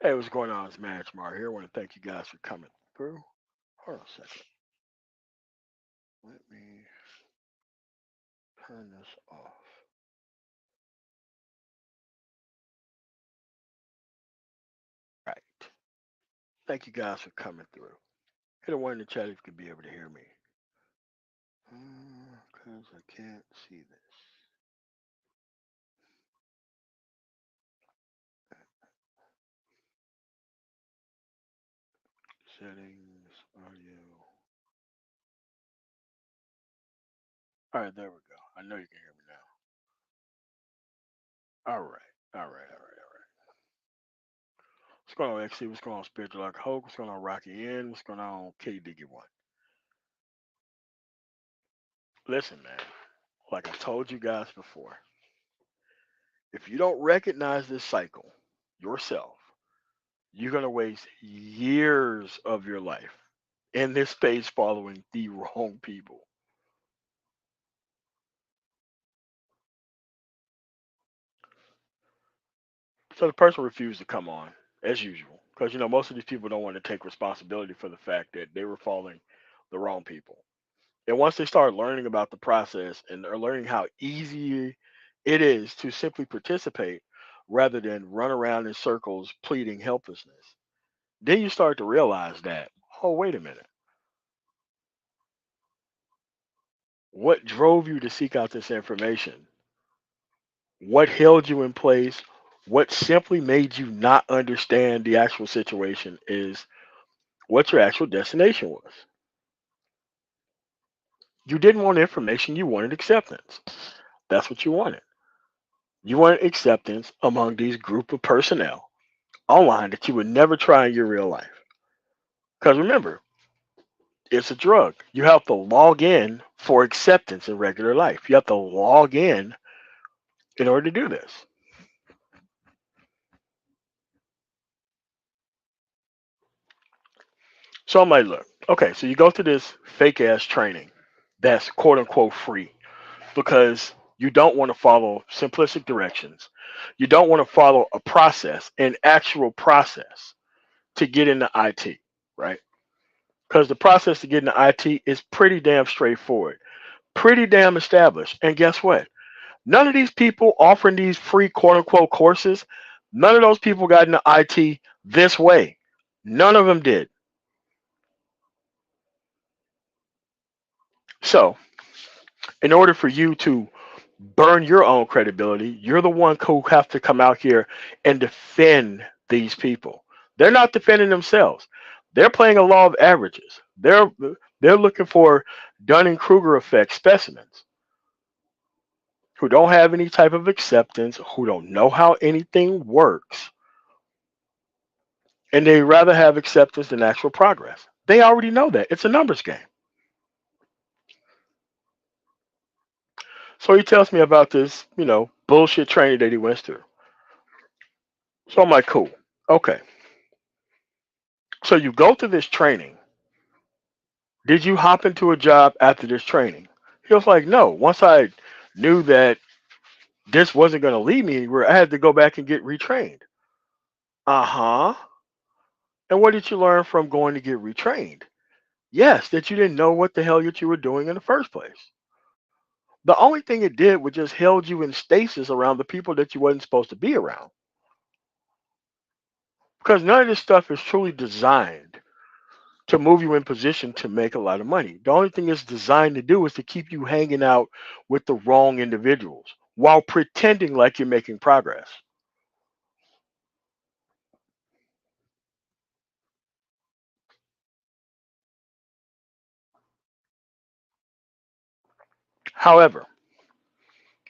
Hey, what's going on? It's Management here. I want to thank you guys for coming through. Hold on a second. Let me turn this off. All right. Thank you guys for coming through. Hit a one in the chat if you could be able to hear me. Because I can't see this. Settings, audio. All right, there we go. I know you can hear me now. All right. All right. All right. All right. What's going on, XC? What's going on, Spiritual Like Hope? What's going on, Rocky N? What's going on, K Diggy One? Listen, man. Like I told you guys before, if you don't recognize this cycle yourself, you're going to waste years of your life in this space following the wrong people. So the person refused to come on, as usual, because most of these people don't want to take responsibility for the fact that they were following the wrong people. And once they start learning about the process and they're learning how easy it is to simply participate rather than run around in circles pleading helplessness, then you start to realize that, oh, wait a minute. What drove you to seek out this information? What held you in place? What simply made you not understand the actual situation is what your actual destination was. You didn't want information, you wanted acceptance. That's what you wanted. You wanted acceptance among these group of personnel online that you would never try in your real life. Because remember, it's a drug. You have to log in for acceptance in regular life. You have to log in order to do this. So I'm like, look, okay, so you go to this fake ass training that's quote unquote free because you don't want to follow simplistic directions. You don't want to follow a process, an actual process to get into IT, right? Because the process to get into IT is pretty damn straightforward, pretty damn established. And guess what? None of these people offering these free quote unquote courses, none of those people got into IT this way. None of them did. So, in order for you to burn your own credibility, you're the one who have to come out here and defend these people. They're not defending themselves. They're playing a law of averages. They're looking for Dunning Kruger effect specimens who don't have any type of acceptance, who don't know how anything works, and they rather have acceptance than actual progress. They already know that. It's a numbers game. So he tells me about this, bullshit training that he went through. So I'm like, cool. Okay. So you go to this training. Did you hop into a job after this training? He was like, no. Once I knew that this wasn't going to lead me anywhere, I had to go back and get retrained. Uh huh. And what did you learn from going to get retrained? Yes, that you didn't know what the hell that you were doing in the first place. The only thing it did was just held you in stasis around the people that you wasn't supposed to be around. Because none of this stuff is truly designed to move you in position to make a lot of money. The only thing it's designed to do is to keep you hanging out with the wrong individuals while pretending like you're making progress. However,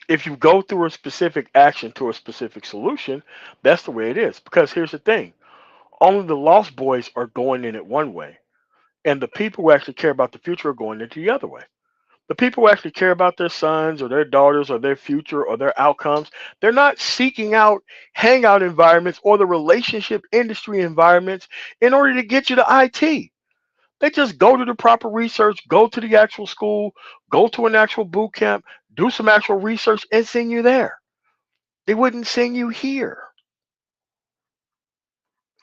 if you go through a specific action to a specific solution, that's the way it is. Because here's the thing, only the lost boys are going in it one way, and the people who actually care about the future are going into the other way. The people who actually care about their sons or their daughters or their future or their outcomes, they're not seeking out hangout environments or the relationship industry environments in order to get you to IT. They just go to the proper research, go to the actual school, go to an actual boot camp, do some actual research, and send you there. They wouldn't send you here.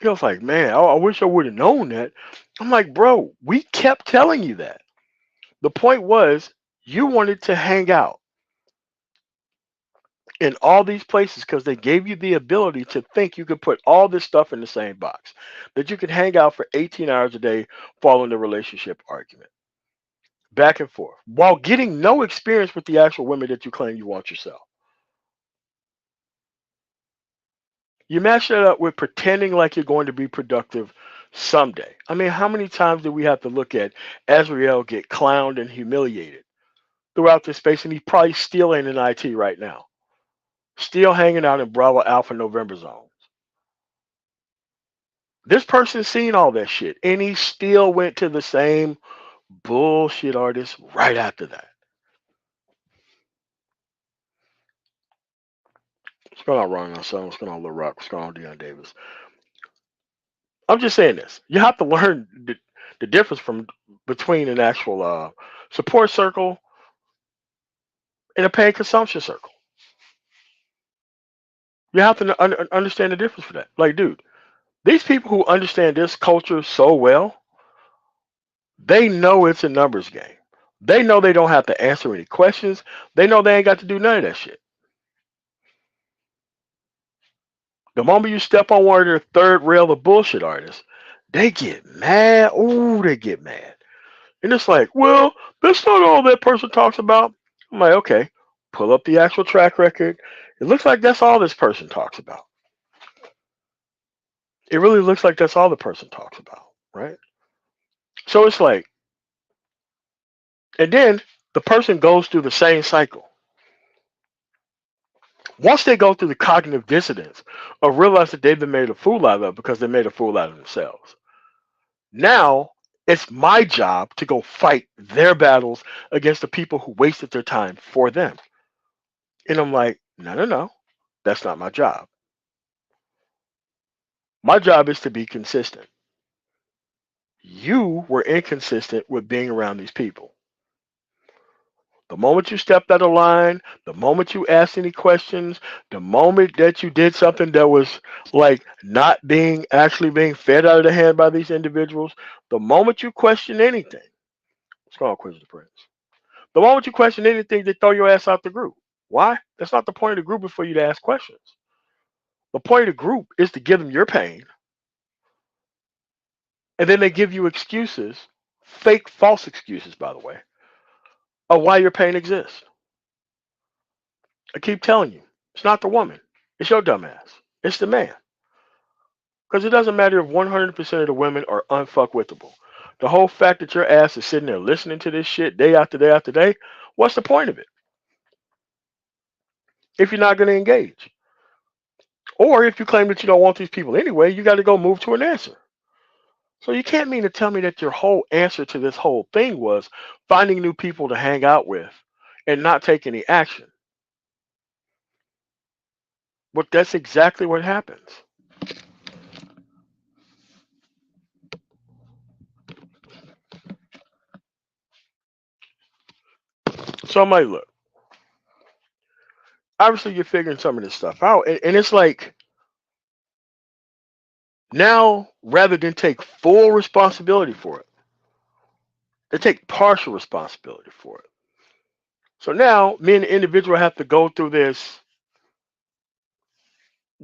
He was like, man, I wish I would have known that. I'm like, bro, we kept telling you that. The point was you wanted to hang out in all these places because they gave you the ability to think you could put all this stuff in the same box. That you could hang out for 18 hours a day following the relationship argument. Back and forth. While getting no experience with the actual women that you claim you want yourself. You match that up with pretending like you're going to be productive someday. I mean, how many times do we have to look at Azrael get clowned and humiliated throughout this space? And he probably still ain't in IT right now. Still hanging out in Bravo Alpha November zones. This person's seen all that shit, and he still went to the same bullshit artist right after that. What's going on, Ron Son? What's going on, Lil Rock? What's going on, Deion Davis? I'm just saying this. You have to learn the difference from between an actual support circle and a paid consumption circle. You have to understand the difference for that. Like, dude, these people who understand this culture so well, they know it's a numbers game. They know they don't have to answer any questions. They know they ain't got to do none of that shit. The moment you step on one of their third rail of bullshit artists, they get mad. Ooh, they get mad. And it's like, well, that's not all that person talks about. I'm like, okay, pull up the actual track record. It looks like that's all this person talks about. It really looks like that's all the person talks about, right? So it's like, and then the person goes through the same cycle. Once they go through the cognitive dissonance of realize that they've been made a fool out of because they made a fool out of themselves. Now it's my job to go fight their battles against the people who wasted their time for them. And I'm like, no, no, no, that's not my job. My job is to be consistent. You were inconsistent with being around these people. The moment you stepped out of line, the moment you asked any questions, the moment that you did something that was like not being actually being fed out of the hand by these individuals, the moment you question anything, it's called Quiz the Prince. The moment you question anything, they throw your ass out the group. Why? That's not the point of the group is for you to ask questions. The point of the group is to give them your pain, and then they give you excuses, fake, false excuses, by the way, of why your pain exists. I keep telling you, it's not the woman. It's your dumbass. It's the man. Because it doesn't matter if 100% of the women are unfuckwithable. The whole fact that your ass is sitting there listening to this shit day after day after day, what's the point of it? If you're not going to engage. Or if you claim that you don't want these people anyway, you got to go move to an answer. So you can't mean to tell me that your whole answer to this whole thing was finding new people to hang out with and not take any action. But that's exactly what happens. So I'm like, look, obviously you're figuring some of this stuff out. And it's like, now rather than take full responsibility for it, they take partial responsibility for it. So now me and the individual have to go through this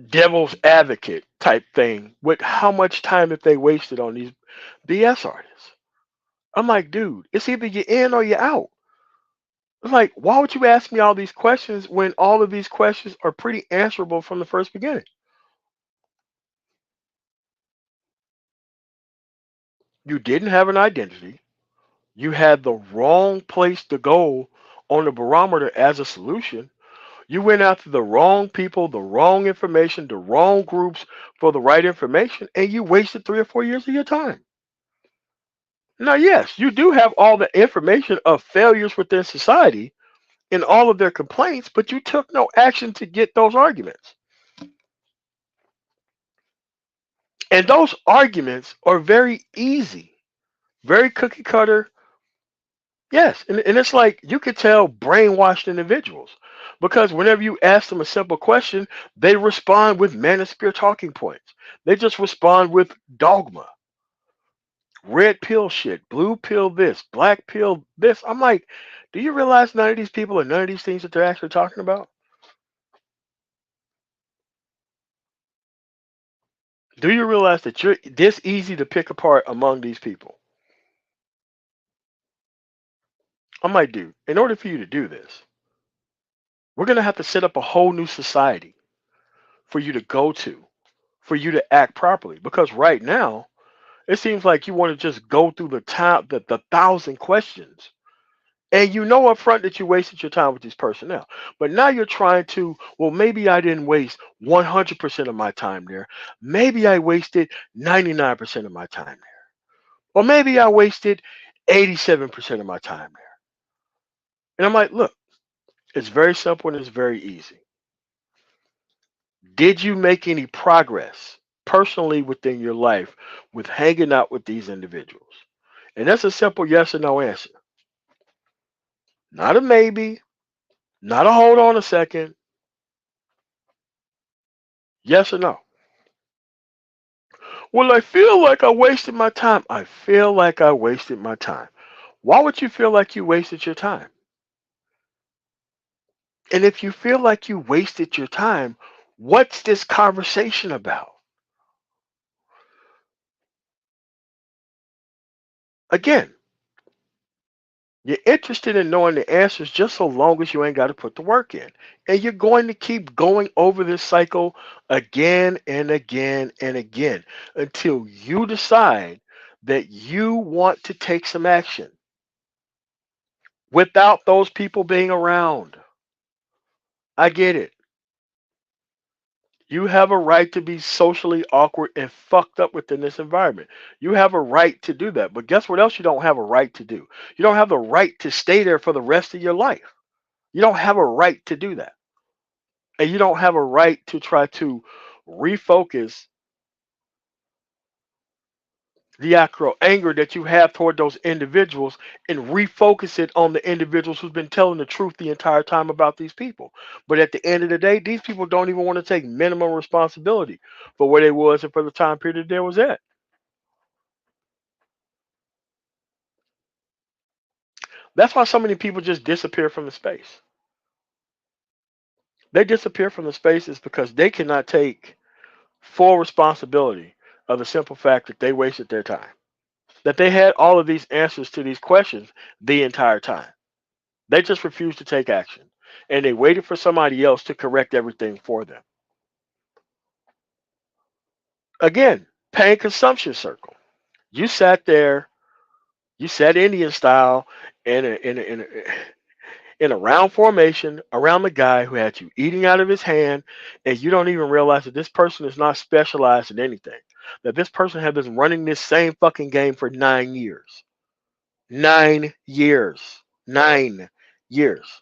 devil's advocate type thing with how much time that they wasted on these BS artists. I'm like, dude, it's either you're in or you're out. It's like, why would you ask me all these questions when all of these questions are pretty answerable from the first beginning? You didn't have an identity. You had the wrong place to go on the barometer as a solution. You went after the wrong people, the wrong information, the wrong groups for the right information, and you wasted 3 or 4 years of your time. Now, yes, you do have all the information of failures within society and all of their complaints, but you took no action to get those arguments. And those arguments are very easy, very cookie cutter. Yes, and it's like you could tell brainwashed individuals because whenever you ask them a simple question, they respond with manosphere talking points. They just respond with dogma, red pill shit, blue pill this, black pill this. I'm like, do you realize none of these people are none of these things that they're actually talking about? Do you realize that you're this easy to pick apart among these people? I'm like, dude, in order for you to do this, we're gonna have to set up a whole new society for you to go to, for you to act properly. Because right now, it seems like you want to just go through the thousand questions. And you know up front that you wasted your time with these personnel. But now you're trying to, well, maybe I didn't waste 100% of my time there. Maybe I wasted 99% of my time there. Or maybe I wasted 87% of my time there. And I'm like, look, it's very simple and it's very easy. Did you make any progress personally within your life with hanging out with these individuals? And that's a simple yes or no answer. Not a maybe, not a hold on a second. Yes or no? Well, I feel like I wasted my time. I feel like I wasted my time. Why would you feel like you wasted your time? And if you feel like you wasted your time, what's this conversation about? Again, you're interested in knowing the answers just so long as you ain't got to put the work in. And you're going to keep going over this cycle again and again and again until you decide that you want to take some action without those people being around. I get it. You have a right to be socially awkward and fucked up within this environment. You have a right to do that. But guess what else you don't have a right to do? You don't have the right to stay there for the rest of your life. You don't have a right to do that. And you don't have a right to try to refocus the actual anger that you have toward those individuals and refocus it on the individuals who's been telling the truth the entire time about these people. But at the end of the day, these people don't even want to take minimum responsibility for where they was and for the time period that they was at. That's why so many people just disappear from the space. They disappear from the spaces because they cannot take full responsibility of the simple fact that they wasted their time. That they had all of these answers to these questions the entire time. They just refused to take action. And they waited for somebody else to correct everything for them. Again, pain consumption circle. You sat there, you sat Indian style in a round formation around the guy who had you eating out of his hand, and you don't even realize that this person is not specialized in anything. That this person has been running this same fucking game for 9 years. 9 years. 9 years.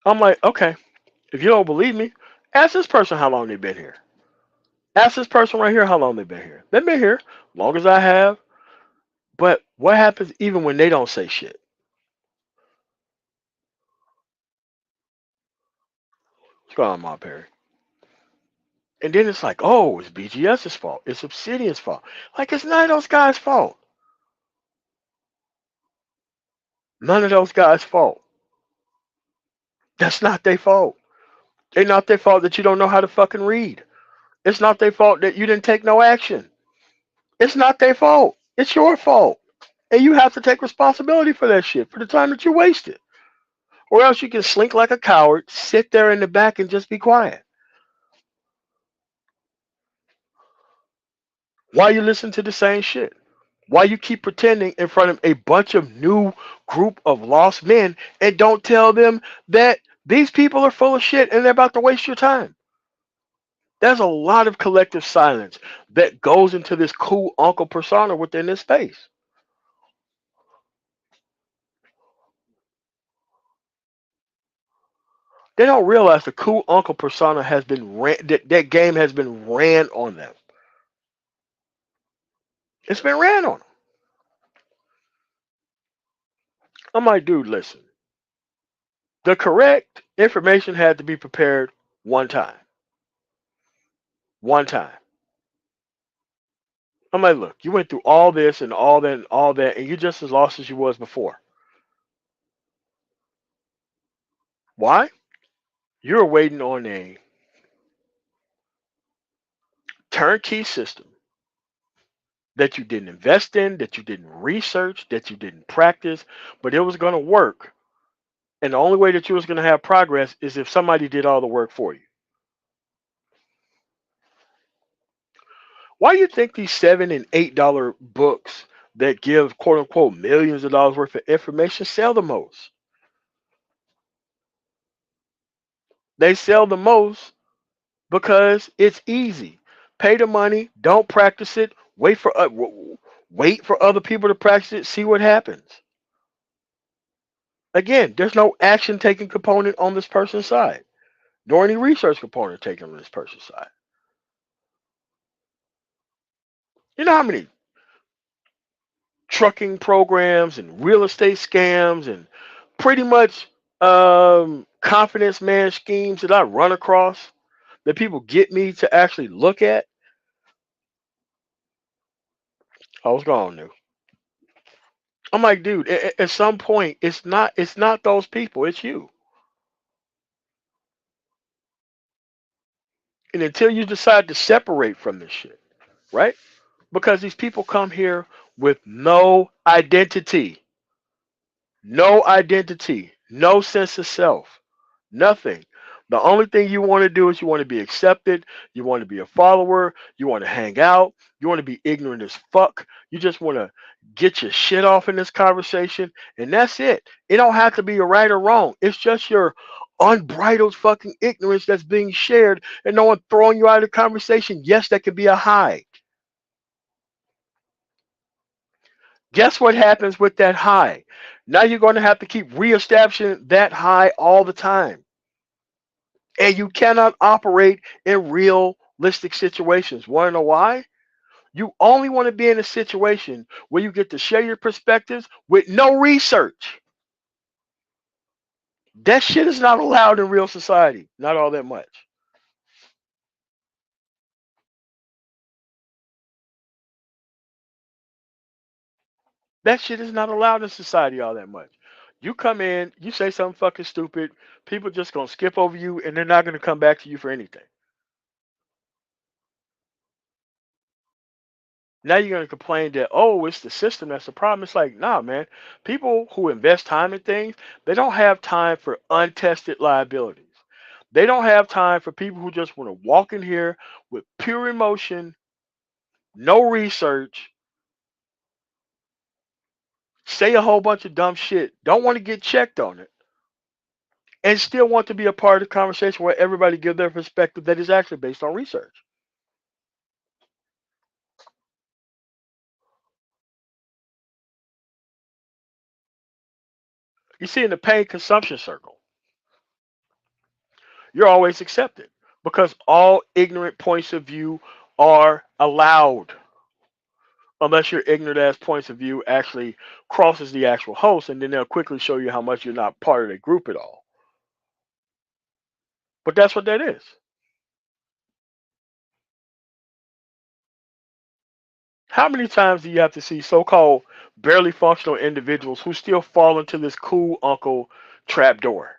I'm like, okay, if you don't believe me, ask this person how long they've been here. Ask this person right here how long they've been here. They've been here long as I have. But what happens even when they don't say shit? What's going on, Ma Perry? And then it's like, oh, it's BGS's fault. It's Obsidian's fault. Like, it's none of those guys' fault. None of those guys' fault. That's not their fault. It's not their fault that you don't know how to fucking read. It's not their fault that you didn't take no action. It's not their fault. It's your fault. And you have to take responsibility for that shit, for the time that you wasted. Or else you can slink like a coward, sit there in the back and just be quiet. Why you listen to the same shit? Why you keep pretending in front of a bunch of new group of lost men and don't tell them that these people are full of shit and they're about to waste your time? There's a lot of collective silence that goes into this cool uncle persona within this space. They don't realize the cool uncle persona has been that game has been ran on them. It's been ran on them. I'm like, dude, listen. The correct information had to be prepared one time. One time. I'm like, look, you went through all this and all that and all that, and you're just as lost as you was before. Why? You're waiting on a turnkey system that you didn't invest in, that you didn't research, that you didn't practice, but it was going to work. And the only way that you was going to have progress is if somebody did all the work for you. Why do you think these $7 and $8 books that give quote unquote millions of dollars worth of information sell the most? They sell the most because it's easy. Pay the money, don't practice it, wait for other people to practice it, see what happens. Again, there's no action taking component on this person's side, nor any research component taken on this person's side. You know how many trucking programs and real estate scams and pretty much confidence man schemes that I run across that people get me to actually look at? I was gone new. I'm like, dude, at some point, it's not those people, it's you. And until you decide to separate from this shit, right? Because these people come here with no identity, no sense of self, nothing. The only thing you want to do is you want to be accepted, you want to be a follower, you want to hang out, you want to be ignorant as fuck, you just want to get your shit off in this conversation, and that's it. It don't have to be a right or wrong. It's just your unbridled fucking ignorance that's being shared and no one throwing you out of the conversation. Yes, that could be a high. Guess what happens with that high? Now you're going to have to keep reestablishing that high all the time. And you cannot operate in realistic situations. Want to know why? You only want to be in a situation where you get to share your perspectives with no research. That shit is not allowed in real society. Not all that much. That shit is not allowed in society all that much. You come in, you say something fucking stupid, people just gonna skip over you and they're not gonna come back to you for anything. Now you're going to complain that, oh, it's the system that's the problem. It's like, nah, man. People who invest time in things, they don't have time for untested liabilities. They don't have time for people who just want to walk in here with pure emotion, no research, say a whole bunch of dumb shit, don't want to get checked on it, and still want to be a part of the conversation where everybody give their perspective that is actually based on research. You see, in the pain consumption circle, you're always accepted because all ignorant points of view are allowed unless your ignorant ass points of view actually crosses the actual host, and then they'll quickly show you how much you're not part of the group at all. But that's what that is. How many times do you have to see so-called barely functional individuals who still fall into this cool uncle trapdoor?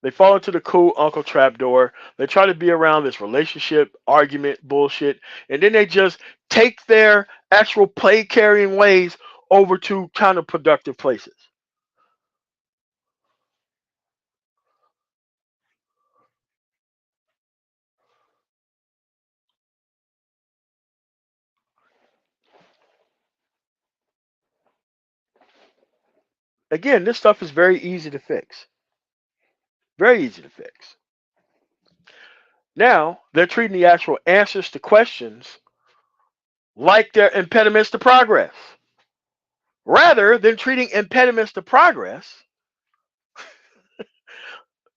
They fall into the cool uncle trapdoor. They try to be around this relationship argument bullshit, and then they just take their actual play carrying ways over to counterproductive places. Again, this stuff is very easy to fix. Very easy to fix. Now, they're treating the actual answers to questions like they're impediments to progress. Rather than treating impediments to progress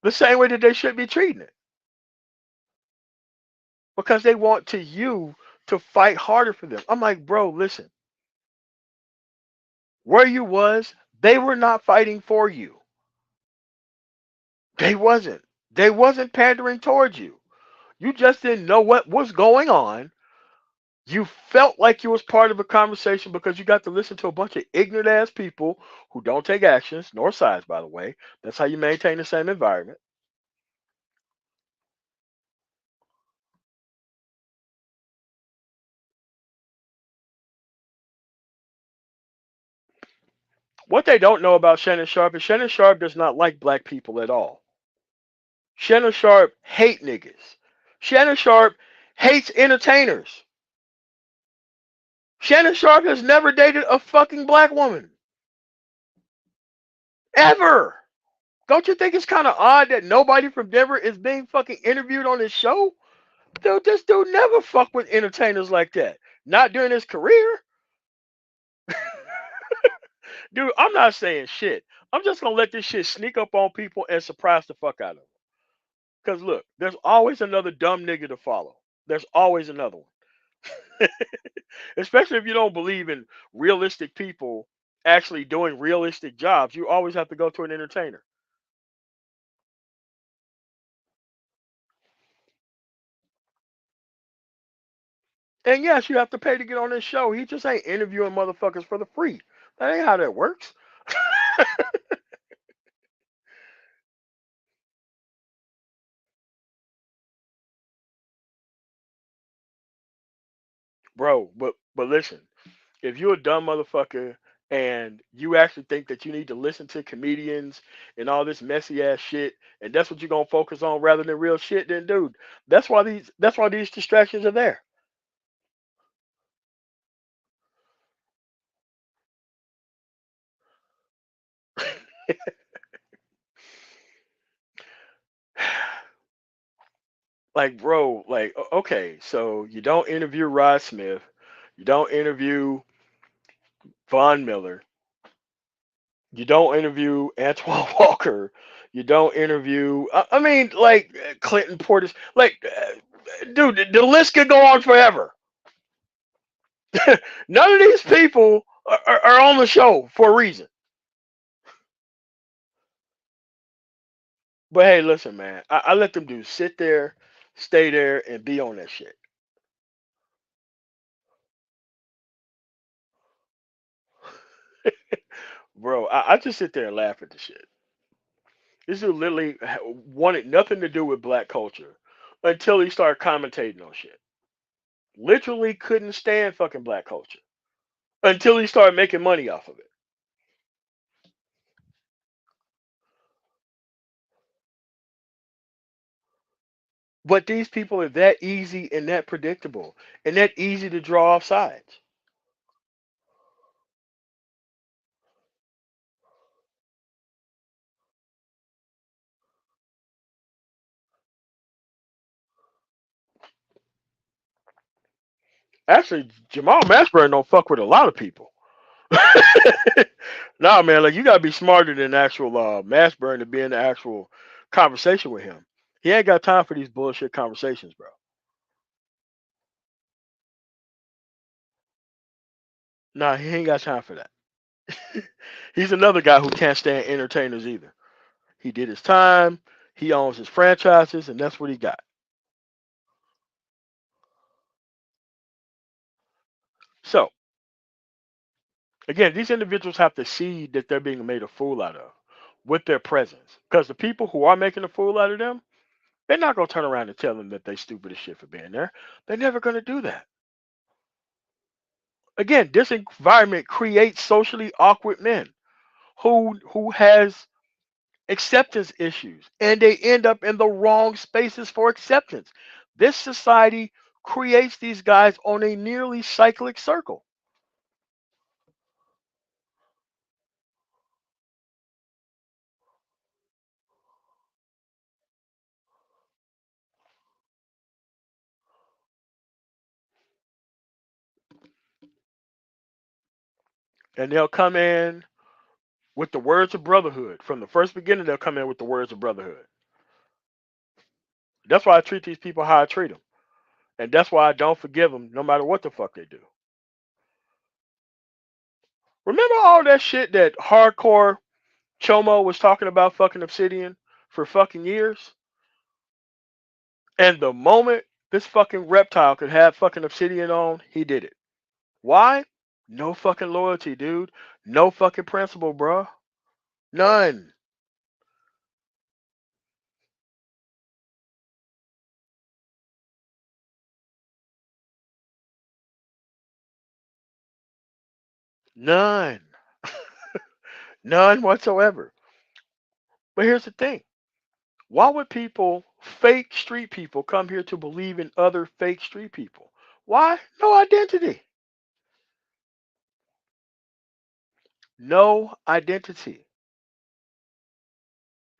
The same way that they should be treating it, because they want to you to fight harder for them. I'm like, bro, listen, where you was, they were not fighting for you. They wasn't. They wasn't pandering towards you. You just didn't know what was going on. You felt like you was part of a conversation because you got to listen to a bunch of ignorant ass people who don't take actions nor sides, by the way. That's how you maintain the same environment. What they don't know about Shannon Sharp is Shannon Sharp does not like black people at all. Shannon Sharp hate niggas. Shannon Sharp hates entertainers. Shannon Sharp has never dated a fucking black woman. Ever. Don't you think it's kind of odd that nobody from Denver is being fucking interviewed on this show? Dude, this dude never fucked with entertainers like that. Not during his career. Dude, I'm not saying shit. I'm just gonna let this shit sneak up on people and surprise the fuck out of them. Cause look, there's always another dumb nigga to follow. There's always another one. Especially if you don't believe in realistic people actually doing realistic jobs, you always have to go to an entertainer. And yes, you have to pay to get on this show. He just ain't interviewing motherfuckers for the free. That ain't how that works. Bro, but listen, if you're a dumb motherfucker and you actually think that you need to listen to comedians and all this messy ass shit, and that's what you're gonna focus on rather than real shit, then dude, that's why these distractions are there. Like, bro, like, okay, so you don't interview Rod Smith, you don't interview Von Miller, you don't interview Antoine Walker, you don't interview, I mean, like Clinton Portis, like, dude, the list could go on forever. None of these people are on the show for a reason. But hey, listen, man, I let them do sit there, stay there, and be on that shit, bro. I just sit there and laugh at the shit. This dude literally wanted nothing to do with black culture until he started commentating on shit. Literally couldn't stand fucking black culture until he started making money off of it. But these people are that easy and that predictable and that easy to draw off sides. Actually, Jamal Mashburn don't fuck with a lot of people. Nah, man, like you gotta be smarter than actual Mashburn to be in the actual conversation with him. He ain't got time for these bullshit conversations, bro. Nah, he ain't got time for that. He's another guy who can't stand entertainers either. He did his time. He owns his franchises, and that's what he got. So again, these individuals have to see that they're being made a fool out of with their presence, because the people who are making a fool out of them, they're not gonna turn around and tell them that they stupid as shit for being there. They're never gonna do that. Again, this environment creates socially awkward men who has acceptance issues, and they end up in the wrong spaces for acceptance. This society creates these guys on a nearly cyclic circle. And they'll come in with the words of brotherhood. From the first beginning, they'll come in with the words of brotherhood. That's why I treat these people how I treat them. And that's why I don't forgive them no matter what the fuck they do. Remember all that shit that hardcore Chomo was talking about fucking Obsidian for fucking years? And the moment this fucking reptile could have fucking Obsidian on, he did it. Why? No fucking loyalty, dude. No fucking principle, bro. None. None. None whatsoever. But here's the thing. Why would people, fake street people, come here to believe in other fake street people? Why? No identity. No identity.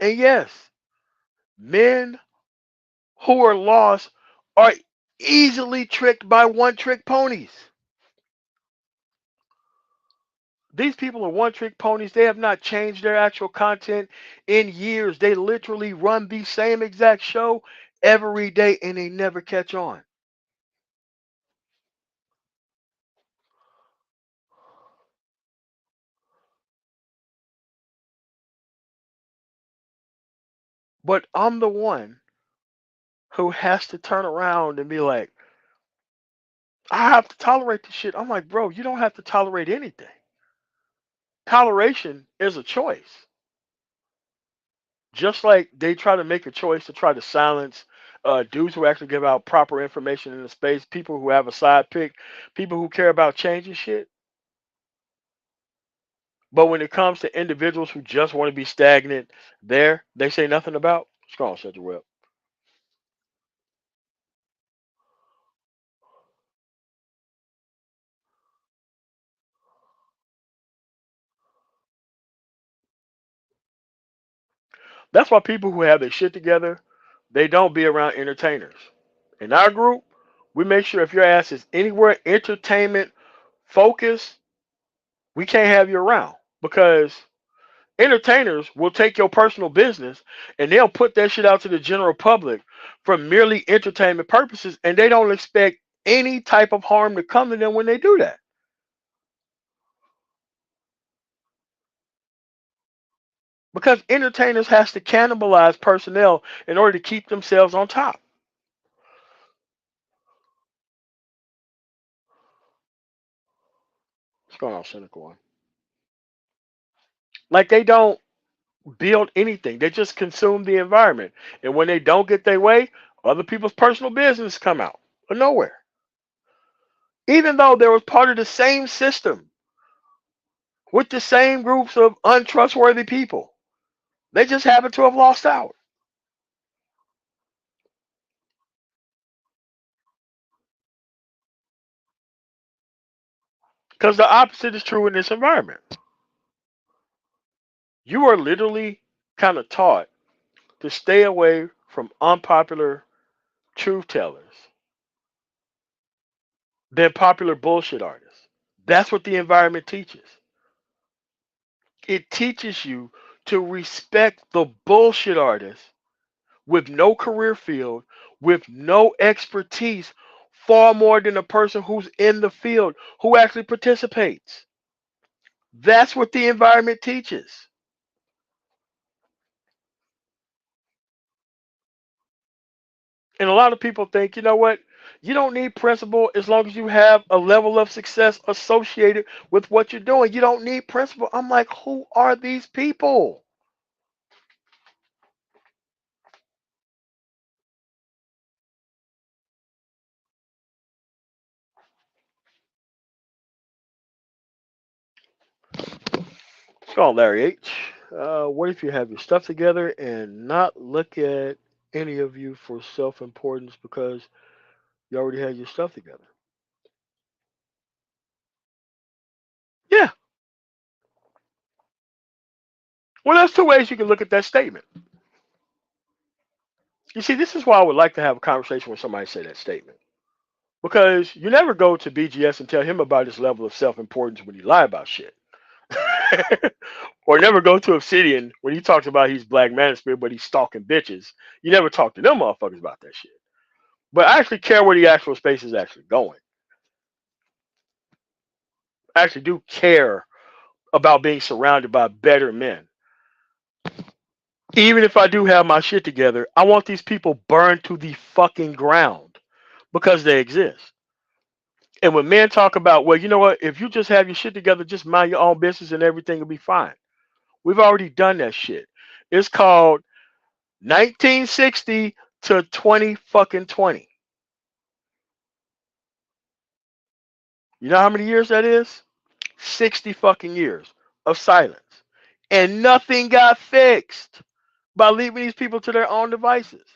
And yes, men who are lost are easily tricked by one trick ponies. These people are one trick ponies. They have not changed their actual content in years. They literally run the same exact show every day and they never catch on. But I'm the one who has to turn around and be like, I have to tolerate this shit. I'm like, bro, you don't have to tolerate anything. Toleration is a choice. Just like they try to make a choice to try to silence dudes who actually give out proper information in the space, people who have a side pick, people who care about changing shit. But when it comes to individuals who just want to be stagnant there, they say nothing about. It's gone, shut your web. That's why people who have their shit together, they don't be around entertainers. In our group, we make sure if your ass is anywhere entertainment focused, we can't have you around because entertainers will take your personal business and they'll put that shit out to the general public for merely entertainment purposes, and they don't expect any type of harm to come to them when they do that. Because entertainers has to cannibalize personnel in order to keep themselves on top. What's going on, cynical one? Like they don't build anything. They just consume the environment. And when they don't get their way, other people's personal business come out of nowhere. Even though they was part of the same system with the same groups of untrustworthy people. They just happen to have lost out. Because the opposite is true in this environment. You are literally kind of taught to stay away from unpopular truth tellers than popular bullshit artists. That's what the environment teaches. It teaches you to respect the bullshit artist with no career field, with no expertise, far more than the person who's in the field who actually participates. That's what the environment teaches. And a lot of people think, you know what? You don't need principle as long as you have a level of success associated with what you're doing. You don't need principle. I'm like, who are these people? It's called Larry H. What if you have your stuff together and not look at any of you for self importance because you already had your stuff together? Yeah. Well, there's two ways you can look at that statement. You see, this is why I would like to have a conversation with somebody say that statement. Because you never go to BGS and tell him about his level of self importance when you lie about shit. Or never go to Obsidian when he talks about he's Black Manosphere, but he's stalking bitches. You never talk to them motherfuckers about that shit. But I actually care where the actual space is actually going. I actually do care about being surrounded by better men. Even if I do have my shit together, I want these people burned to the fucking ground because they exist. And when men talk about, well, you know what, if you just have your shit together, just mind your own business and everything will be fine. We've already done that shit. It's called 1960 to 20 fucking 20. You know how many years that is? 60 fucking years of silence. And nothing got fixed by leaving these people to their own devices.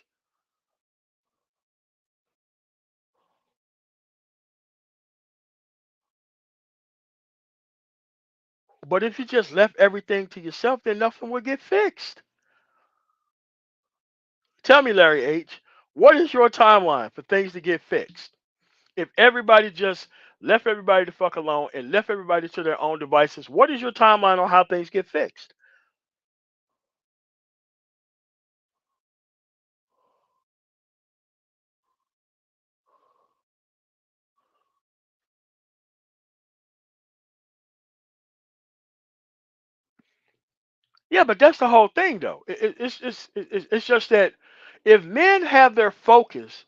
But if you just left everything to yourself, then nothing would get fixed. Tell me, Larry H., what is your timeline for things to get fixed? If everybody just left everybody the fuck alone and left everybody to their own devices, what is your timeline on how things get fixed? Yeah, but that's the whole thing, though. It's just that if men have their focus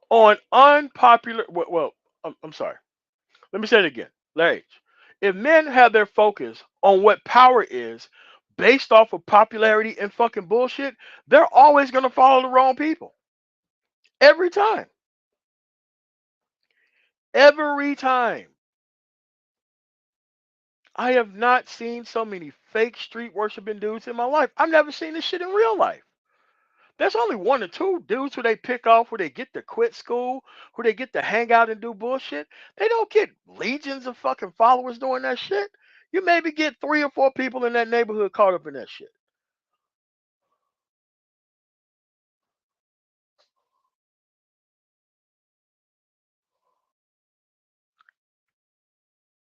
on unpopular, well, I'm sorry. Let me say it again, Larry H. If men have their focus on what power is based off of popularity and fucking bullshit, they're always gonna follow the wrong people. Every time. Every time. I have not seen so many fake street worshiping dudes in my life. I've never seen this shit in real life. There's only one or two dudes who they pick off, who they get to quit school, who they get to hang out and do bullshit. They don't get legions of fucking followers doing that shit. You maybe get 3 or 4 people in that neighborhood caught up in that shit.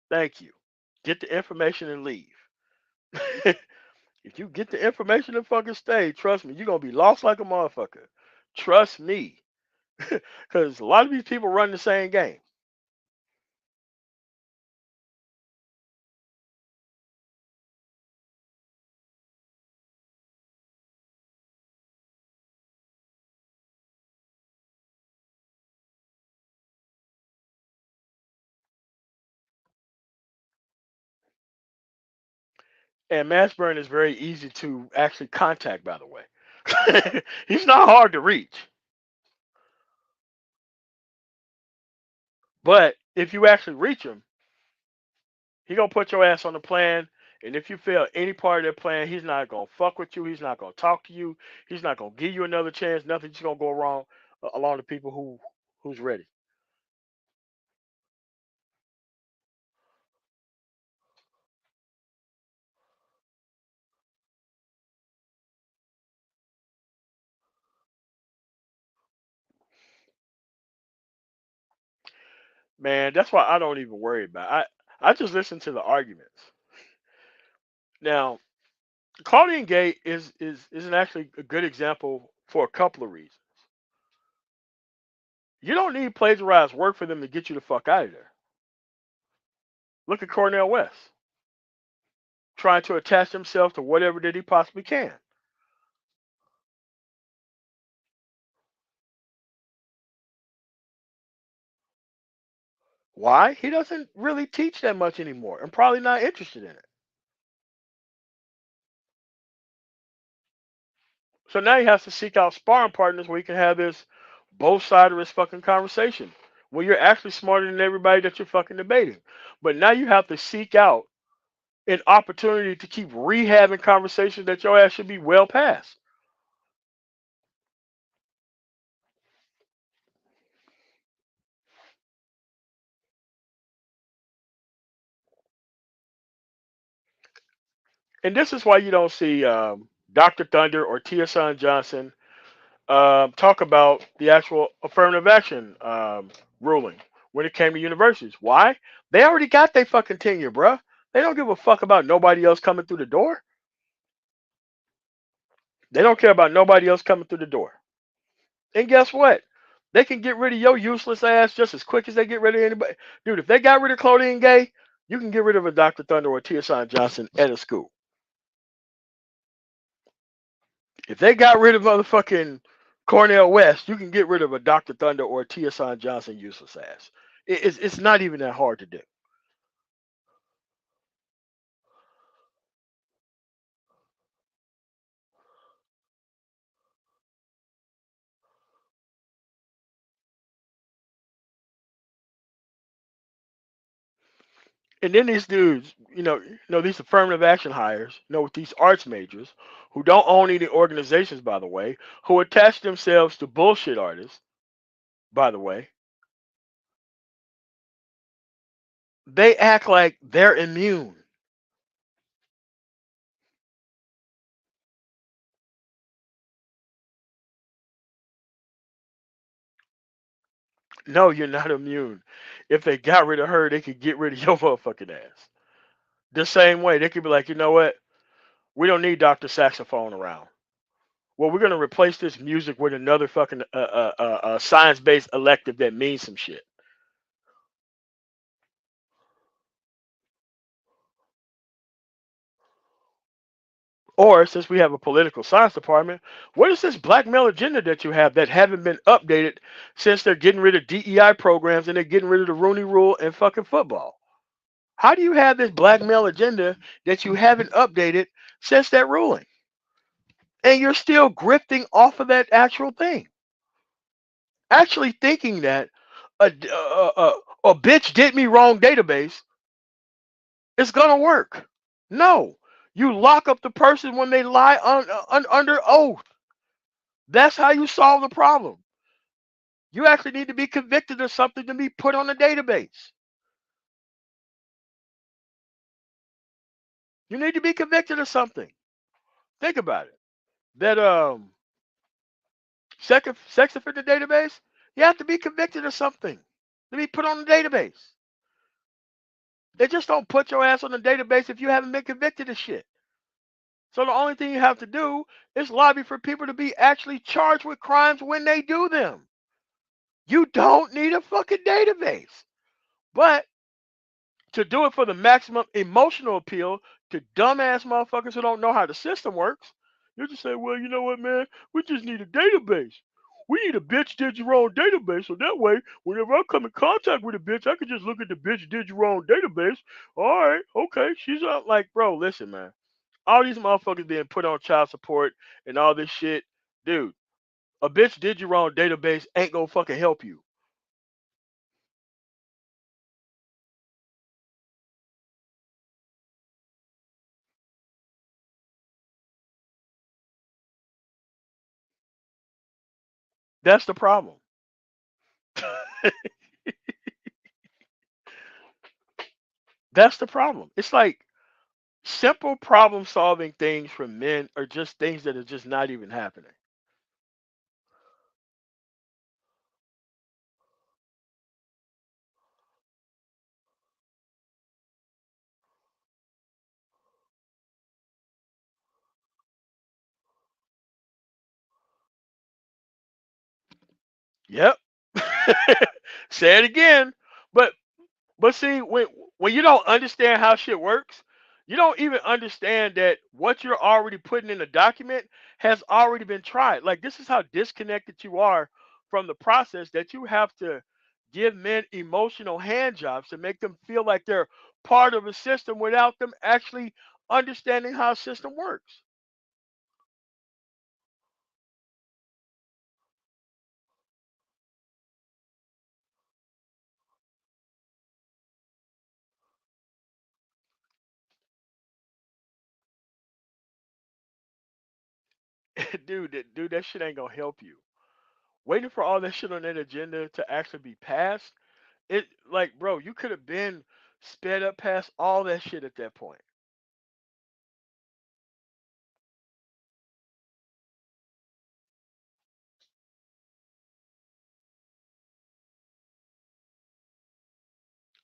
Thank you. Get the information and leave. If you get the information and fucking stay, trust me, you're gonna be lost like a motherfucker. Trust me. Because a lot of these people run the same game. And Mashburn is very easy to actually contact, by the way. He's not hard to reach. But if you actually reach him, he gonna put your ass on the plan. And if you fail any part of that plan, he's not gonna fuck with you. He's not gonna talk to you. He's not gonna give you another chance. Nothing's gonna go wrong along the people who's ready. Man, that's why I don't even worry about it. I just listen to the arguments. Now, Claudine Gay is an actually a good example for a couple of reasons. You don't need plagiarized work for them to get you the fuck out of there. Look at Cornell West trying to attach himself to whatever that he possibly can. Why? He doesn't really teach that much anymore and probably not interested in it. So now he has to seek out sparring partners where he can have this both sides of his fucking conversation. Where you're actually smarter than everybody that you're fucking debating. But now you have to seek out an opportunity to keep rehabbing conversations that your ass should be well past. And this is why you don't see Dr. Thunder or Tia Son Johnson talk about the actual affirmative action ruling when it came to universities. Why? They already got their fucking tenure, bruh. They don't give a fuck about nobody else coming through the door. They don't care about nobody else coming through the door. And guess what? They can get rid of your useless ass just as quick as they get rid of anybody. Dude, if they got rid of Claudine Gay, you can get rid of a Dr. Thunder or Tia Johnson at a school. If they got rid of motherfucking Cornell West, you can get rid of a Dr. Thunder or a Tia Johnson useless ass. It's not even that hard to do. And then these dudes, these affirmative action hires, with these arts majors who don't own any organizations, by the way, who attach themselves to bullshit artists, by the way, they act like they're immune. No, you're not immune. If they got rid of her, they could get rid of your motherfucking ass. The same way, they could be like, you know what? We don't need Dr. Saxophone around. Well, we're gonna replace this music with another fucking science-based elective that means some shit. Or since we have a political science department, what is this black male agenda that you have that haven't been updated since they're getting rid of DEI programs and they're getting rid of the Rooney Rule and fucking football? How do you have this black male agenda that you haven't updated since that ruling? And you're still grifting off of that actual thing. Actually thinking that a bitch did me wrong database is gonna work. No, you lock up the person when they lie under oath. That's how you solve the problem. You actually need to be convicted of something to be put on the database. You need to be convicted of something. Think about it. That sex offender database, you have to be convicted of something to be put on the database. They just don't put your ass on the database if you haven't been convicted of shit. So the only thing you have to do is lobby for people to be actually charged with crimes when they do them. You don't need a fucking database. But to do it for the maximum emotional appeal to dumbass motherfuckers who don't know how the system works, you just say, well, you know what, man? We just need a database. We need a bitch did your own database, so that way, whenever I come in contact with a bitch, I can just look at the bitch did your own database. All right, okay, she's out. Like, bro, listen, man. All these motherfuckers being put on child support and all this shit, dude. A bitch did your own database ain't gonna fucking help you. That's the problem. That's the problem. It's like simple problem solving things for men are just things that are just not even happening. Yep. Say it again. But see, when you don't understand how shit works, you don't even understand that what you're already putting in the document has already been tried. Like this is how disconnected you are from the process that you have to give men emotional hand jobs to make them feel like they're part of a system without them actually understanding how a system works. Dude, that shit ain't gonna help you. Waiting for all that shit on that agenda to actually be passed, it like, bro, you could have been sped up past all that shit at that point.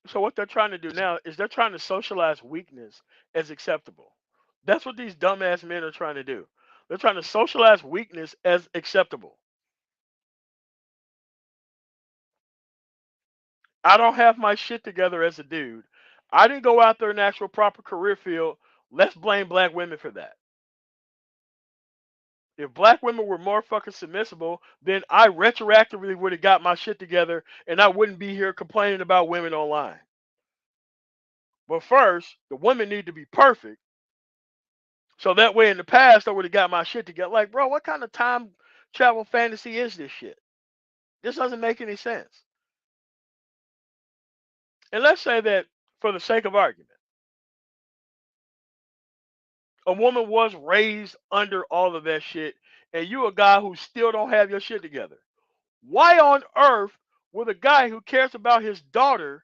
So what they're trying to do now is they're trying to socialize weakness as acceptable. That's what these dumbass men are trying to do. They're trying to socialize weakness as acceptable. I don't have my shit together as a dude. I didn't go out there in the actual proper career field. Let's blame black women for that. If black women were more fucking submissible, then I retroactively would have got my shit together and I wouldn't be here complaining about women online. But first, the women need to be perfect. So that way in the past I would have got my shit together. Like, bro, what kind of time travel fantasy is this shit? This doesn't make any sense. And let's say that for the sake of argument, a woman was raised under all of that shit, and you a guy who still don't have your shit together. Why on earth would a guy who cares about his daughter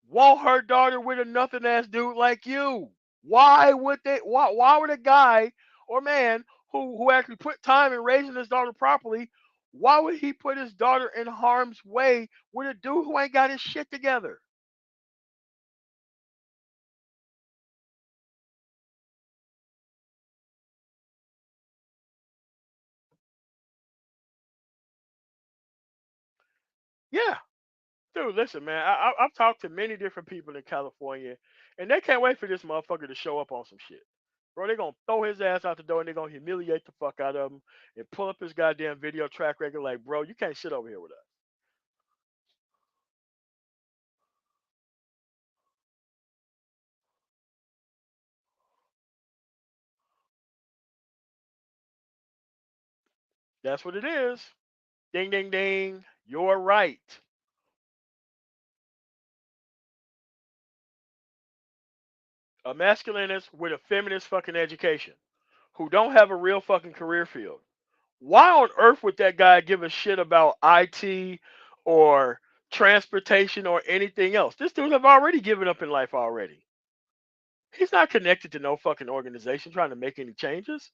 want her daughter with a nothing ass dude like you? Why would they? Why would a guy or man who actually put time in raising his daughter properly? Why would he put his daughter in harm's way with a dude who ain't got his shit together? Yeah, dude, listen, man. I've talked to many different people in California, and they can't wait for this motherfucker to show up on some shit. Bro, they're gonna throw his ass out the door and they're gonna humiliate the fuck out of him and pull up his goddamn video track record like, bro, you can't sit over here with us. That's what it is. Ding, ding, ding. You're right. A masculinist with a feminist fucking education who don't have a real fucking career field. Why on earth would that guy give a shit about IT or transportation or anything else? This dude have already given up in life already. He's not connected to no fucking organization trying to make any changes,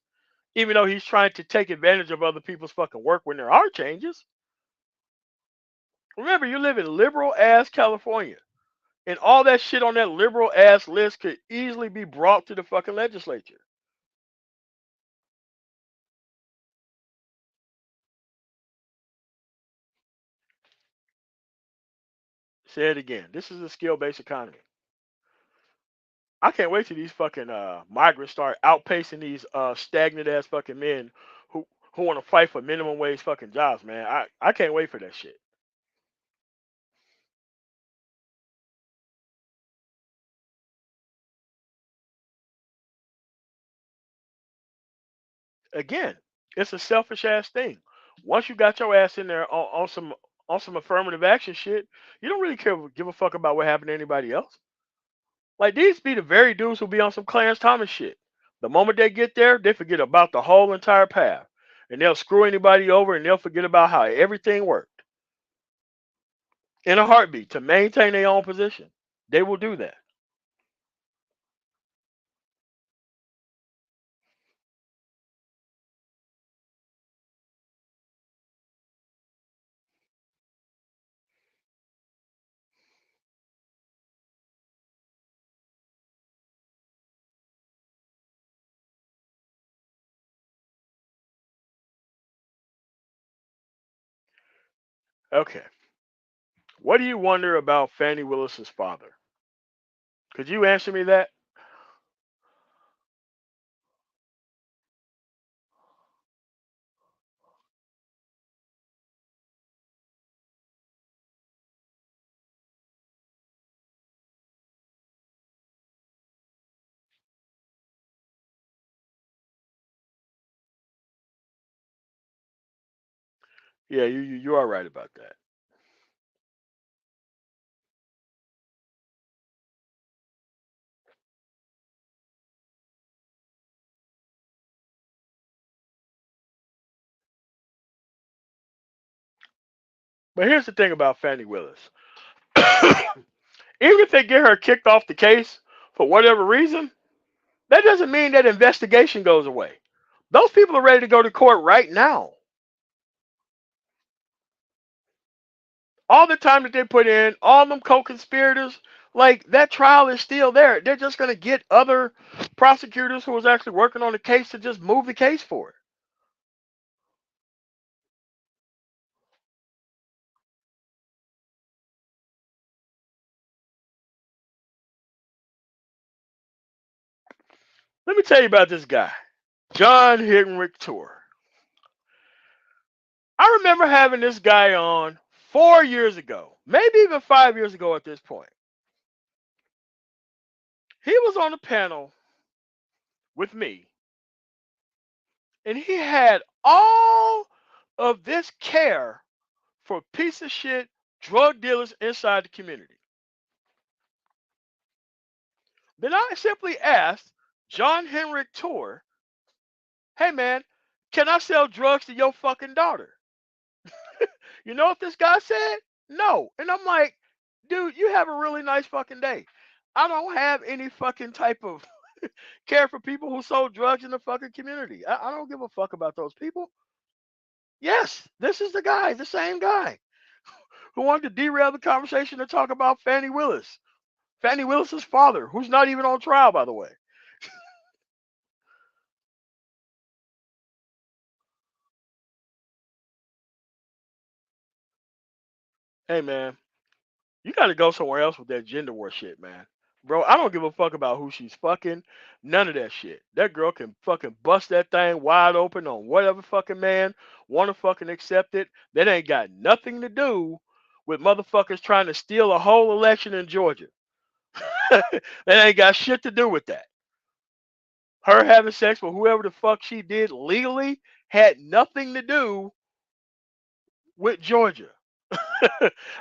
even though he's trying to take advantage of other people's fucking work when there are changes. Remember, you live in liberal ass California, and all that shit on that liberal ass list could easily be brought to the fucking legislature. Say it again. This is a skill based economy. I can't wait till these fucking migrants start outpacing these stagnant ass fucking men who want to fight for minimum wage fucking jobs, man. I can't wait for that shit. Again, it's a selfish ass thing. Once you got your ass in there on some affirmative action shit, you don't really give a fuck about what happened to anybody else. Like these be the very dudes who be on some Clarence Thomas shit. The moment they get there, they forget about the whole entire path, and they'll screw anybody over, and they'll forget about how everything worked in a heartbeat to maintain their own position. They will do that. Okay. What do you wonder about Fannie Willis's father? Could you answer me that? Yeah, you are right about that. But here's the thing about Fannie Willis. Even if they get her kicked off the case for whatever reason, that doesn't mean that investigation goes away. Those people are ready to go to court right now. All the time that they put in, all them co-conspirators, like that trial is still there. They're just gonna get other prosecutors who was actually working on the case to just move the case forward. Let me tell you about this guy, John Henrik Tour. I remember having this guy on 4 years ago, maybe even 5 years ago at this point. He was on a panel with me, and he had all of this care for piece of shit drug dealers inside the community. Then I simply asked John Henrik Tour, hey man, can I sell drugs to your fucking daughter? You know what this guy said? No. And I'm like, dude, you have a really nice fucking day. I don't have any fucking type of care for people who sold drugs in the fucking community. I don't give a fuck about those people. Yes, this is the guy, the same guy who wanted to derail the conversation to talk about Fannie Willis. Fannie Willis's father, who's not even on trial, by the way. Hey man, you got to go somewhere else with that gender war shit, man. Bro, I don't give a fuck about who she's fucking. None of that shit. That girl can fucking bust that thing wide open on whatever fucking man want to fucking accept it. That ain't got nothing to do with motherfuckers trying to steal a whole election in Georgia. That ain't got shit to do with that. Her having sex with whoever the fuck she did legally had nothing to do with Georgia.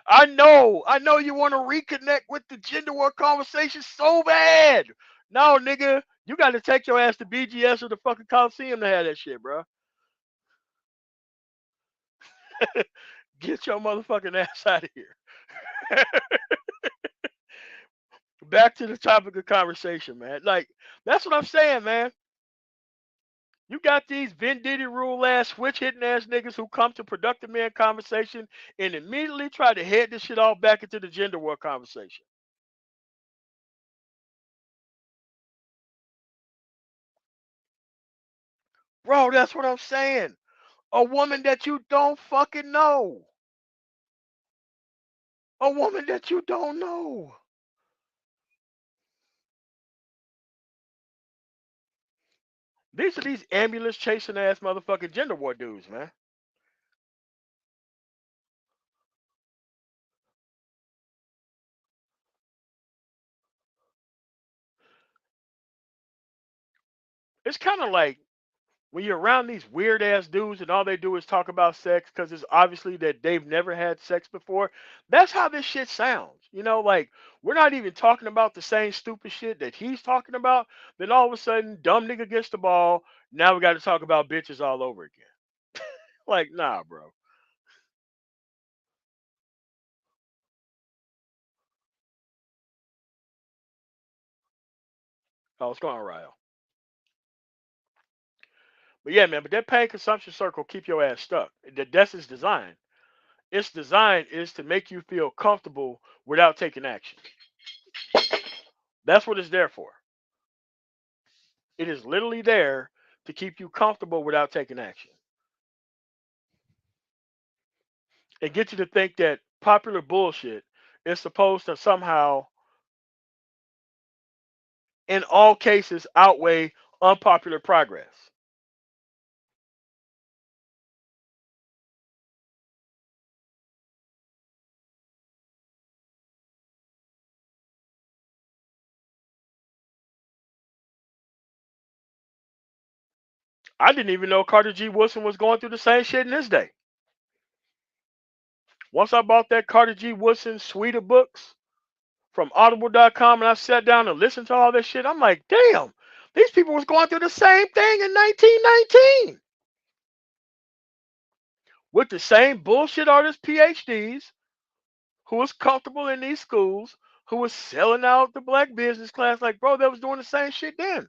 I know you want to reconnect with the gender war conversation so bad. No, nigga, you got to take your ass to BGS or the fucking Coliseum to have that shit, bro. Get your motherfucking ass out of here. Back to the topic of conversation, man. Like, that's what I'm saying, man. You got these Vin Diddy rule ass, switch hitting ass niggas who come to productive man conversation and immediately try to head this shit all back into the gender war conversation. Bro, that's what I'm saying. A woman that you don't fucking know. A woman that you don't know. These are these ambulance chasing ass motherfucking gender war dudes, man. It's kind of like when you're around these weird ass dudes and all they do is talk about sex because it's obviously that they've never had sex before. That's how this shit sounds. You know, like we're not even talking about the same stupid shit that he's talking about. Then all of a sudden, dumb nigga gets the ball. Now we got to talk about bitches all over again. Like, nah, bro. Oh, what's going on, Ryle? But yeah, man, but that pain consumption circle keep your ass stuck. That's its design. Its design is to make you feel comfortable without taking action. That's what it's there for. It is literally there to keep you comfortable without taking action. And get you to think that popular bullshit is supposed to somehow, in all cases, outweigh unpopular progress. I didn't even know Carter G. Woodson was going through the same shit in his day. Once I bought that Carter G. Woodson suite of books from audible.com and I sat down and listened to all this shit, I'm like, damn, these people was going through the same thing in 1919 with the same bullshit artist PhDs who was comfortable in these schools, who was selling out the black business class. Like, bro, they was doing the same shit then.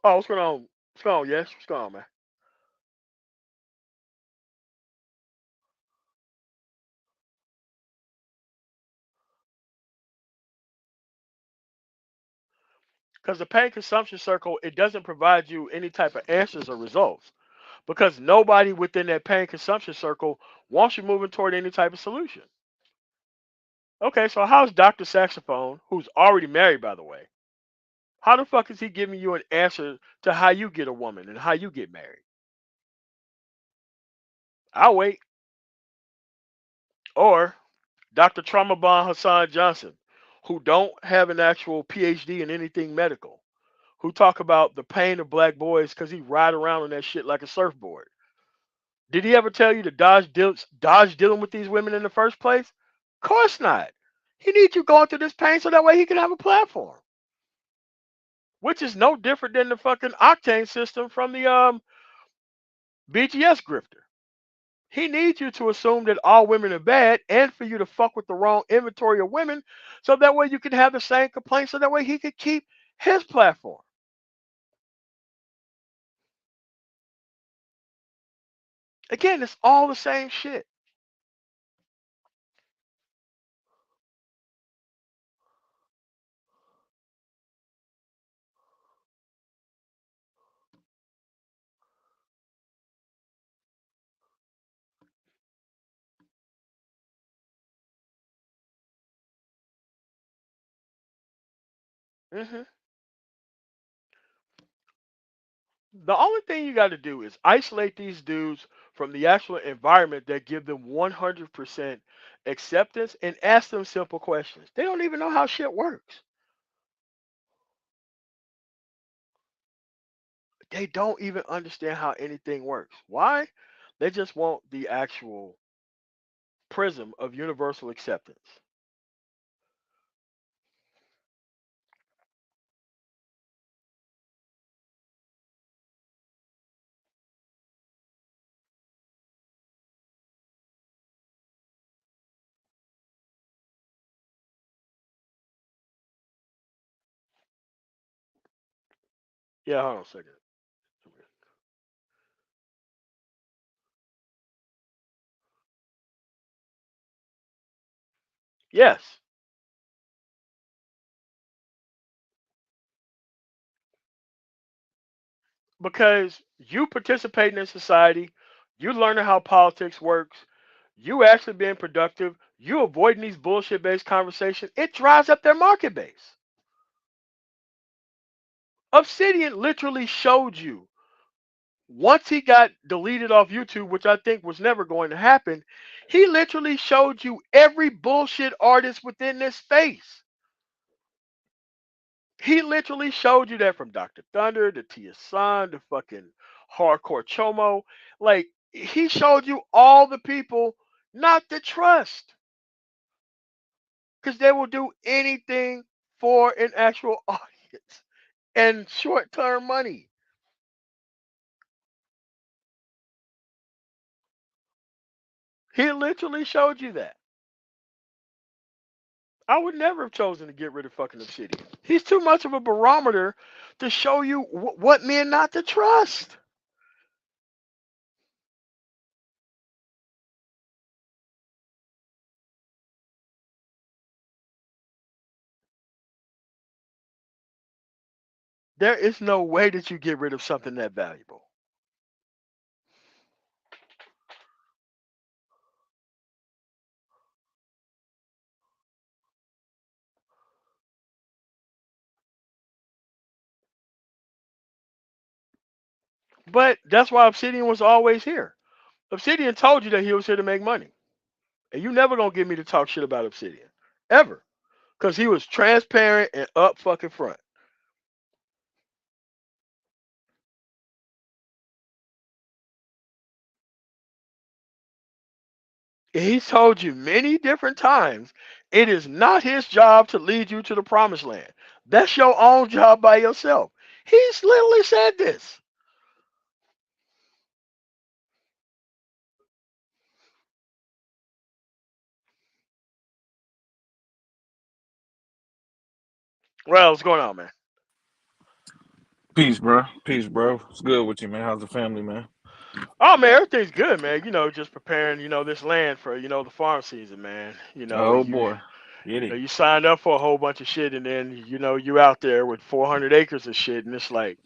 Oh, what's going on? What's going on? Yes, what's going on, man? Because the pain consumption circle, it doesn't provide you any type of answers or results. Because nobody within that pain consumption circle wants you moving toward any type of solution. Okay, so how's Dr. Saxophone, who's already married, by the way, how the fuck is he giving you an answer to how you get a woman and how you get married? I'll wait. Or Dr. Traumabon Hassan Johnson, who don't have an actual PhD in anything medical, who talk about the pain of black boys because he ride around on that shit like a surfboard. Did he ever tell you to dodge dealing with these women in the first place? Of course not. He needs you going through this pain so that way he can have a platform, which is no different than the fucking octane system from the BGS grifter. He needs you to assume that all women are bad and for you to fuck with the wrong inventory of women so that way you can have the same complaints so that way he can keep his platform. Again, it's all the same shit. hmm The only thing you got to do is isolate these dudes from the actual environment that give them 100% acceptance and ask them simple questions. They don't even know how shit works. They don't even understand how anything works. Why? They just want the actual prism of universal acceptance. Yeah, hold on a second. Yes, because you participating in society, you learning how politics works, you actually being productive, you avoiding these bullshit based conversations, it drives up their market base. Obsidian literally showed you once he got deleted off YouTube, which I think was never going to happen, he literally showed you every bullshit artist within this space. He literally showed you that from Dr. Thunder to Tia Sun to fucking Hardcore Chomo. Like, he showed you all the people not to trust because they will do anything for an actual audience and short term money. He literally showed you that. I would never have chosen to get rid of fucking Obsidian. He's too much of a barometer to show you what men not to trust. There is no way that you get rid of something that valuable. But that's why Obsidian was always here. Obsidian told you that he was here to make money. And you never gonna get me to talk shit about Obsidian. Ever. Because he was transparent and up fucking front. He's told you many different times it is not his job to lead you to the promised land. That's your own job by yourself. He's literally said this. Well, what's going on, man? Peace, bro. Peace, bro. It's good with you, man. How's the family, man? Oh man, everything's good, man. Just preparing, this land for, the farm season, man. Oh boy. Get it. You signed up for a whole bunch of shit, and then you out there with 400 acres of shit, and it's like,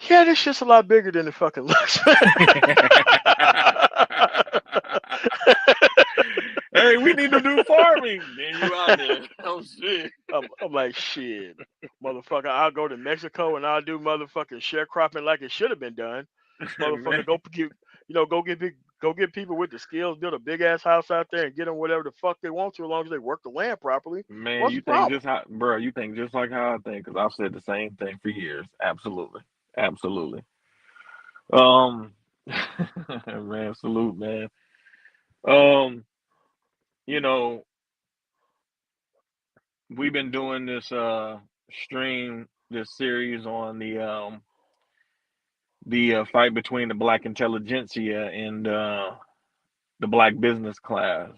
yeah, this shit's a lot bigger than it fucking looks. Hey, we need to do farming. Then you out there. Oh shit. I'm like, shit, motherfucker. I'll go to Mexico and I'll do motherfucking sharecropping like it should have been done. Man, Motherfucker, go get people with the skills, build a big ass house out there, and get them whatever the fuck they want to, as long as they work the land properly. man, What's you the think problem? just how, bro? You think just like how I think? Because I've said the same thing for years. Absolutely, absolutely. Um, man, salute, man. Um, you know, we've been doing this stream, this series on the fight between the black intelligentsia and the black business class.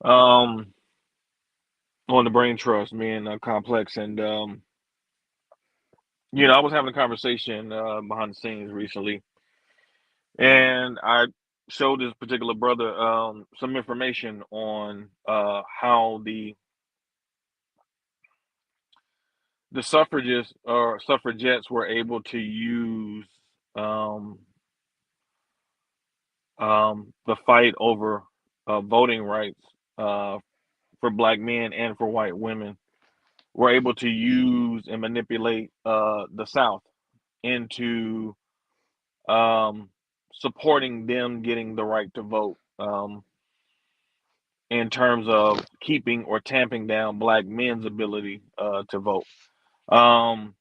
Um, on the brain trust, me and Complex, and I was having a conversation behind the scenes recently, and I showed this particular brother some information on how the suffragists or suffragettes were able to use um, the fight over voting rights uh, for black men and for white women, were able to use and manipulate the South into um, supporting them getting the right to vote, in terms of keeping or tamping down black men's ability to vote. Um,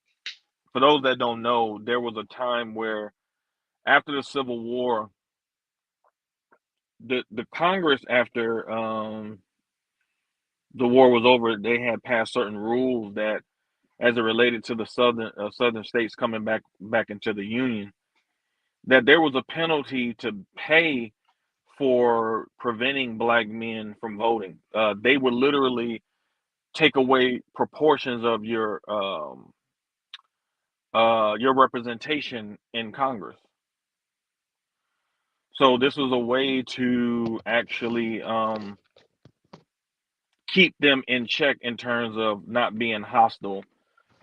for those that don't know, there was a time where after the Civil War, the Congress, after the war was over, they had passed certain rules that, as it related to the southern states coming back into the Union, that there was a penalty to pay for preventing black men from voting. They would literally take away proportions of your representation in Congress. So this was a way to actually keep them in check in terms of not being hostile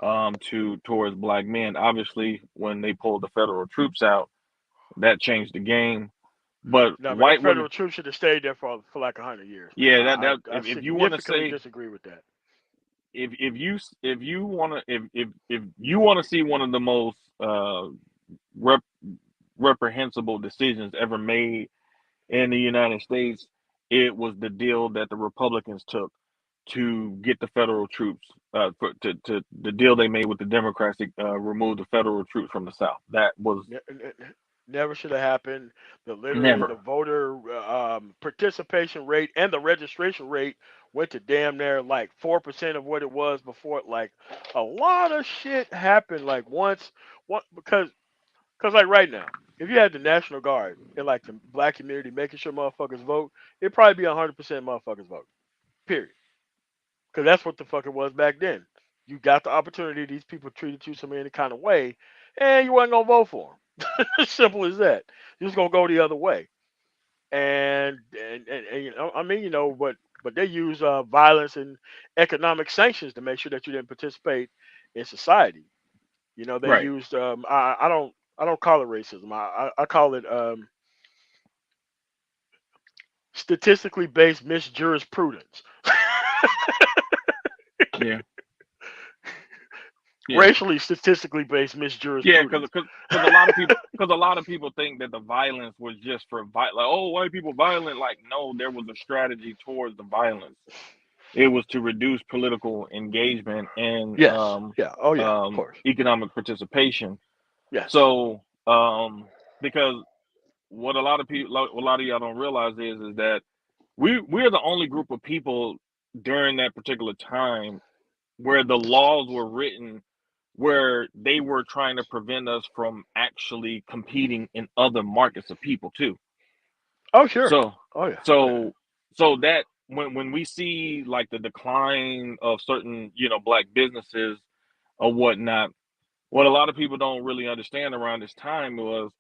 towards black men. Obviously, when they pulled the federal troops out, that changed the game. But No, man, them white women, federal troops should have stayed there for like 100 years, man. yeah, I that I, I if you want to significantly say, disagree with that. if you want to if you want to see one of the most rep, reprehensible decisions ever made in the United States, it was the deal that the Republicans took to get the federal troops, to the deal they made with the Democrats to remove the federal troops from the South. That was Never should have happened. Literally never the voter participation rate and the registration rate went to damn near like 4% of what it was before. Like a lot of shit happened. Like once, what because like right now, if you had the National Guard in like the black community making sure motherfuckers vote, it'd probably be 100% motherfuckers vote. Period. Because that's what the fuck it was back then. You got the opportunity. These people treated you some any kind of way, and you wasn't gonna vote for them. Simple as that. You're just gonna go the other way. And I mean, but they use violence and economic sanctions to make sure that you didn't participate in society. They right. used I don't call it racism. I call it statistically based misjurisprudence. Yeah, yeah, Racially statistically based yeah. misjurisprudence. Because a lot of people think that the violence was just for like, oh, white people violent. Like, no, there was a strategy towards the violence. It was to reduce political engagement and Yes. Yeah. Oh yeah. Of course. economic participation. Yes. So, because what a lot of y'all don't realize is that we're the only group of people during that particular time where the laws were written where they were trying to prevent us from actually competing in other markets of people too. Oh sure. So Oh yeah. Oh yeah. so so that when we see like the decline of certain, black businesses or whatnot, what a lot of people don't really understand around this time was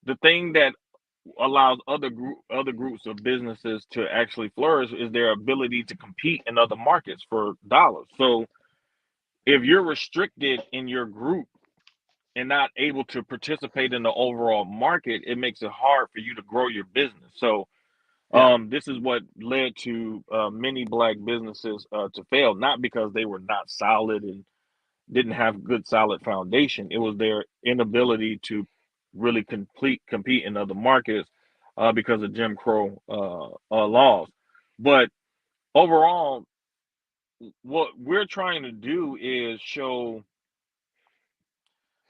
the thing that allows other groups of businesses to actually flourish is their ability to compete in other markets for dollars. So if you're restricted in your group and not able to participate in the overall market, it makes it hard for you to grow your business. So Yeah. this is what led to many black businesses to fail, not because they were not solid and didn't have good solid foundation. It was their inability to really compete in other markets because of Jim Crow laws. But overall, what we're trying to do is show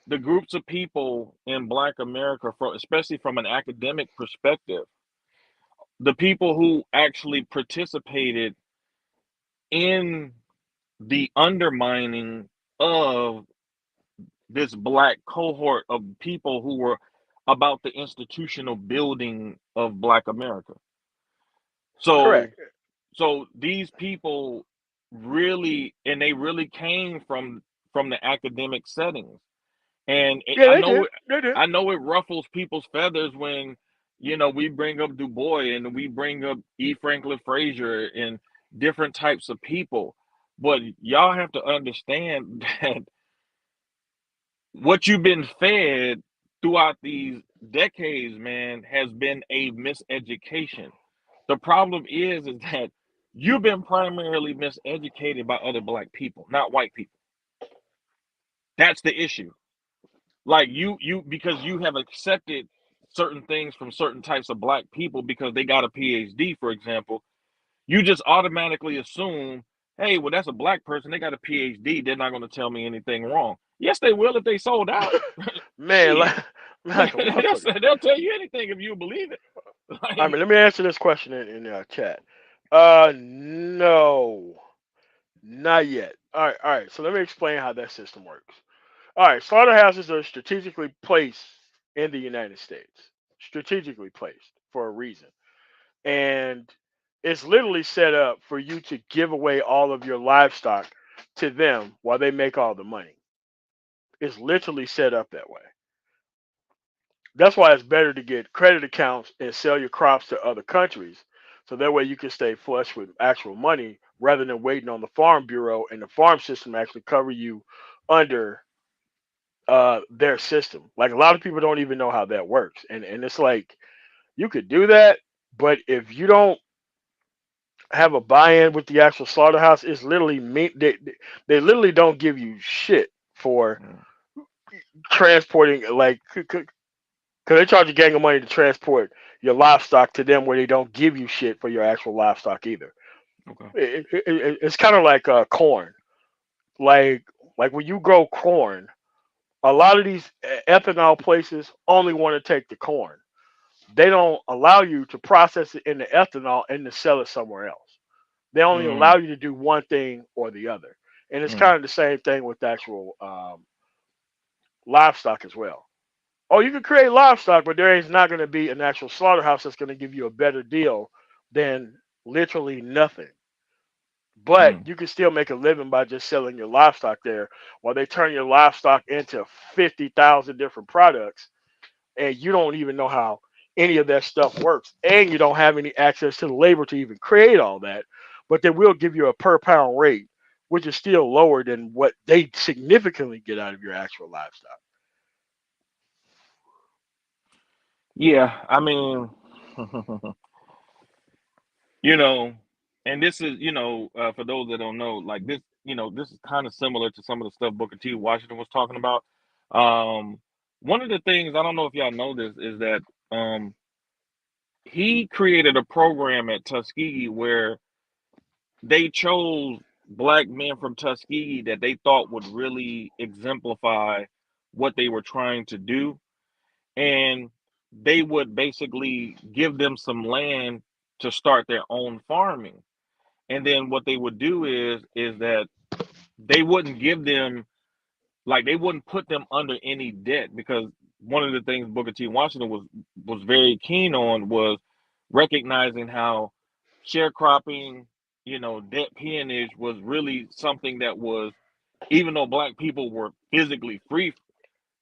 the groups of people in Black America, especially from an academic perspective, the people who actually participated in the undermining of this black cohort of people who were about the institutional building of Black America. So Correct. so these people really, and they really came from the academic settings. And Yeah, they did. They did. I know it ruffles people's feathers when we bring up Du Bois and we bring up E. Franklin Frazier and different types of people, but y'all have to understand that what you've been fed throughout these decades, man, has been a miseducation. The problem is that you've been primarily miseducated by other black people, not white people. That's the issue. Like you because you have accepted certain things from certain types of black people because they got a PhD, for example, you just automatically assume, hey, well, that's a black person, they got a PhD, they're not going to tell me anything wrong. Yes, they will if they sold out. Man, Shit. like a motherfucker. They'll tell you anything if you believe it. I Like, mean, let me answer this question in chat. No, not yet. All right. So let me explain how that system works. All right, slaughterhouses are strategically placed in the United States, strategically placed for a reason, and it's literally set up for you to give away all of your livestock to them while they make all the money. It's literally set up that way. That's why it's better to get credit accounts and sell your crops to other countries. So that way you can stay flush with actual money rather than waiting on the farm bureau and the farm system to actually cover you under their system. Like a lot of people don't even know how that works. And it's like you could do that, but if you don't have a buy-in with the actual slaughterhouse, it's literally they literally don't give you shit for transporting like because they charge a gang of money to transport your livestock to them where they don't give you shit for your actual livestock either. okay. It's kind of like corn. Like when you grow corn, a lot of these ethanol places only want to take the corn. They don't allow you to process it into ethanol and to sell it somewhere else. They only allow Mm, you to do one thing or the other. And it's mm, kind of the same thing with actual livestock as well. Oh, you can create livestock, but there is not going to be an actual slaughterhouse that's going to give you a better deal than literally nothing. But mm, you can still make a living by just selling your livestock there while they turn your livestock into 50,000 different products and you don't even know how any of that stuff works and you don't have any access to the labor to even create all that. But they will give you a per pound rate, which is still lower than what they significantly get out of your actual livestock. yeah, I mean, you know, and this is, for those that don't know, like this, this is kind of similar to some of the stuff Booker T. Washington was talking about. Um, One of the things, I don't know if y'all know this, is that um, he created a program at Tuskegee where they chose black men from Tuskegee that they thought would really exemplify what they were trying to do. And they would basically give them some land to start their own farming. And then what they would do is that they wouldn't give them, like, they wouldn't put them under any debt, because one of the things Booker T. Washington was very keen on was recognizing how sharecropping, debt peonage was really something that was, even though black people were physically free,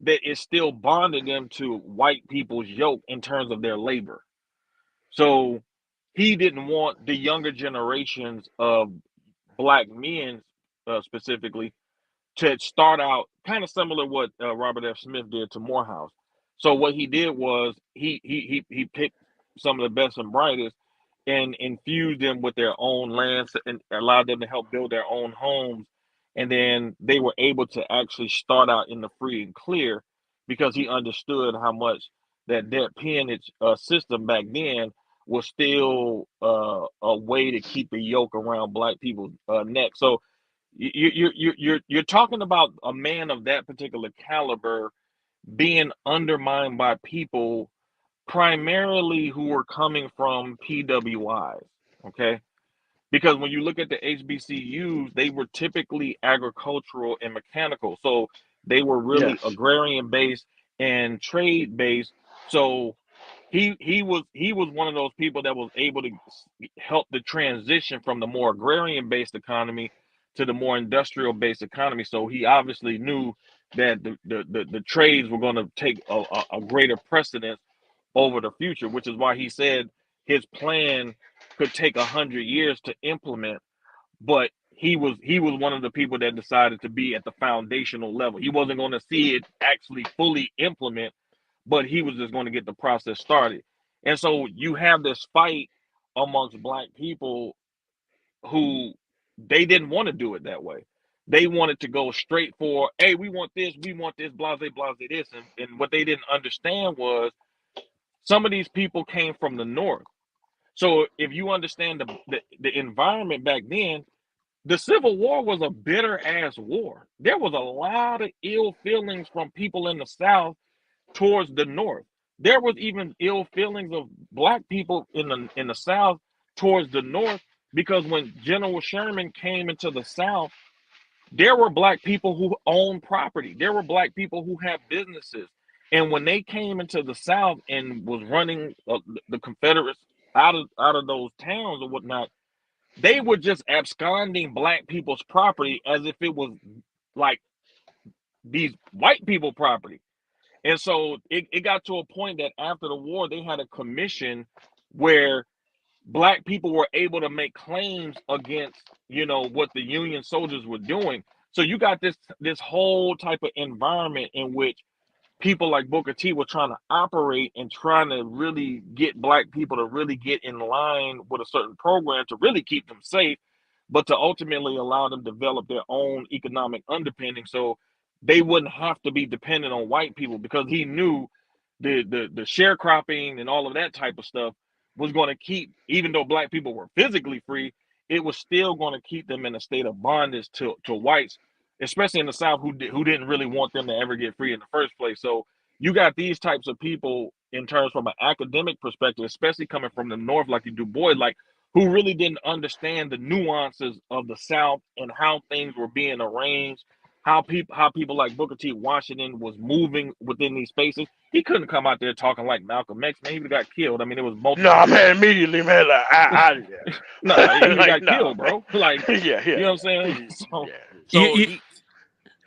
that it still bonded them to white people's yoke in terms of their labor. So he didn't want the younger generations of black men, specifically, to start out kind of similar to what Robert F. Smith did to Morehouse. So what he did was he picked some of the best and brightest and infused them with their own lands and allowed them to help build their own homes. And then they were able to actually start out in the free and clear because he understood how much that peonage system back then was still a way to keep the yoke around black people's neck. So you're talking about a man of that particular caliber being undermined by people primarily who were coming from PWIs. Okay, because when you look at the HBCUs, they were typically agricultural and mechanical, so they were really Yes. agrarian based and trade based. So he was one of those people that was able to help the transition from the more agrarian based economy to the more industrial based economy. So he obviously knew that the trades were going to take a greater precedence over the future, which is why he said his plan could take 100 years to implement. But he was one of the people that decided to be at the foundational level. He wasn't going to see it actually fully implement, but he was just going to get the process started. And so you have this fight amongst black people who they didn't want to do it that way. They wanted to go straight for, hey, we want this, blase, blase, this. And what they didn't understand was some of these people came from the north. So if you understand the environment back then, the Civil War was a bitter ass war. There was a lot of ill feelings from people in the South towards the North. There was even ill feelings of black people in the South towards the North because when General Sherman came into the South, there were black people who owned property. There were black people who had businesses. And when they came into the South and was running the Confederates out of those towns or whatnot, they were just absconding black people's property as if it was like these white people property. And so it got to a point that after the war, they had a commission where black people were able to make claims against, what the Union soldiers were doing. So you got this whole type of environment in which people like Booker T were trying to operate and trying to really get black people to really get in line with a certain program to really keep them safe, but to ultimately allow them to develop their own economic underpinning so they wouldn't have to be dependent on white people because he knew the sharecropping and all of that type of stuff was going to keep, even though black people were physically free, it was still going to keep them in a state of bondage to whites, especially in the South, who didn't really want them to ever get free in the first place. So you got these types of people in terms from an academic perspective, especially coming from the North, like the Du Bois, like who really didn't understand the nuances of the South and how things were being arranged, how people like Booker T. Washington was moving within these spaces. He couldn't come out there talking like Malcolm X, man. He would have got killed. I mean, it was multiple No, deaths. man, immediately, man, like, out of Nah, he there. would have Like, got nah, killed, man. bro. Like, Yeah, you know yeah, what I'm saying? yeah. So, Yeah. You, so you, he,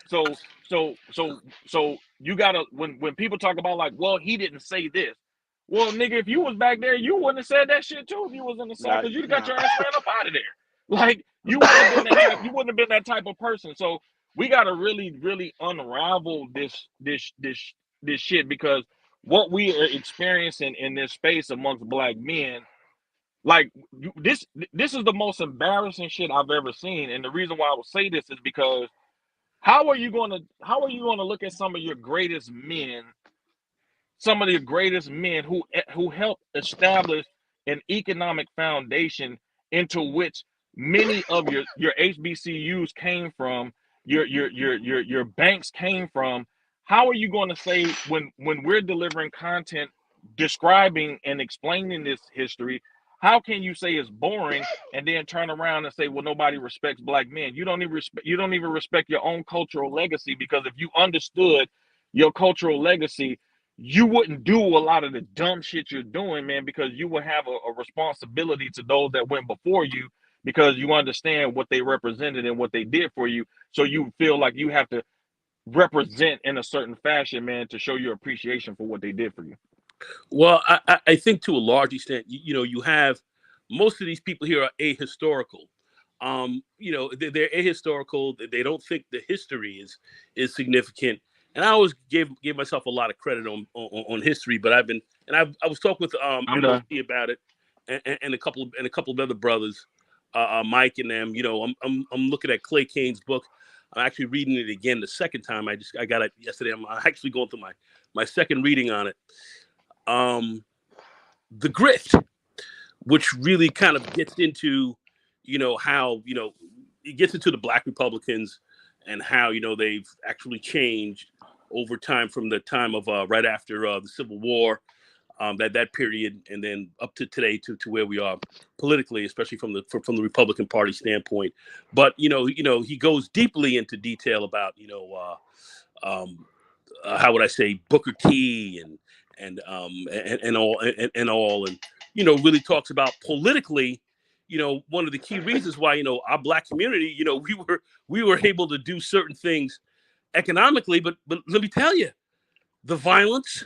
so, so you gotta when people talk about like, well, he didn't say this. Well, nigga, if you was back there, you wouldn't have said that shit too if you was in the South, Not, because you'd have got nah. your ass ran up out of there. Like, you wouldn't have been that type. You wouldn't have been that type of person. So we gotta really, really unravel this shit because what we are experiencing in this space amongst black men, like this is the most embarrassing shit I've ever seen. And the reason why I would say this is because how are you gonna look at some of the greatest men who helped establish an economic foundation into which many of your HBCUs came from, your banks came from. How are you going to say when we're delivering content describing and explaining this history? How can you say it's boring and then turn around and say, well, nobody respects black men? You don't even respect your own cultural legacy, because if you understood your cultural legacy, you wouldn't do a lot of the dumb shit you're doing, man, because you will have a responsibility to those that went before you, because you understand what they represented and what they did for you. So you feel like you have to represent in a certain fashion, man, to show your appreciation for what they did for you. Well, I think to a large extent, you have most of these people here are ahistorical. They're ahistorical. They don't think the history is significant. And I always gave myself a lot of credit on history, but I was talking with I'm done. MOC about it, and a couple of other brothers, Mike and them. I'm looking at Clay Kane's book. I'm actually reading it again the second time. I got it yesterday. I'm actually going through my second reading on it. The grift, which really kind of gets into, how, it gets into the Black Republicans and how, they've actually changed over time from the time of right after the Civil War, that period, and then up to today to where we are politically, especially from the Republican Party standpoint. But he goes deeply into detail about how would I say, Booker T and all, and really talks about politically, one of the key reasons why our Black community, we were able to do certain things economically, but let me tell you, the violence,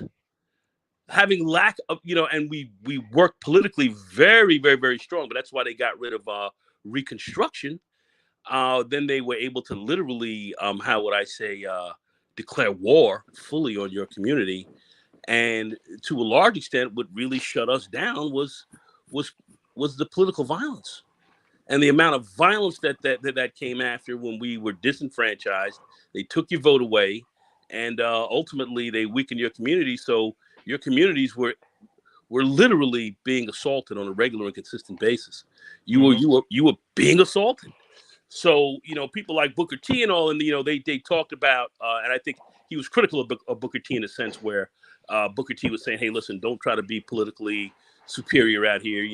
having lack of, and we worked politically very, very, very strong, but that's why they got rid of Reconstruction. Then they were able to literally, how would I say, declare war fully on your community. And to a large extent, what really shut us down was was the political violence and the amount of violence that came after when we were disenfranchised. They took your vote away, and ultimately they weakened your community. So your communities were literally being assaulted on a regular and consistent basis. You were Hmm. you were being assaulted. So people like Booker T and all, and they talked about, and I think he was critical of Booker T in a sense where Booker T was saying, "Hey, listen, don't try to be politically superior out here.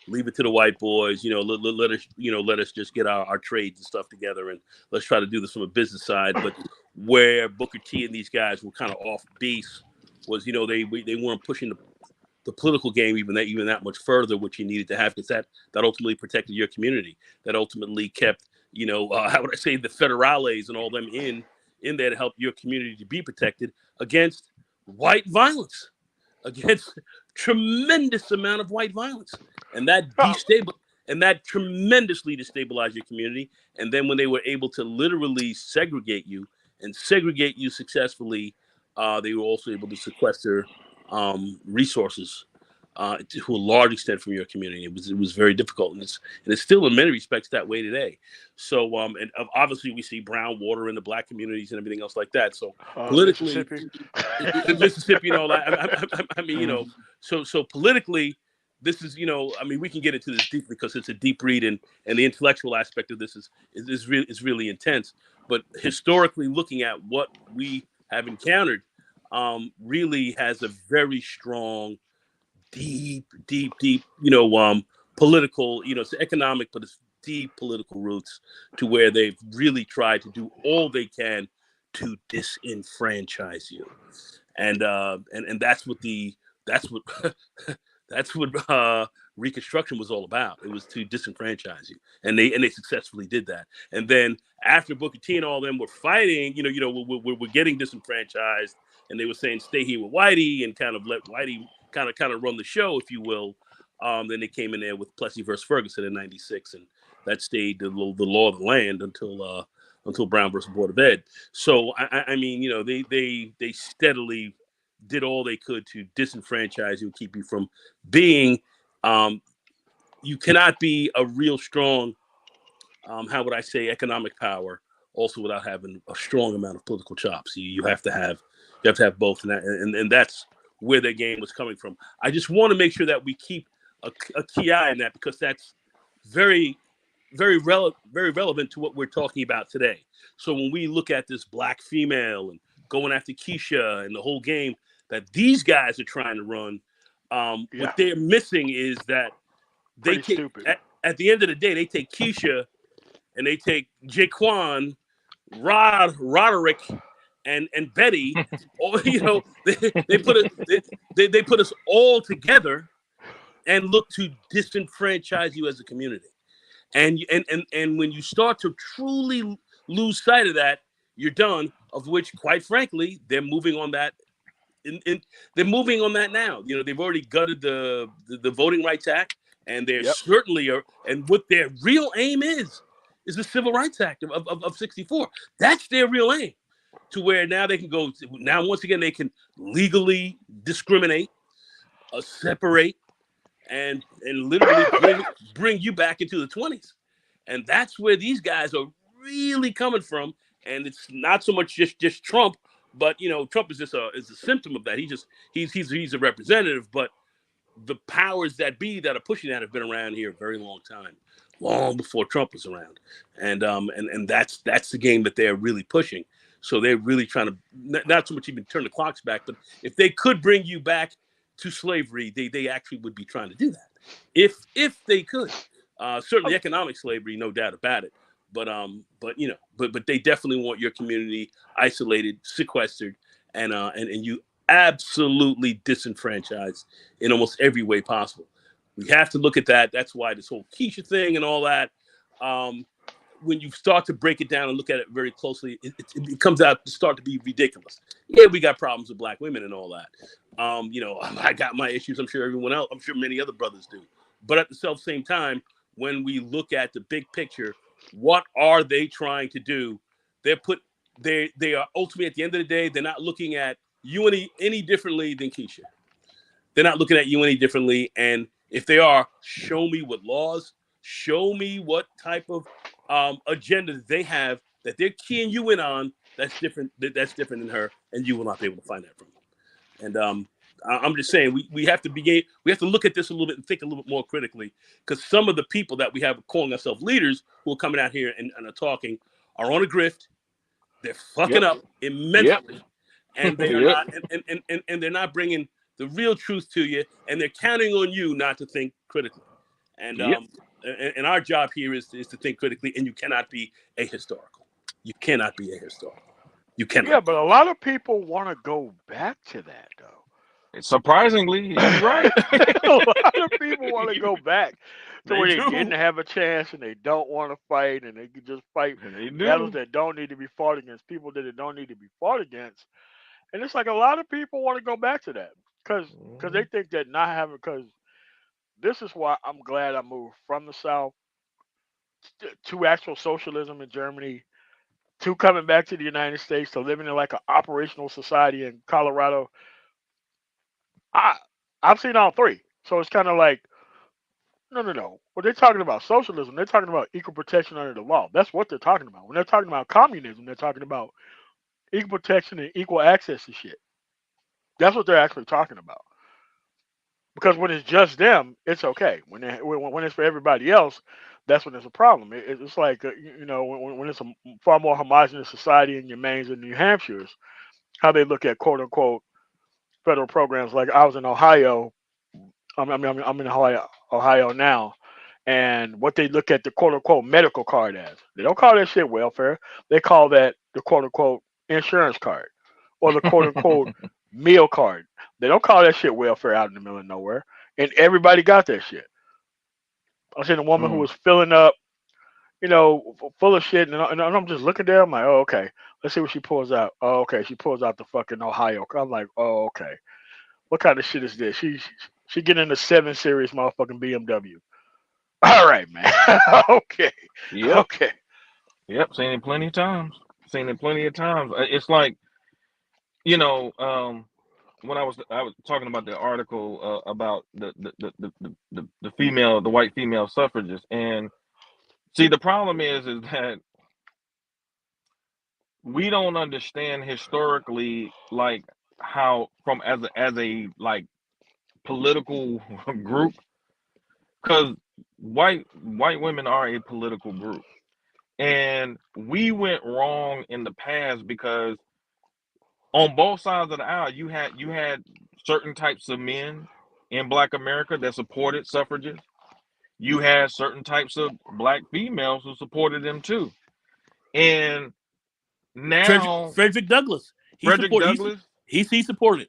Leave it to the white boys. Let us just get our trades and stuff together, and let's try to do this from a business side." But where Booker T and these guys were kind of off base was, they weren't pushing the political game even that much further, which you needed to have, because that ultimately protected your community. That ultimately kept how would I say, the federales and all them in there to help your community to be protected against white violence, against tremendous amount of white violence, and Oh, that tremendously destabilized your community. And then when they were able to literally segregate you successfully, they were also able to sequester resources to a large extent from your community. It was very difficult, and it's still in many respects that way today. So and obviously we see brown water in the Black communities and everything else like that. So politically, Mississippi. in Mississippi, I mean, Hmm. so politically, this is, I mean, we can get into this deeply because it's a deep read, and the intellectual aspect of this is really intense. But historically, looking at what we have encountered, really has a very strong, deep, deep, deep, political, it's economic, but it's deep political roots to where they've really tried to do all they can to disenfranchise you. And that's what that's what Reconstruction was all about. It was to disenfranchise you, and they successfully did that. And then after Booker T and all them were fighting, we're getting disenfranchised, and they were saying stay here with Whitey and kind of let Whitey kind of run the show, if you will. Then they came in there with Plessy versus Ferguson in '96, and that stayed the law of the land until Brown versus Board of Ed. So I mean, they steadily did all they could to disenfranchise you and keep you from being. Um, you cannot be a real strong, how would I say, economic power also without having a strong amount of political chops. You have to have both, and that's where their game was coming from. I just want to make sure that we keep a key eye on that, because that's very, very relevant to what we're talking about today. So when we look at this Black female and going after Keisha and the whole game that these guys are trying to run, what Yeah, they're missing is that they pretty take stupid. at the end of the day, they take Keisha and they take Jaquan, Roderick, and Betty. Or they put us all together and look to disenfranchise you as a community. And when you start to truly lose sight of that, you're done. of which, quite frankly, they're moving on that. They're moving on that now. They've already gutted the Voting Rights Act, and they're Yep. certainly are. And what their real aim is the Civil Rights Act of '64. That's their real aim. To where now they can go. Now once again they can legally discriminate, separate, and literally bring you back into the 20s. And that's where these guys are really coming from. And it's not so much just Trump, but Trump is just a symptom of that. He's a representative, but the powers that be that are pushing that have been around here a very long time, long before Trump was around. And that's the game that they're really pushing. So they're really trying to not so much even turn the clocks back, but if they could bring you back to slavery, they actually would be trying to do that. If they could. Certainly economic slavery, no doubt about it. But they definitely want your community isolated, sequestered, and you absolutely disenfranchised in almost every way possible. We have to look at that. That's why this whole Keisha thing and all that. When you start to break it down and look at it very closely, it comes out to start to be ridiculous. Yeah, we got problems with black women and all that. I got my issues. I'm sure everyone else. I'm sure many other brothers do. But at the same time, when we look at the big picture, what are they trying to do? They are ultimately, at the end of the day, they're not looking at you any differently than Keisha. They're not looking at you any differently. And if they are, show me what laws, show me what type of agenda they have that they're keying you in on that's different than her, and you will not be able to find that from them. And I'm just saying we have to look at this a little bit and think a little bit more critically, because some of the people that we have calling ourselves leaders who are coming out here and are talking are on a grift. They're fucking up immensely, and they are not and they're not bringing the real truth to you, and they're counting on you not to think critically. And and our job here is to think critically, and you cannot be ahistorical. You cannot be ahistorical. You cannot. Yeah, but a lot of people want to go back to that, though. Surprisingly, you're right. A lot of people want to You- go back to they where they do. didn't have a chance and they don't want to fight and they can just fight They battles do. that don't need to be fought against people that it don't need to be fought against. And it's like a lot of people want to go back to that because they think that not having because this is why I'm glad I moved from the South to actual socialism in Germany to coming back to the United States to living in like an operational society in Colorado. I I've seen all three, so it's kind of like no, no, no. When they're talking about socialism, they're talking about equal protection under the law. That's what they're talking about. When they're talking about communism, they're talking about equal protection and equal access to shit. That's what they're actually talking about. Because when it's just them, it's okay. When it's for everybody else, that's when it's a problem. It's like when it's a far more homogenous society in your Maines and New Hampshires, how they look at quote unquote federal programs. Like I was in Ohio. I'm in Ohio now, and what they look at the quote unquote medical card as. They don't call that shit welfare. They call that the quote unquote insurance card or the quote unquote meal card. They don't call that shit welfare out in the middle of nowhere. And everybody got that shit. I seen a woman who Mm. was filling up, full of shit, and I'm just looking there. I'm like, oh, okay. Let's see what she pulls out. Oh, okay. She pulls out the fucking Ohio. I'm like, oh, okay. What kind of shit is this? She getting in the 7 Series motherfucking BMW. All right, man. Okay. Yep. Okay. Yep. Seen it plenty of times. Seen it plenty of times. It's like, you know, when I was talking about the article about the female, the white female suffragists, and see, the problem is that we don't understand historically, like how from as a like political group, because white women are a political group, and we went wrong in the past because on both sides of the aisle you had certain types of men in Black America that supported suffragists. You had certain types of Black females who supported them too, and now Frederick Douglass. He Frederick supported. Douglass, He supported.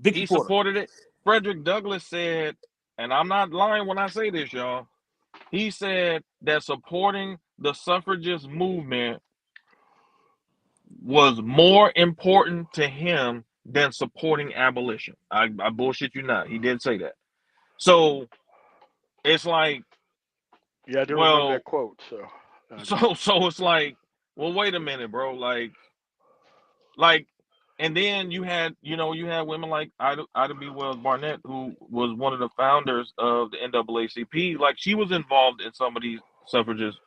Big he supporter. supported it. Frederick Douglass said, and I'm not lying when I say this, y'all. He said that supporting the suffragist movement was more important to him than supporting abolition. I bullshit you not. He did say that. So it's like, Yeah, I do remember well, that quote. So I do. so it's like, well, wait a minute, bro. Like, and then you had women like Ida B. Wells Barnett, who was one of the founders of the NAACP. Like, she was involved in some of these suffragist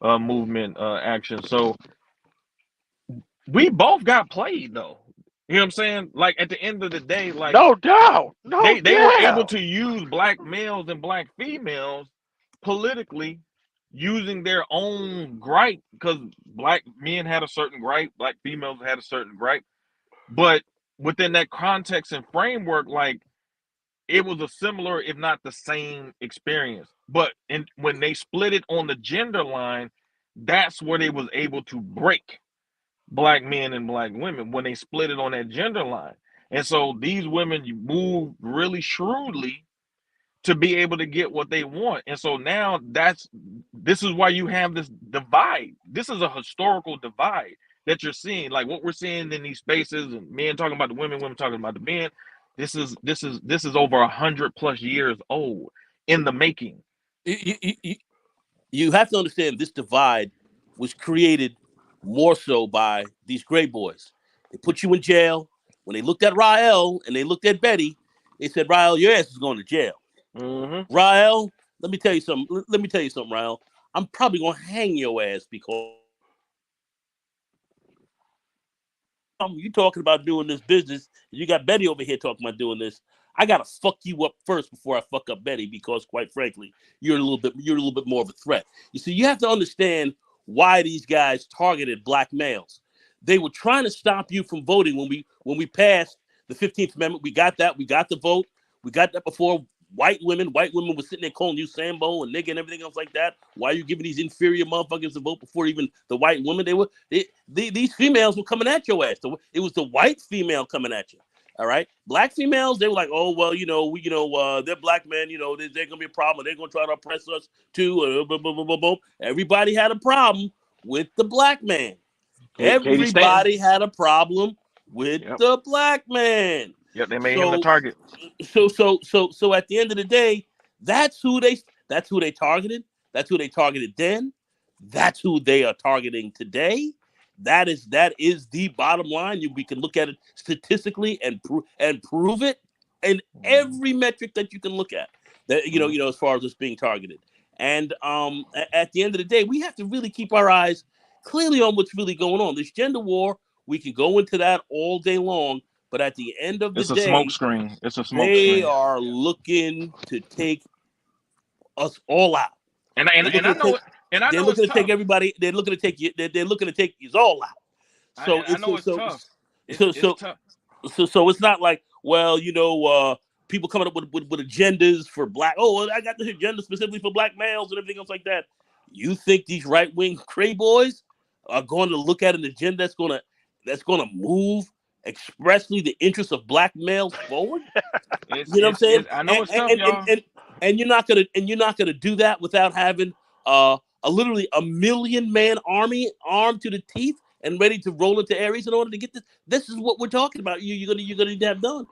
movement actions. So we both got played, though. You know what I'm saying? Like, at the end of the day, like, No doubt, no they were able doubt. to use black males and black females politically, using their own gripe, because black men had a certain gripe, black females had a certain gripe, but within that context and framework, like, it was a similar, if not the same, experience. But when they split it on the gender line, that's where they was able to break black men and black women, when they split it on that gender line. And so these women move really shrewdly to be able to get what they want. And so now this is why you have this divide. This is a historical divide that you're seeing. Like, what we're seeing in these spaces, and men talking about the women, women talking about the men. This is over 100+ years old in the making. You have to understand this divide was created more so by these gray boys. They put you in jail. When they looked at Rael and they looked at Betty, they said, Rael, your ass is going to jail. Mm-hmm. Rael, let me tell you something. Let me tell you something, Rael. I'm probably going to hang your ass because you talking about doing this business. You got Betty over here talking about doing this. I gotta fuck you up first before I fuck up Betty, because quite frankly, you're a little bit more of a threat. You see, you have to understand why these guys targeted black males. They were trying to stop you from voting when we passed the 15th Amendment. We got that. We got the vote. We got that before white women. White women were sitting there calling you Sambo and nigga and everything else like that. Why are you giving these inferior motherfuckers a vote before even the white women? These females were coming at your ass. So it was the white female coming at you. All right, black females, they were like, oh well, they're black men, they're gonna be a problem. They're gonna try to oppress us too. Boom, boom, boom, boom, boom. Everybody had a problem with the black man. Katie Stanton. Everybody had a problem with Yep. the black man. Yep. They made him the So, target. so at the end of the day, that's who they targeted. That's who they targeted then. That's who they are targeting today. That is the bottom line. We can look at it statistically and prove it in every metric that you can look at. That as far as it's being targeted. And at the end of the day, we have to really keep our eyes clearly on what's really going on. This gender war, we can go into that all day long, but at the end of the It's a day, smoke screen. It's a smoke they screen. are looking to take us all out. And I know it. And I They're know looking it's to take tough. everybody. They're looking to take you. They're looking to take you all out. So I it's know it's tough. so It's so tough. so it's not like, well, people coming up with agendas for black. Oh, well, I got this agenda specifically for black males and everything else like that. You think these right wing cray boys are going to look at an agenda that's gonna move expressly the interests of black males forward? You know what I'm saying? I know it's tough, y'all. And you're not gonna do that without having literally a 1,000,000-man army armed to the teeth and ready to roll into areas in order to get this. This is what we're talking about. You're gonna need to have done.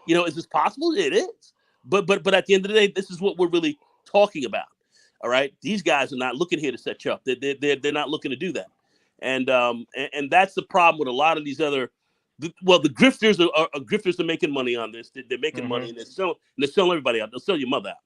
Is this possible? It is. But at the end of the day, this is what we're really talking about. All right, these guys are not looking here to set you up. They're not looking to do that. And that's the problem with a lot of these other. The grifters are grifters are making money on this. They're making money, and they're selling everybody out. They'll sell your mother out.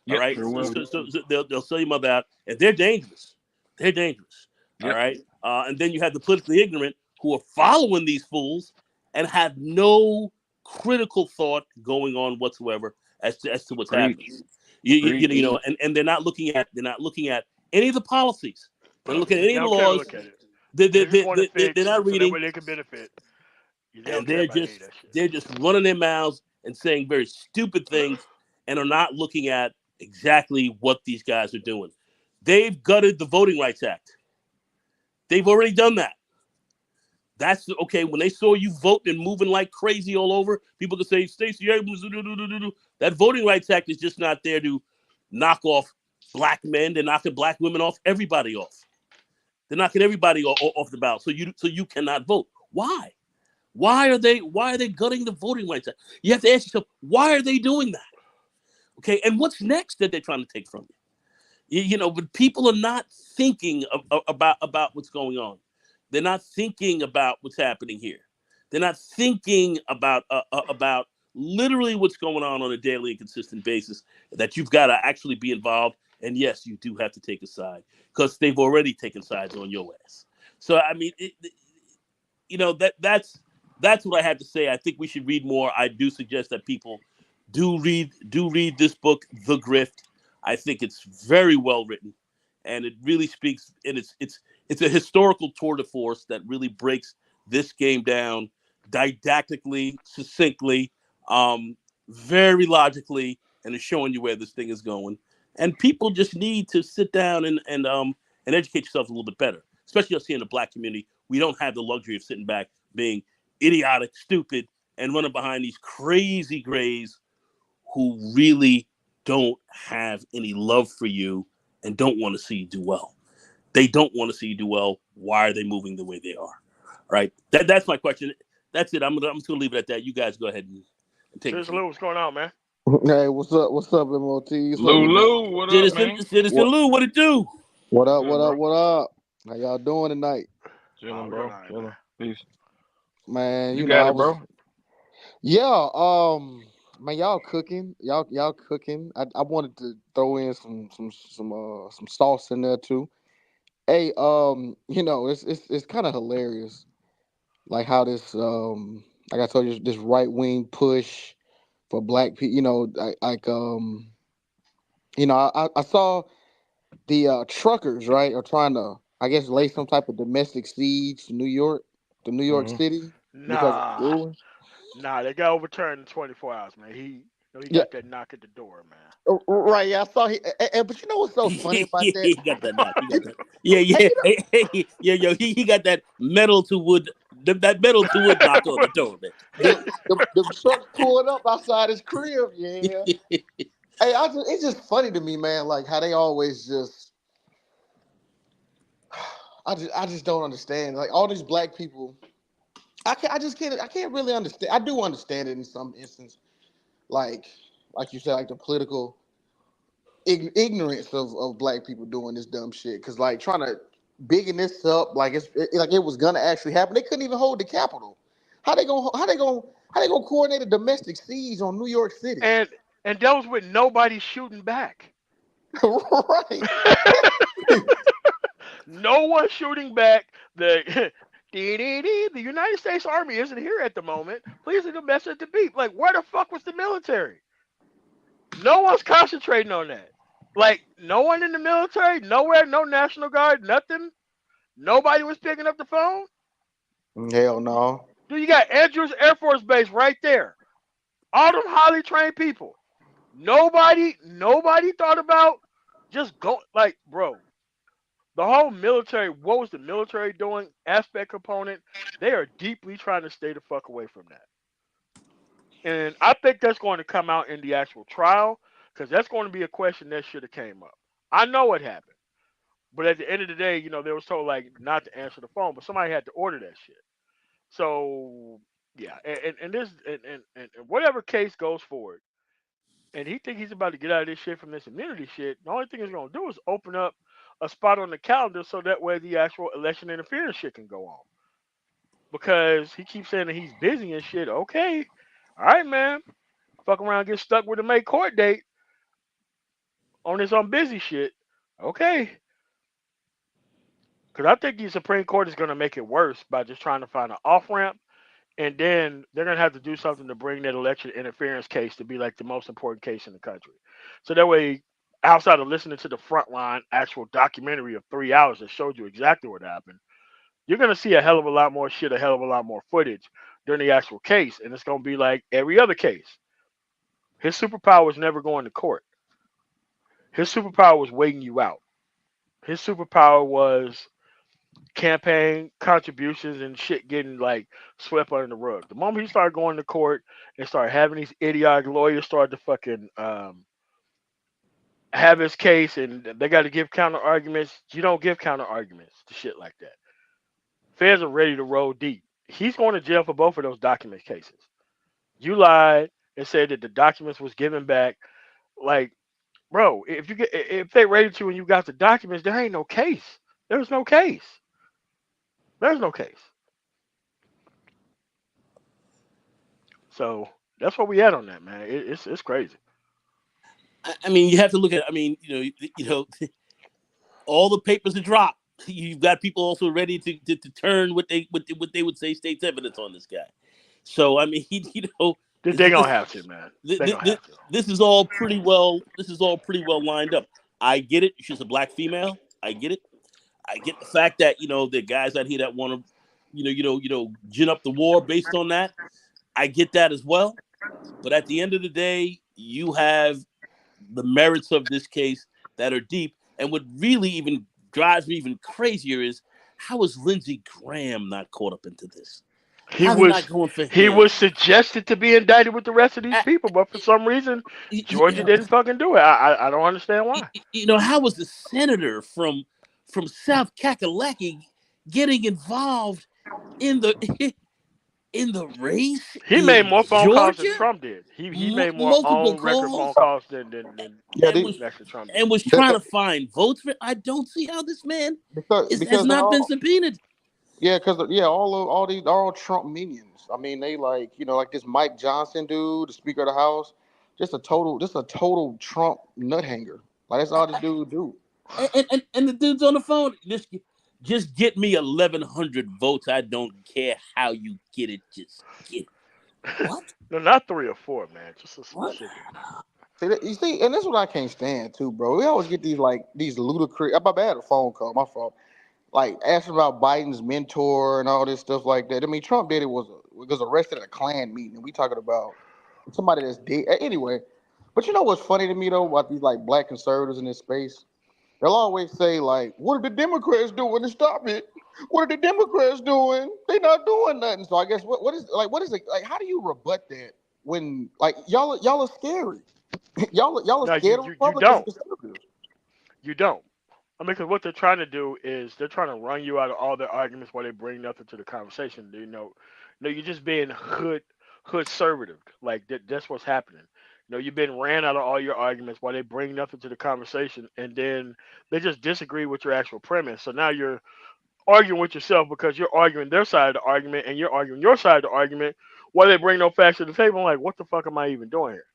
All Yep, right, sure will. so they'll sell your mother out, and they're dangerous. They're dangerous. All Yep. right, and then you have the politically ignorant who are following these fools and have no critical thought going on whatsoever as to what's happening. And they're not looking at any of the policies. They're not looking at any You of the don't care to laws. look at it. They, They they, just they, want to they, fix they're not so that reading, way they can benefit. They don't and care about any of that shit. they're just running their mouths and saying very stupid things, and are not looking at exactly what these guys are doing. They've gutted the Voting Rights Act. They've already done that. That's okay. When they saw you voting and moving like crazy all over, people could say, Stacey Abrams, that Voting Rights Act is just not there to knock off black men. They're knocking black women off, everybody off. They're knocking everybody off the ballot, so you cannot vote. Why? Why are they gutting the voting rights? You have to ask yourself, why are they doing that? Okay, and what's next that they're trying to take from you? But people are not thinking about what's going on. They're not thinking about what's happening here. They're not thinking about literally what's going on a daily and consistent basis. That you've got to actually be involved. And yes, you do have to take a side because they've already taken sides on your ass. So I mean, that's what I had to say. I think we should read more. I do suggest that people do read this book, The Grift. I think it's very well written, and it really speaks. And it's a historical tour de force that really breaks this game down didactically, succinctly, um, very logically, and is showing you where this thing is going. And people just need to sit down and educate yourself a little bit better, especially us here in the Black community. We don't have the luxury of sitting back being idiotic, stupid, and running behind these crazy grays who really don't have any love for you and don't want to see you do well. They don't want to see you do well. Why are they moving the way they are? Right. That's my question. That's it. I'm just gonna leave it at that. You guys go ahead and take it Sis from there. Lou, what's going on, man? Hey, what's up? What's up, MOT? What's up with that? Lulu, what up, Citizen, man? Citizen What Lou, what it do? what up, Good, what up, bro. what up? How y'all doing tonight? Chilling, Oh, we're bro. all right, man. Chilling. Peace. Man, You got I it, bro. was yeah, man, y'all cooking. Y'all cooking. I wanted to throw in some sauce in there too. Hey, it's kind of hilarious, like how this like I told you, this right wing push for black people, I saw the truckers, right, are trying to, I guess, lay some type of domestic siege to New York Hmm. City because of the Nah, ruling. nah, they got overturned in 24 hours, man. He Yeah, got that knock at the door, man. right. Yeah, I saw. But you know what's so funny Yeah, about that? he got that knock. He You, got that. Yeah, hey, yeah, hey, yeah, yo, he got that metal to wood, that metal to wood knock on the door, the trucks pulled up outside his crib. Yeah. man. Hey, it's just funny to me, man. Like how they always just. I just don't understand. Like all these black people, I can't really understand. I do understand it in some instance, like you said, like the political ignorance of black people doing this dumb shit. Cause like trying to bigging this up, like like it was gonna actually happen. They couldn't even hold the Capitol. How they gonna coordinate a domestic siege on New York City? and and that was with nobody shooting back. Right. No one shooting back. The the United States Army isn't here at the moment. Please leave a message at the beep. Like, where the fuck was the military? No one's concentrating on that. Like, no one in the military, nowhere, no National Guard, nothing. Nobody was picking up the phone. Hell no. Dude, you got Andrews Air Force Base right there. All them highly trained people. Nobody thought about just go. Like, bro, the whole military, what was the military doing? Aspect component, they are deeply trying to stay the fuck away from that. And I think that's going to come out in the actual trial because that's going to be a question that should have came up. I know what happened, but at the end of the day, they was told like not to answer the phone, but somebody had to order that shit. So yeah, and this and whatever case goes forward, and he think he's about to get out of this shit from this immunity shit. The only thing he's gonna do is open up a spot on the calendar so that way the actual election interference shit can go on. Because he keeps saying that he's busy and shit. Okay, all right, man. Fuck around, get stuck with a May court date on this on busy shit. Okay, because I think the Supreme Court is gonna make it worse by just trying to find an off ramp, and then they're gonna have to do something to bring that election interference case to be like the most important case in the country. So that way, outside of listening to the frontline actual documentary of 3 hours that showed you exactly what happened, you're gonna see a hell of a lot more shit, a hell of a lot more footage during the actual case, and it's gonna be like every other case. His superpower was never going to court. His superpower was waiting you out. His superpower was campaign contributions and shit getting like swept under the rug. The moment he started going to court and started having these idiotic lawyers start to fucking have his case and they got to give counter arguments. You don't give counter arguments to shit like that. Feds are ready to roll deep. He's going to jail for both of those document cases. You lied and said that the documents was given back. Like, bro, if they raided you and you got the documents, there ain't no case. There's no case. There's no case. So that's what we had on that, man. It's crazy. I mean, you have to look at. I mean, all the papers are dropped. You've got people also ready to turn what they would say state's evidence on this guy. So I mean, They gonna have to, man. They gonna have to. this is all pretty well. This is all pretty well lined up. I get it. She's a black female. I get it. I get the fact that the guys out here that want to, gin up the war based on that. I get that as well. But at the end of the day, you have the merits of this case that are deep. And what really even drives me even crazier is how is Lindsey Graham not caught up into this? He was suggested to be indicted with the rest of these people, but for some reason, Georgia didn't fucking do it. I don't understand why. How was the senator from South Kakalaki getting involved in the race? He made more phone calls than Trump did. He made more on record phone calls than Trump did. And was trying to find votes for. I don't see how this man has not been subpoenaed. Yeah, because all Trump minions. I mean, they like this Mike Johnson dude, the Speaker of the House, just a total Trump nut hanger. Like that's all this dude do. And the dude's on the phone. Just get me 1,100 votes. I don't care how you get it. Just get it. What? No, not 3 or 4, man. Just a specific. You see, and that's what I can't stand too, bro. We always get these ludicrous. I had a phone call. My fault. Like asking about Biden's mentor and all this stuff like that. I mean, Trump did it was arrested at a Klan meeting, and we talking about somebody that's dead anyway. But you know what's funny to me though about these like black conservatives in this space? They'll always say like, "What are the Democrats doing to stop it? What are the Democrats doing? They're not doing nothing." So I guess what is it like? How do you rebut that when like y'all are scary? y'all are scared of Republicans. You don't. I mean, because what they're trying to do is they're trying to run you out of all their arguments while they bring nothing to the conversation. You're just being hood-servative. Like that's what's happening. You've been ran out of all your arguments while they bring nothing to the conversation, and then they just disagree with your actual premise. So now you're arguing with yourself because you're arguing their side of the argument, and you're arguing your side of the argument while they bring no facts to the table. I'm like, what the fuck am I even doing here?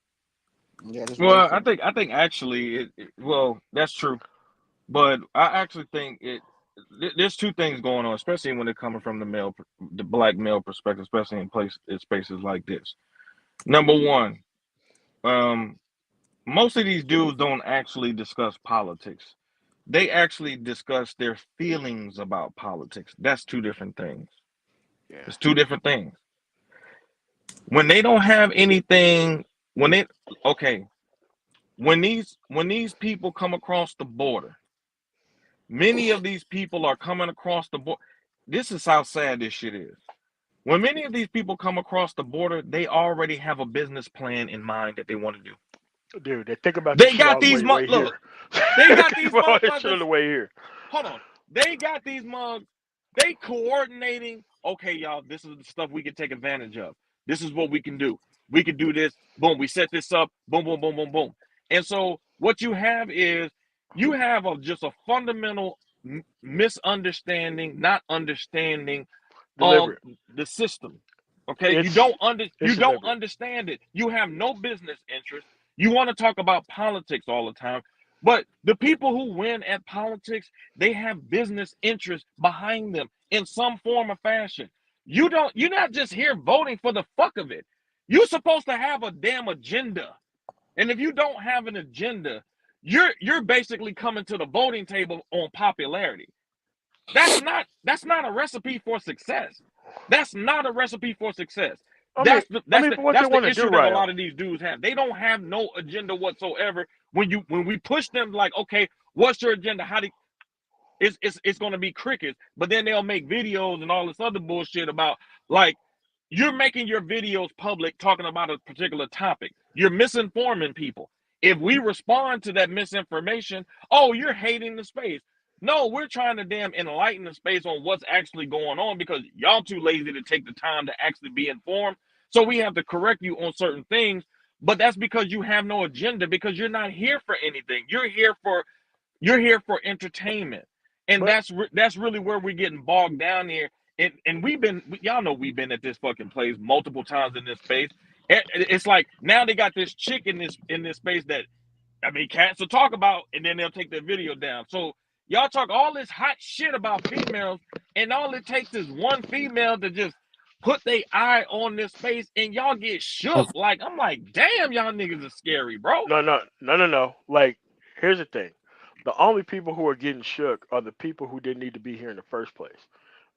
Yeah, well, I think actually, that's true. But I actually think there's two things going on, especially when it coming from the black male perspective, especially in spaces like this. Number one, most of these dudes don't actually discuss politics. They actually discuss their feelings about politics. That's two different things. Yeah. It's two different things. When they don't have anything, when these people come across the border, many of these people are coming across the border. This is how sad this shit is. When many of these people come across the border, they already have a business plan in mind that they want to do. Dude, they think about they got these mugs. Look, they got these mugs on the way here. Hold on, they got these mugs. They coordinating. Okay, y'all, this is the stuff we can take advantage of. This is what we can do. We can do this. Boom, we set this up. Boom, boom, boom, boom, boom. And so what you have is just a fundamental misunderstanding, not understanding of the system. Okay, you don't understand it. You have no business interest. You want to talk about politics all the time, but the people who win at politics, they have business interests behind them in some form or fashion. You're not just here voting for the fuck of it. You're supposed to have a damn agenda. And if you don't have an agenda, you're basically coming to the voting table on popularity. That's not a recipe for success. That's not a recipe for success. That's the issue that a lot of these dudes have. They don't have no agenda whatsoever. When we push them like, okay, what's your agenda? It's going to be crickets. But then they'll make videos and all this other bullshit about like you're making your videos public talking about a particular topic. You're misinforming people. if we respond to that misinformation, oh, you're hating the space. No, we're trying to damn enlighten the space on what's actually going on because y'all too lazy to take the time to actually be informed. So we have to correct you on certain things, but that's because you have no agenda because you're not here for anything. You're here for entertainment, and But that's really where we're getting bogged down here. And y'all know we've been at this fucking place multiple times in this space. It's like now they got this chick in this space that cats will talk about, and then they'll take their video down. So y'all talk all this hot shit about females, and all it takes is one female to just put their eye on this space, and y'all get shook. Like I'm like, damn, y'all niggas are scary, bro. no. Like, here's the thing: the only people who are getting shook are the people who didn't need to be here in the first place.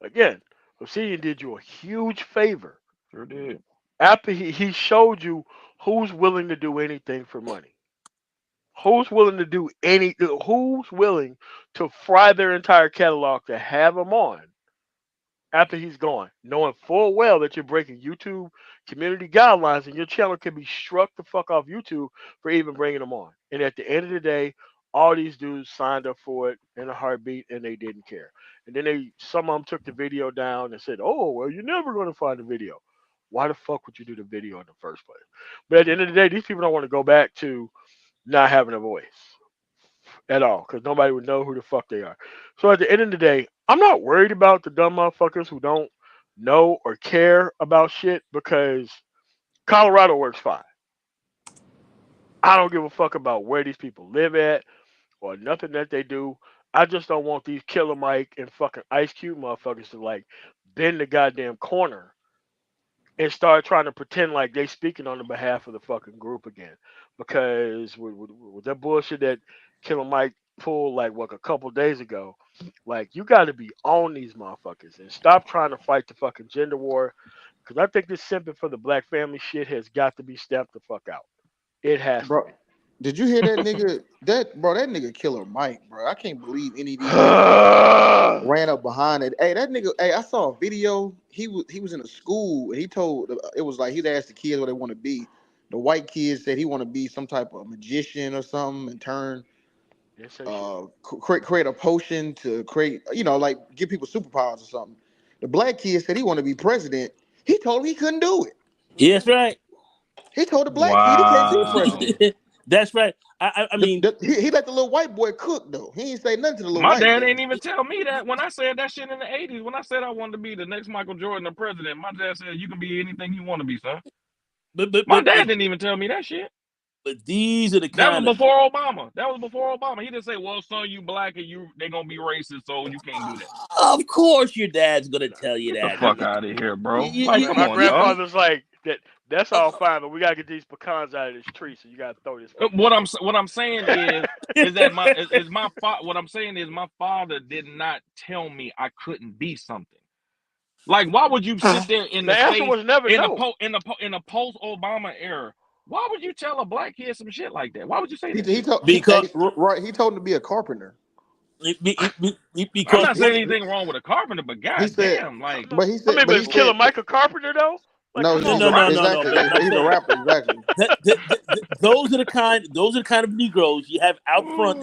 Again, Obsidian did you a huge favor Sure did. after he showed you who's willing to do anything for money. Who's willing to do any? Who's willing to fry their entire catalog to have him on after he's gone, knowing full well that you're breaking YouTube community guidelines and your channel can be struck the fuck off YouTube for even bringing them on. And at the end of the day, all these dudes signed up for it in a heartbeat and they didn't care. And then some of them took the video down and said, "Oh, well, you're never going to find the video." Why the fuck would you do the video in the first place? But at the end of the day, these people don't want to go back to not having a voice at all because nobody would know who the fuck they are. So at the end of the day, I'm not worried about the dumb motherfuckers who don't know or care about shit because Colorado works fine. I don't give a fuck about where these people live at or nothing that they do. I just don't want these Killer Mike and fucking Ice Cube motherfuckers to like bend the goddamn corner and start trying to pretend like they speaking on the behalf of the fucking group again. Because with that bullshit that Killer Mike pulled like what a couple days ago, like you got to be on these motherfuckers and stop trying to fight the fucking gender war. Because I think this simping for the black family shit has got to be stamped the fuck out. It has to Bro, did you hear that nigga? That nigga Killer Mike, bro. I can't believe any of these niggas be. ran up behind it. Hey, that nigga. Hey, I saw a video. He was in a school and he told it was like he'd asked the kids what they want to be. The white kids said he want to be some type of magician or something and turn Yes, say shit. create a potion to create like give people superpowers or something. The black kid said he want to be president. He told him he couldn't do it. Yeah, that's right. He told the black kid he can't be the Wow. president. That's right. I mean, He let the little white boy cook though. He ain't say nothing to the little My white dad boy. ain't even tell me that when I said that shit in the 80s. When I said I wanted to be the next Michael Jordan, the president, my dad said you can be anything you want to be, son. but but My but dad but, didn't even tell me that shit. but these are the That was kind of before Obama. That was before Obama. He didn't say, "Well, son, you black and they gonna be racist, so you can't do that." Of course, your dad's gonna tell you Get the that. fuck out of here, bro. My, Like, come my on, dog. grandfather's like that. That's Of- all fine, but we gotta get these pecans out of this tree, so you gotta throw this fucking What I'm saying is that what I'm saying is my father did not tell me I couldn't be something. Like, why would you sit there in The the answer space was never in the no. post Obama era? Why would you tell a black kid some shit like that? Why would you say He that he shit? told because right. He told him to be a carpenter. I'm because not saying anything wrong with a carpenter, but He said, goddamn, like, but he I said, mean, but but he is Killer said Mike a carpenter though? Like, no. come he's on, a bro. rapper. no. Exactly. But I'm He's a saying rapper. Exactly. those are the kind of Negroes you have out front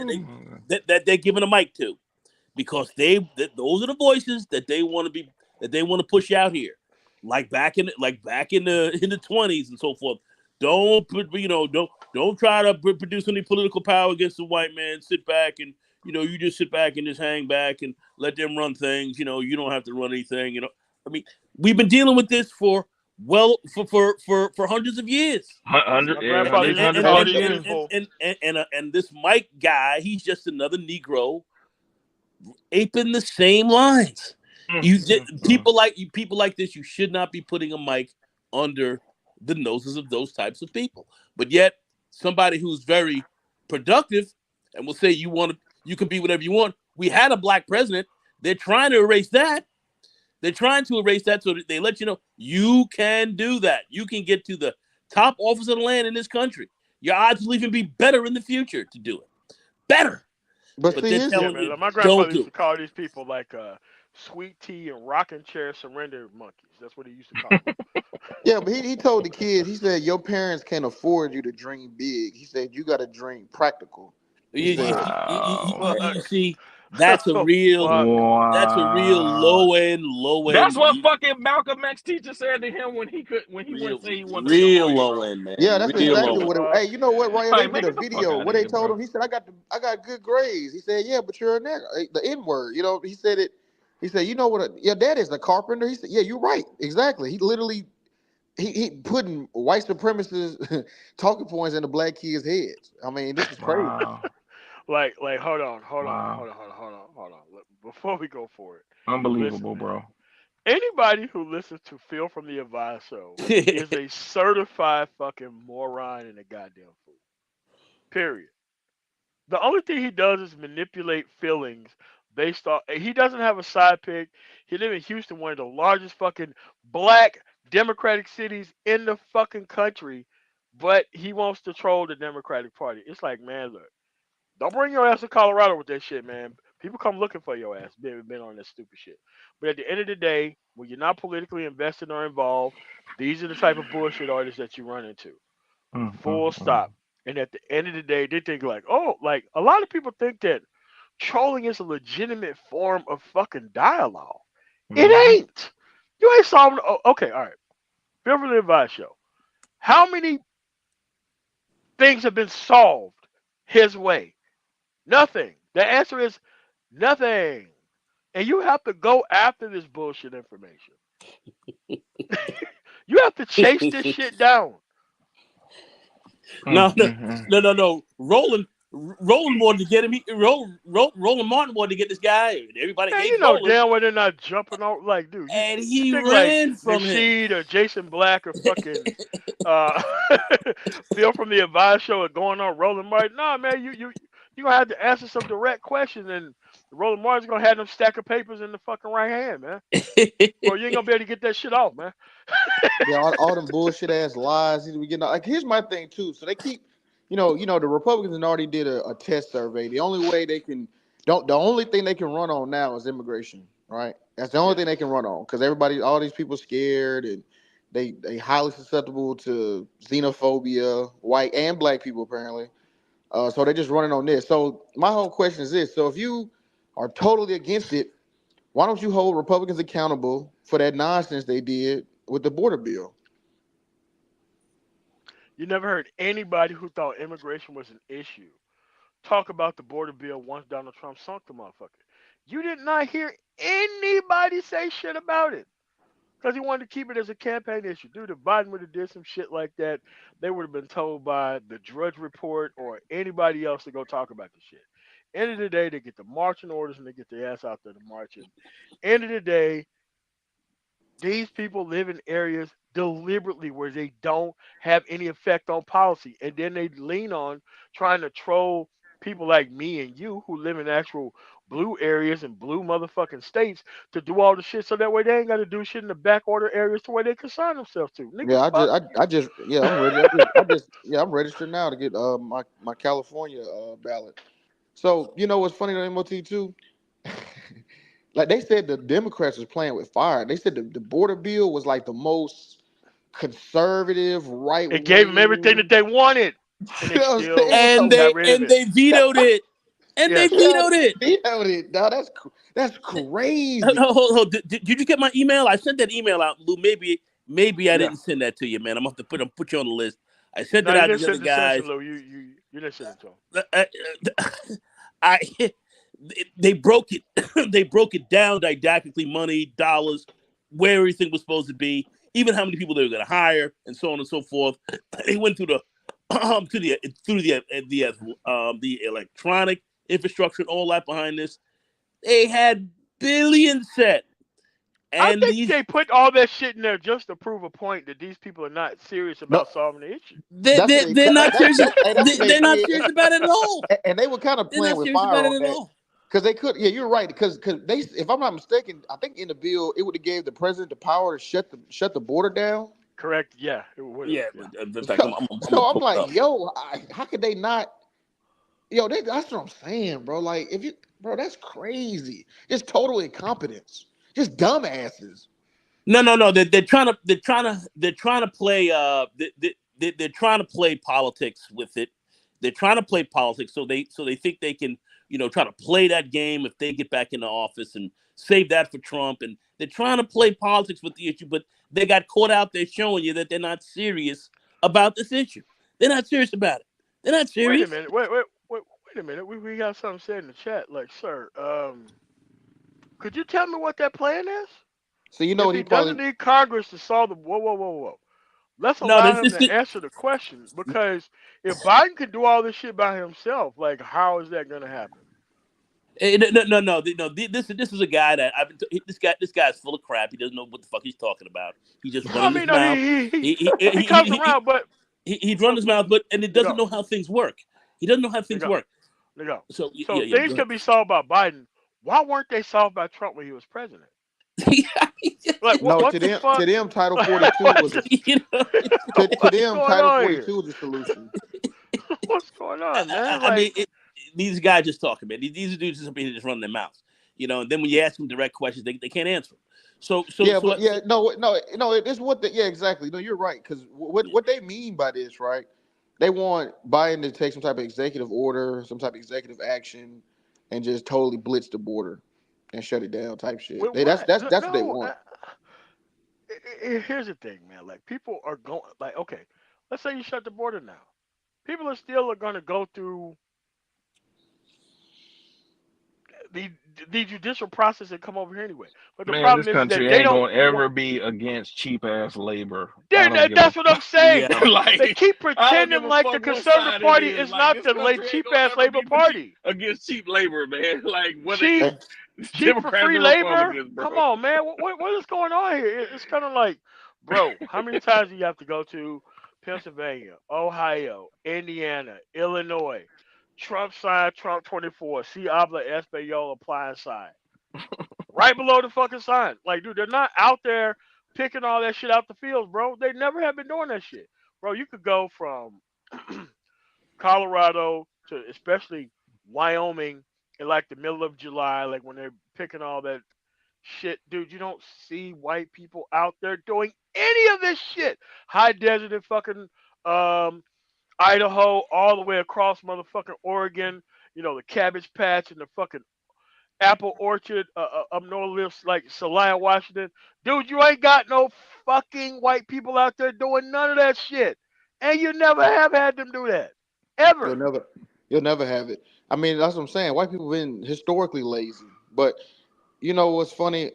that they're giving a mic to, because those are the voices that they want to be, that they want to push out here, like back in the 20s and so forth. Don't try to produce any political power against the white man. Sit back and you just sit back and just hang back and let them run things. You don't have to run anything. I mean, we've been dealing with this for hundreds of years. My grandfather At used least to and 100 call and plus these and years. and people. and and, and this Mike guy, he's just another Negro aping the same lines. People like this, you should not be putting a mic under the noses of those types of people. But yet, somebody who's very productive and will say you can be whatever you want. We had a black president. They're trying to erase that. They're trying to erase that so that they let you know you can do that. You can get to the top office of the land in this country. Your odds will even be better in the future to do it. Better. But But see, they're his Yeah, telling man. you, Like, my grandfather don't used do to it. call these people like sweet tea and rocking chair surrender monkeys. That's what he used to call them. Yeah, but he told the kids, he said, your parents can't afford you to dream big. He said, you got to dream practical. He said, Wow. You see, that's a Oh, real fuck. that's a real Wow. low That's end, what fucking Malcolm X teacher said to him when he went real to say he wanted to be a real lawyer, low bro. end, yeah, man, that's real What the exactly low end. what it. fuck? Hey, you know what, Ryan? They Like, did man, a get the fuck video. out of What they here, told bro. him, he said, I got good grades. He said, yeah, but you're the N word. You know, he said it. He said, you know what? Your dad is a carpenter. He said, yeah, you're right. Exactly. He literally he putting white supremacist talking points in the black kids' heads. I mean, this is crazy. Wow. Like, hold on, Wow. hold on. Before we go forward, listen, Unbelievable, man. bro. Anybody who listens to Phil from the Advice Show is a certified fucking moron and a goddamn fool. Period. The only thing he does is manipulate feelings based off. He doesn't have a side pick. He lives in Houston, one of the largest fucking black Democratic cities in the fucking country, but he wants to troll the Democratic Party. It's like, man, look, don't bring your ass to Colorado with that shit, man. People come looking for your ass, been on that stupid shit. But at the end of the day, when you're not politically invested or involved, these are the type of bullshit artists that you run into. Mm, mm, Full mm. stop. And at the end of the day, they think like, oh, like a lot of people think that trolling is a legitimate form of fucking dialogue. It Mhm. ain't. You ain't solving. Oh, okay, all right. Beverly Advice Show. How many things have been solved his way? Nothing. The answer is nothing. And you have to go after this bullshit information. You have to chase this shit down. Mm, No, no, mm, mm. no. Roland wanted to get him. Roland Martin wanted to get this guy. Everybody Man, hates you know Roland, damn well they're not jumping on like, dude. and You he think like ran from him. Nasheed or Jason Black or fucking uh Phil from the Advice Show are going on Roland Martin. Nah, man, you gonna have to answer some direct questions, and Roland Martin's gonna have them stack of papers in the fucking right hand, man. Or you ain't gonna be able to get that shit off, man. Yeah, all them bullshit ass lies. We getting like here's my thing too. So they keep, the Republicans already did a test survey. The only way they can don't the only thing they can run on now is immigration, right? That's the only thing Yes. they can run on because everybody, all these people scared and they highly susceptible to xenophobia, white and black people apparently. So they're just running on this. So my whole question is this: so if you are totally against it, why don't you hold Republicans accountable for that nonsense they did with the border bill? You never heard anybody who thought immigration was an issue talk about the border bill once Donald Trump sunk the motherfucker. You did not hear anybody say shit about it. Because he wanted to keep it as a campaign issue. Dude, if Biden would have did some shit like that, they would have been told by the Drudge Report or anybody else to go talk about the shit. End of the day, they get the marching orders and they get their ass out there to marching. End of the day, these people live in areas deliberately where they don't have any effect on policy. And then they lean on trying to troll people like me and you who live in actual blue areas and blue motherfucking states to do all the shit so that way they ain't got to do shit in the back order areas to where they consign themselves to. Nigga, Yeah, fuck I just, yeah, I'm ready. Yeah, I'm registered now to get my California ballot. So you know what's funny to MOT too? Like they said, the Democrats was playing with fire. They said the border bill was like the most conservative, right you. It gave them everything that wing. they wanted, and You they know what I'm saying? still It was and the they got rid of and it. they vetoed it. And they Yes. yeah, vetoed it. they vetoed it. Now that's crazy. Hold. Did you get my email? I sent that email out, Lou. Maybe I Yeah, didn't send that to you, man. I'm gonna have to put you on the list. I sent No, it you out to didn't the other send it to Sensor guys. Lou. You didn't send it to him. Uh, I they broke it. They broke it down didactically, money, dollars, where everything was supposed to be, even how many people they were going to hire, and so on and so forth. They went through the the electronic infrastructure and all that behind this. They had billions set, I and think these they put all that shit in there just to prove a point that these people are not serious no, about solving the issue. they that's what they they they're not serious. hey, that's what they They're not did. serious about it at all. And they were kind of They're playing not with serious fire about it on at that all. because they could. Yeah, you're right. Because they, if I'm not mistaken, I think in the bill it would have gave the president the power to shut the border down. Correct? Yeah, it would have. Yeah, Yeah. in fact, So, I'm gonna so I'm pull it like, up. yo, how could they not? Yo, that's what I'm saying, bro. Like, if you, bro, that's crazy. Just total incompetence. Just dumbasses. No. They're trying to play. They're trying to play politics with it. They're trying to play politics, so they think they can, try to play that game if they get back into office and save that for Trump. And they're trying to play politics with the issue, but they got caught out there showing you that they're not serious about this issue. They're not serious about it. They're not Wait a serious. minute. Wait a minute. We got something said in the chat. Like, sir, could you tell me what that plan is? So you know If what he he doesn't probably. need Congress to solve the whoa. Let's No, allow this him is to answer the question because if Biden can do all this shit by himself, like how is that gonna happen? no. This is a guy that this guy's full of crap. He doesn't know what the fuck he's talking about. He's just I running his mean, no, mouth. he comes around, but He's running look, his mouth, and it they doesn't go, know how things work. He doesn't know how they things go, work. they go. So So yeah, things go can be solved by Biden. Why weren't they solved by Trump when he was president? ahead. Like, No, what the fuck? to them, Title 42 What, was a, You know, to what's them, going Title on here? 42 was a solution. What's going on, man? I Like, mean, these guys just talking, man. These dudes just running their mouths, and then when you ask them direct questions, they can't answer them. So so Yeah, so, but yeah, no. It's what the, yeah, exactly. No, you're right. Because what they mean by this, right? They want Biden to take some type of executive order, some type of executive action, and just totally blitz the border and shut it down, type shit. with They that's what? that's that's what they No. want. Here's the thing, man. Like, people are going. Like, okay, let's say you shut the border now. People are still going to go through the the judicial process and come over here anyway. But the Man, problem this is that country they ain't don't gonna want. ever be against cheap ass labor. I don't give a That's what I'm fuck. saying. yeah, They Like, keep I don't give pretending a like the fuck what conservative side it party is. is Like, not this the late country ain't cheap gonna ass ever labor be party. against cheap labor, man. Like, whether Cheap, Eh, you cheap for Democrats free or labor. Republicans, bro. Come on, man. What is going on here? It's kind of like, bro, how many times do you have to go to Pennsylvania, Ohio, Indiana, Illinois? Trump sign, Trump 24. See habla español, apply sign. Right below the fucking sign. Like, dude, they're not out there picking all that shit out the fields, bro. They never have been doing that shit. Bro, you could go from Colorado to especially Wyoming in like the middle of July, like when they're picking all that shit. Dude, you don't see white people out there doing any of this shit. High desert in fucking um Idaho, all the way across motherfucking Oregon, the cabbage patch and the fucking apple orchard up north, like Salina, Washington. Dude, you ain't got no fucking white people out there doing none of that shit. And you never have had them do that. You'll Ever. never, you'll never have it. I mean, that's what I'm saying. White people been historically lazy, but you know what's funny?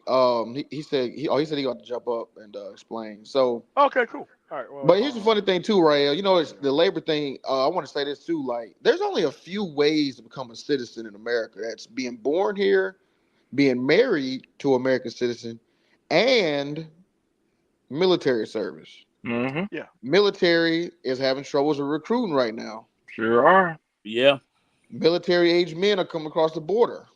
He said he said he got to jump up and explain. So, Okay, cool. All right, well, but here's the funny thing too, Rael. You know, it's the labor thing. I want to say this too. Like, there's only a few ways to become a citizen in America. That's being born here, being married to an American citizen, and military service. Mm-hmm. yeah. Military is having troubles with recruiting right now. Sure are. yeah. Military age men are coming across the border.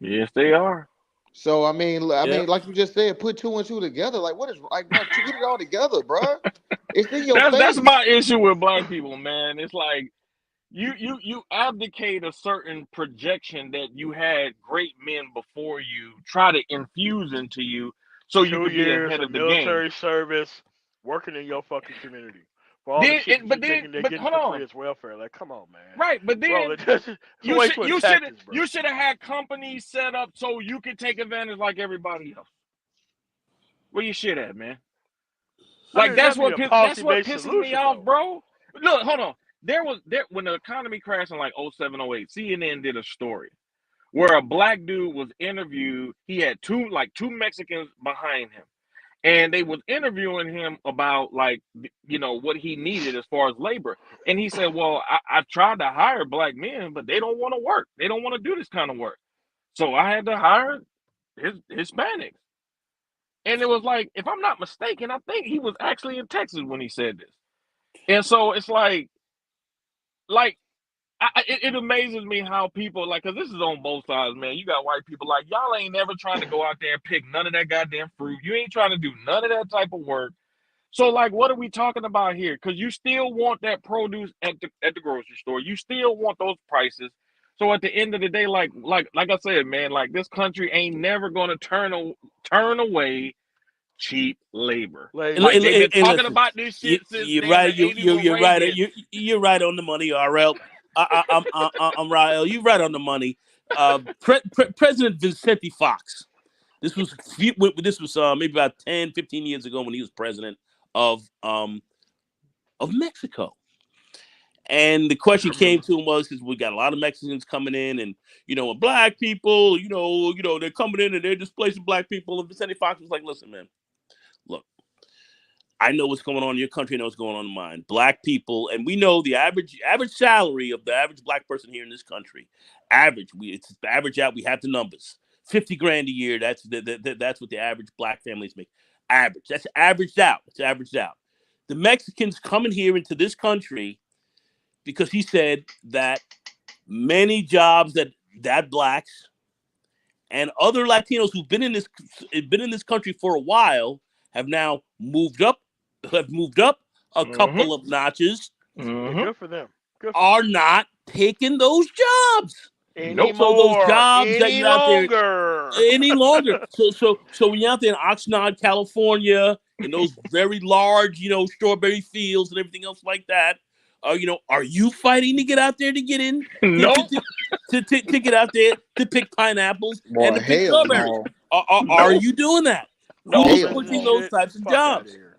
Yes, they are. So I mean, Yep. like you just said, put two and two together. Like, what is like, bro? Put it all together, bro. It's in your That's face. my issue with black people, man. It's like you abdicate a certain projection that you had great men before you try to infuse into you so you Two could be years ahead of of the game. military service working in your fucking community. For all the shit that you thinking they're But getting hold for free on. as welfare. Like, come on, man. Right, but Bro, then that's just you way should too much tactics, bro. you should have had companies set up so you could take advantage like everybody else. Where you shit at, man? I Like mean, that'd be a that's policy what based pisses me solution, off, though. bro. Look, hold on. There when the economy crashed in like 07, 08, CNN did a story where a black dude was interviewed. He had two Mexicans behind him. And they was interviewing him about like what he needed as far as labor. And he said, well, I tried to hire black men, but they don't want to work. They don't want to do this kind of work. So I had to hire Hispanics. And it was like, if I'm not mistaken, I think he was actually in Texas when he said this. And so it's like it amazes me how people like, because this is on both sides, man. You got white people like, y'all ain't never trying to go out there and pick none of that goddamn fruit. You ain't trying to do none of that type of work. So like, what are we talking about here? Because you still want that produce at the grocery store. You still want those prices. So at the end of the day, like I said, man, like this country ain't never gonna turn away cheap labor. And, Labor. Like and, they've been and talking listen, about this shit since you're damn right. the '80s with You're right. Reagan. You're right on the money, RL. I'm Rael. You're right on the money. President Vicente Fox. This was maybe about 10, 15 years ago when he was president of Mexico. And the question came to him was, because we got a lot of Mexicans coming in, and and black people, they're coming in and they're displacing black people. And Vicente Fox was like, "Listen, man, look, I know what's going on in your country, I know what's going on in mine. Black people, and we know the average salary of the average black person here in this country. It's average out. We have the numbers. 50 grand a year. That's what the average black families make. Average. That's averaged out. It's averaged out. The Mexicans coming here into this country because he said that many jobs that blacks and other Latinos who've been in this country for a while have now moved up a couple of notches, Yeah, good for them. Good for are them. not taking those jobs. Nope. So those Anymore. jobs that Any you're out there longer. any longer. So when you're out there in Oxnard, California, in those very large, strawberry fields and everything else like that, are you fighting to get out there to get in? Nope. To get out there to pick pineapples and Boy, to pick hell strawberries? no. Are Nope. you doing that? No Who's Hell offense and pushing no. those shit. types of Fuck out of jobs? here.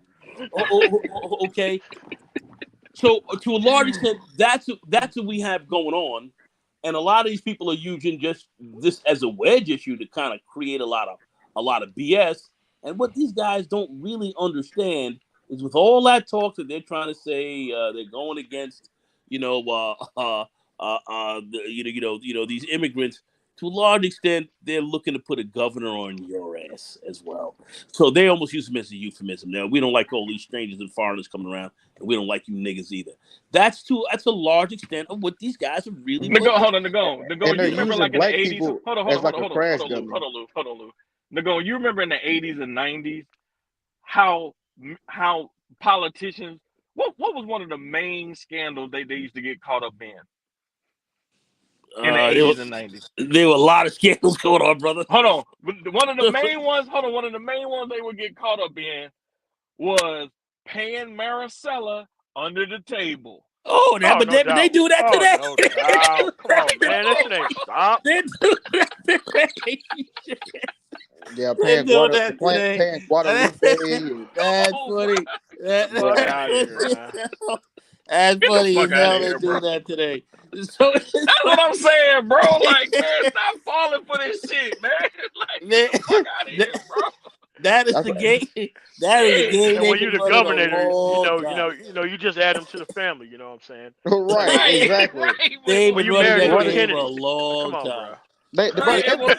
Okay. So to a large extent, that's what we have going on, and a lot of these people are using just this as a wedge issue to kind of create a lot of BS. And what these guys don't really understand is, with all that talk that they're trying to say, they're going against, these immigrants. To a large extent, they're looking to put a governor on your ass as well. So they almost use them as a euphemism. Now, we don't like all these strangers and foreigners coming around, and we don't like you niggas either. That's a large extent of what these guys are really Nego, putting. hold on, Nego. And You they're remember using like in the black '80s? people Hold on, as like a crash dummy. Lou. Nego, you remember in the '80s and '90s how politicians? What was one of the main scandals they used to get caught up in the There were '80s and '90s? there were a lot of scandals going on, brother. Hold on, one of the main ones. Hold on, one of the main ones they would get caught up in was paying Maricela under the table. Oh, Oh, but no they doubt. do that Oh, today. no doubt. Come on, man. This shit ain't stop. They do that today. Yeah, They do that today. paying Guadalupe. And, That's Oh, funny. Fuck boy, out of here, man. That's get the funny fuck as out hell. of They here, do bro. that today. So That's what I'm saying, bro. Like, man, stop falling for this shit, man. Like, get the fuck out of here, bro. that is that's the what, game. That is the game And they've when been you the running a governor, long time. you just add them to the family. You know what I'm saying? right, exactly. They've When been you running married that to a game Running, for a Kennedy, come long on, time. bro.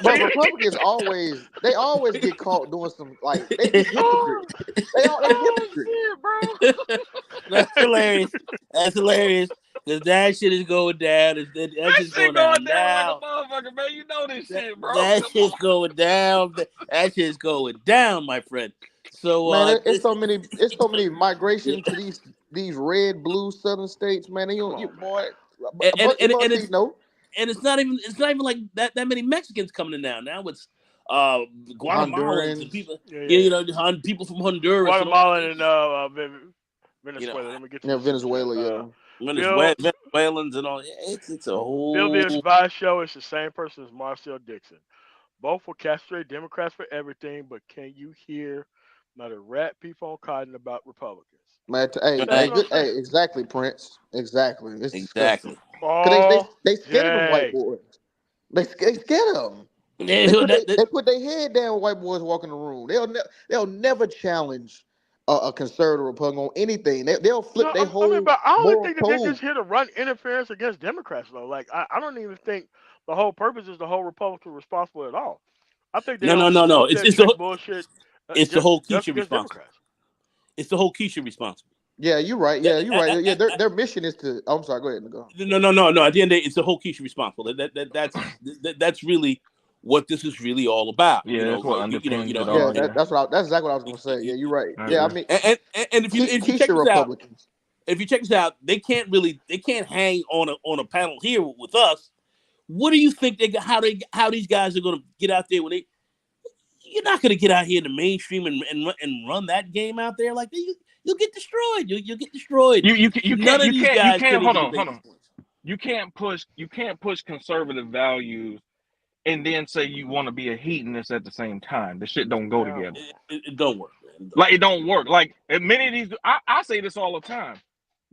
but Republicans always get caught doing some they hypocrites. They Oh hypocrites. shit, bro. That's hilarious. That's hilarious. Because that shit is going down. That's That just shit going going down down like a now. motherfucker, man. You know this That, shit, bro. that Come shit's on. going down. That shit's going down, my friend. So Man, it's so many migration to these red, blue southern states, man. And Come you on, man. boy, and, and, and BuzzFeed it's know. and it's not even like that many Mexicans coming in now. Now it's Guatemalans and Hondurans. people, Yeah, yeah. people from Honduras and all Guatemalan and you know, Venezuela. Let me get to Yeah, the citizen. Venezuela, yeah. Bill Venezuelans and all. It's a Bill whole. Spies show is the same person as Marcel Dixon. Both will castrate Democrats for everything, but can you hear not a rat peep on cotton about Republicans? Man, That's what I'm good, saying. exactly, Prince. Exactly. It's disgusting. Exactly. Cause they All they scared of them white day. boys. They scared of them. They put their head down when white boys walk in the room. They'll never challenge a conservative Republican on anything. They'll flip No, their I mean, whole but I only moral think that they're code. just here to run interference against Democrats, though. Like, I don't even think the whole purpose is the whole Republican responsible at all. I think they only No. smoke that trick bullshit It's the whole just Keisha against responsible. Democrats. It's the whole Keisha responsible. Yeah, you're right. Yeah, you're right. Yeah, their mission is to. Oh, I'm sorry. Go ahead, go. No. At the end of the day, it's the whole Keisha responsible. That's really what this is really all about. Yeah, that's what underpins it Yeah, all. Yeah. that's exactly what I was gonna say. Yeah, you're right. I Yeah, I agree. mean, And if you check Keisha this out, Republicans. they can't hang on a panel here with us What do you think how these guys are going to get out there when they? You're not going to get out here in the mainstream and run that game out there like that. You'll get destroyed. You'll get destroyed. None of these guys can hold even on, debate these points. You can't push conservative values and then say you want to be a hedonist at the same time. The shit don't go together. It don't work, man. Like it don't work. Like many of these, I say this all the time.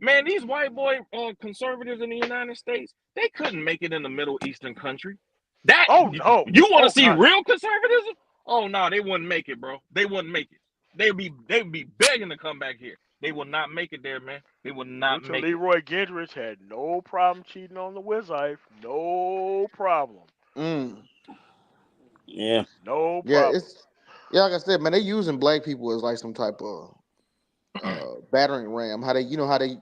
Man, these white boy conservatives in the United States, they couldn't make it in the Middle Eastern country. You want to see real conservatism? Oh no, they wouldn't make it, bro. They wouldn't make it. They'd be begging to come back here. They would not make it there, man. They would not make it. Leroy Gendrich had no problem cheating on the Wizife. No problem. Yeah. No problem. Like I said, man, they using black people as like some type of battering ram. How they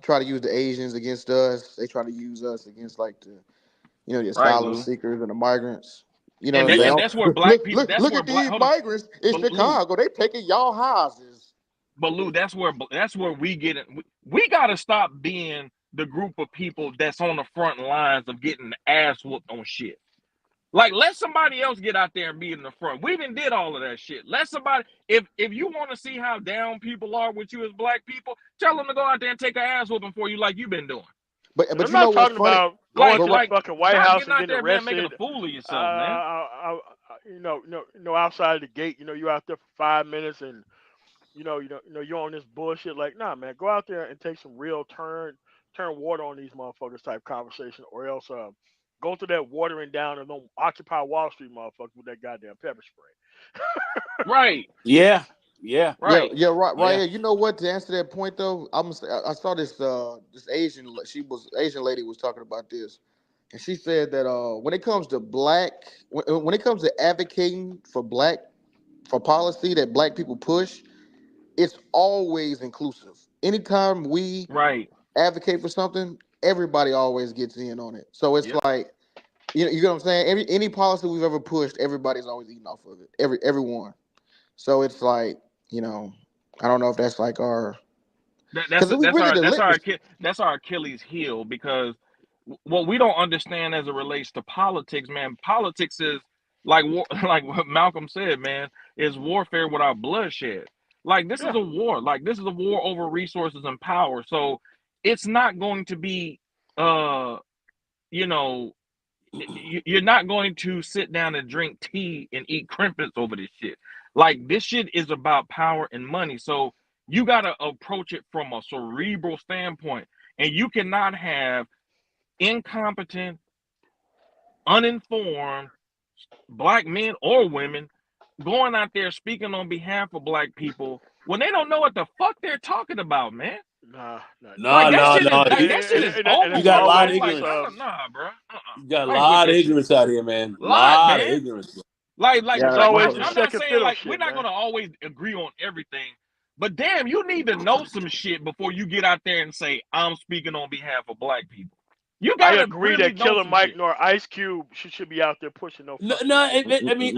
try to use the Asians against us. They try to use us against like the asylum seekers and the migrants. You know, and that's where black people. Look at these migrants in Chicago. They taking y'all houses. But Lou, that's where we get it. We got to stop being the group of people that's on the front lines of getting the ass whooped on shit. Like, let somebody else get out there and be in the front. We even did all of that shit. Let somebody, if you want to see how down people are with you as black people, tell them to go out there and take an ass whooping for you like you've been doing. But I'm not talking about going to the fucking White House and getting arrested. Man, making a fool of yourself, man. Outside the gate, you out there for 5 minutes and you're on this bullshit. Like, nah, man, go out there and take some real turn water on these motherfuckers type conversation, or else go to that watering down and don't Occupy Wall Street motherfucker with that goddamn pepper spray. Right. Yeah. Right. Yeah. Right. You know what? To answer that point though, I saw this Asian lady was talking about this, and she said that when it comes to advocating for policy that black people push, it's always inclusive. Anytime we advocate for something, everybody always gets in on it. So it's like, you know what I'm saying? Any policy we've ever pushed, everybody's always eating off of it. Everyone. So it's like, I don't know if that's like our that's our Achilles heel, because what we don't understand as it relates to politics, man. Politics is like what Malcolm said, man, is warfare without bloodshed. Like this is a war. Like this is a war over resources and power. So it's not going to be, you're not going to sit down and drink tea and eat crimpets over this shit. Like this shit is about power and money. So you got to approach it from a cerebral standpoint, and you cannot have incompetent, uninformed black men or women going out there speaking on behalf of black people when they don't know what the fuck they're talking about, man. Nah. That shit is over. You got a lot of ignorance. Nah, bro. You got a lot of ignorance out here, man. A lot of ignorance. I'm not saying like shit, we're not gonna always agree on everything, but damn, you need to know some shit before you get out there and say I'm speaking on behalf of black people. I agree that Killer Mike nor Ice Cube should be out there pushing North Charlemagne,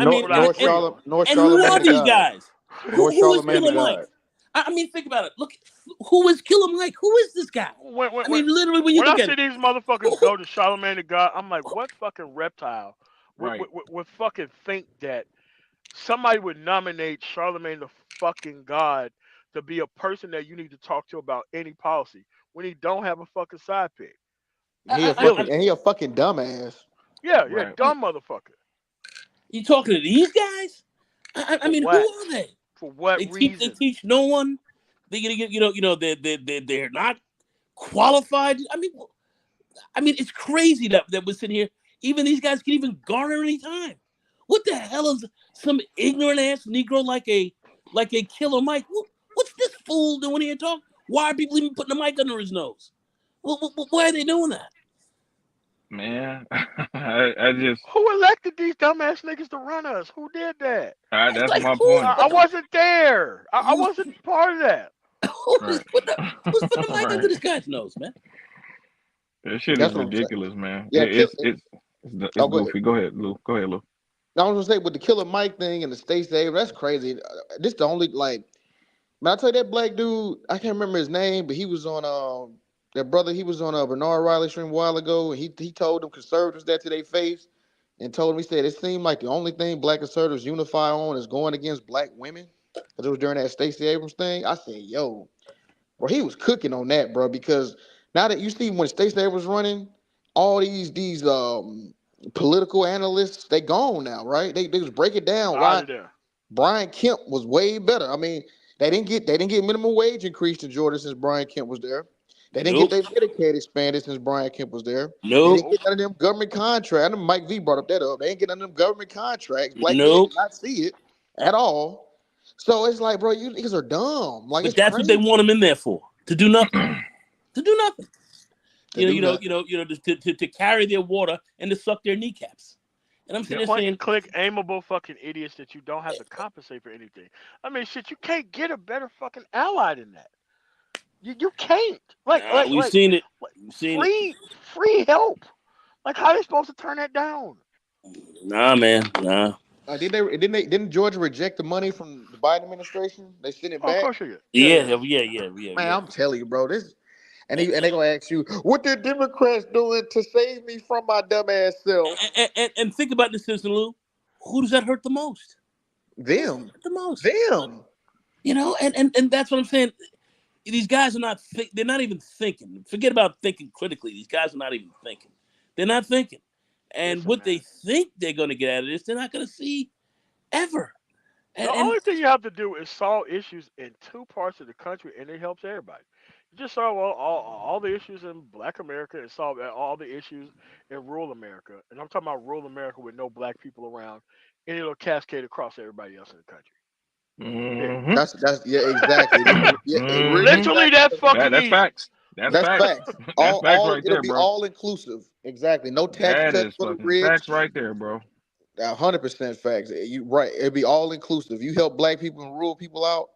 North and who are these guys? North Who is Charlemagne Killer Mike? I mean, think about it. Look, who is Killer Mike? Who is this guy? Literally, when I see these motherfuckers go to Charlemagne the God, I'm like, what fucking reptile would fucking think that somebody would nominate Charlemagne the fucking God to be a person that you need to talk to about any policy when he don't have a fucking side pick? He a fucking dumbass. Yeah, dumb motherfucker. You talking to these guys? I mean, who are they? For what reason? They teach no one. They're they're not qualified. I mean, it's crazy that we're sitting here. Even these guys can even garner any time. What the hell is some ignorant ass Negro like a Killer Mike? What's this fool doing here talking? Why are people even putting a mic under his nose? Why are they doing that? Man, I just... Who elected these dumbass niggas to run us? Who did that? That's like, my point. I wasn't there. I wasn't part of that. Who's putting the mic under this guy's nose, man? That shit is ridiculous, man. Yeah, it's goofy. Go ahead, Lou. I was gonna say with the Killer Mike thing and the state save, that's crazy. This the only man, I tell you that black dude, I can't remember his name, but he was on That brother, he was on a Bernard Riley stream a while ago, and he told them conservatives that to their face, and told them, he said, it seemed like the only thing black conservatives unify on is going against black women. Because it was during that Stacey Abrams thing. I said, yo, bro, he was cooking on that, bro, because now that you see when Stacey Abrams running, all these political analysts, they gone now, right? They just break it down Out why of there. Brian Kemp was way better. I mean, they didn't get minimum wage increased in Georgia since Brian Kemp was there. They didn't get Nope. their Medicaid expanded since Brian Kemp was there. They Nope. didn't get none of them government contracts. I know Mike V brought up that up. They didn't get none of them government contracts. Black men Nope. did not see it at all. So it's like, bro, you niggas are dumb. Like But it's that's what they crazy want them in there for. To do nothing. To do nothing. to do nothing. To carry their water and to suck their kneecaps. And I'm sitting Yep. there Point saying, and click aimable fucking idiots that you don't have to compensate for anything. I mean, shit, you can't get a better fucking ally than that. You can't. nah, we've seen it. Like We've seen it. free help. Like how they supposed to turn that down? Nah, man. Nah. Didn't Georgia reject the money from the Biden administration? They sent it Oh, of back. course you get. Yeah, Yeah, yeah. Man, I'm telling you, bro. This and And, they gonna ask you, what the Democrats doing to save me from my dumb ass self? and think about this, Sister Lou. Who does that hurt the most? Who does that Them, hurt the most? them. And that's what I'm saying. These guys are not they're not even thinking. Forget about thinking critically. These guys are not even thinking. They're not thinking. And Listen, what they man. think they're going to get out of this, they're not going to see ever. The And only thing you have to do is solve issues in two parts of the country, and it helps everybody. You just solve all the issues in Black America and solve all the issues in rural America. And I'm talking about rural America with no black people around, and it'll cascade across everybody else in the country. Period. Mm-hmm. That's yeah, exactly. Yeah, it really Mm-hmm. Literally exactly. that fucking That's easy. facts. That's That's facts. facts. That's facts All right it'll there, be bro. all inclusive. Exactly. No tax That cuts is for the fucking rich. facts right there, bro. 100% facts. You right. It'll be all inclusive. You help black people and rural people out.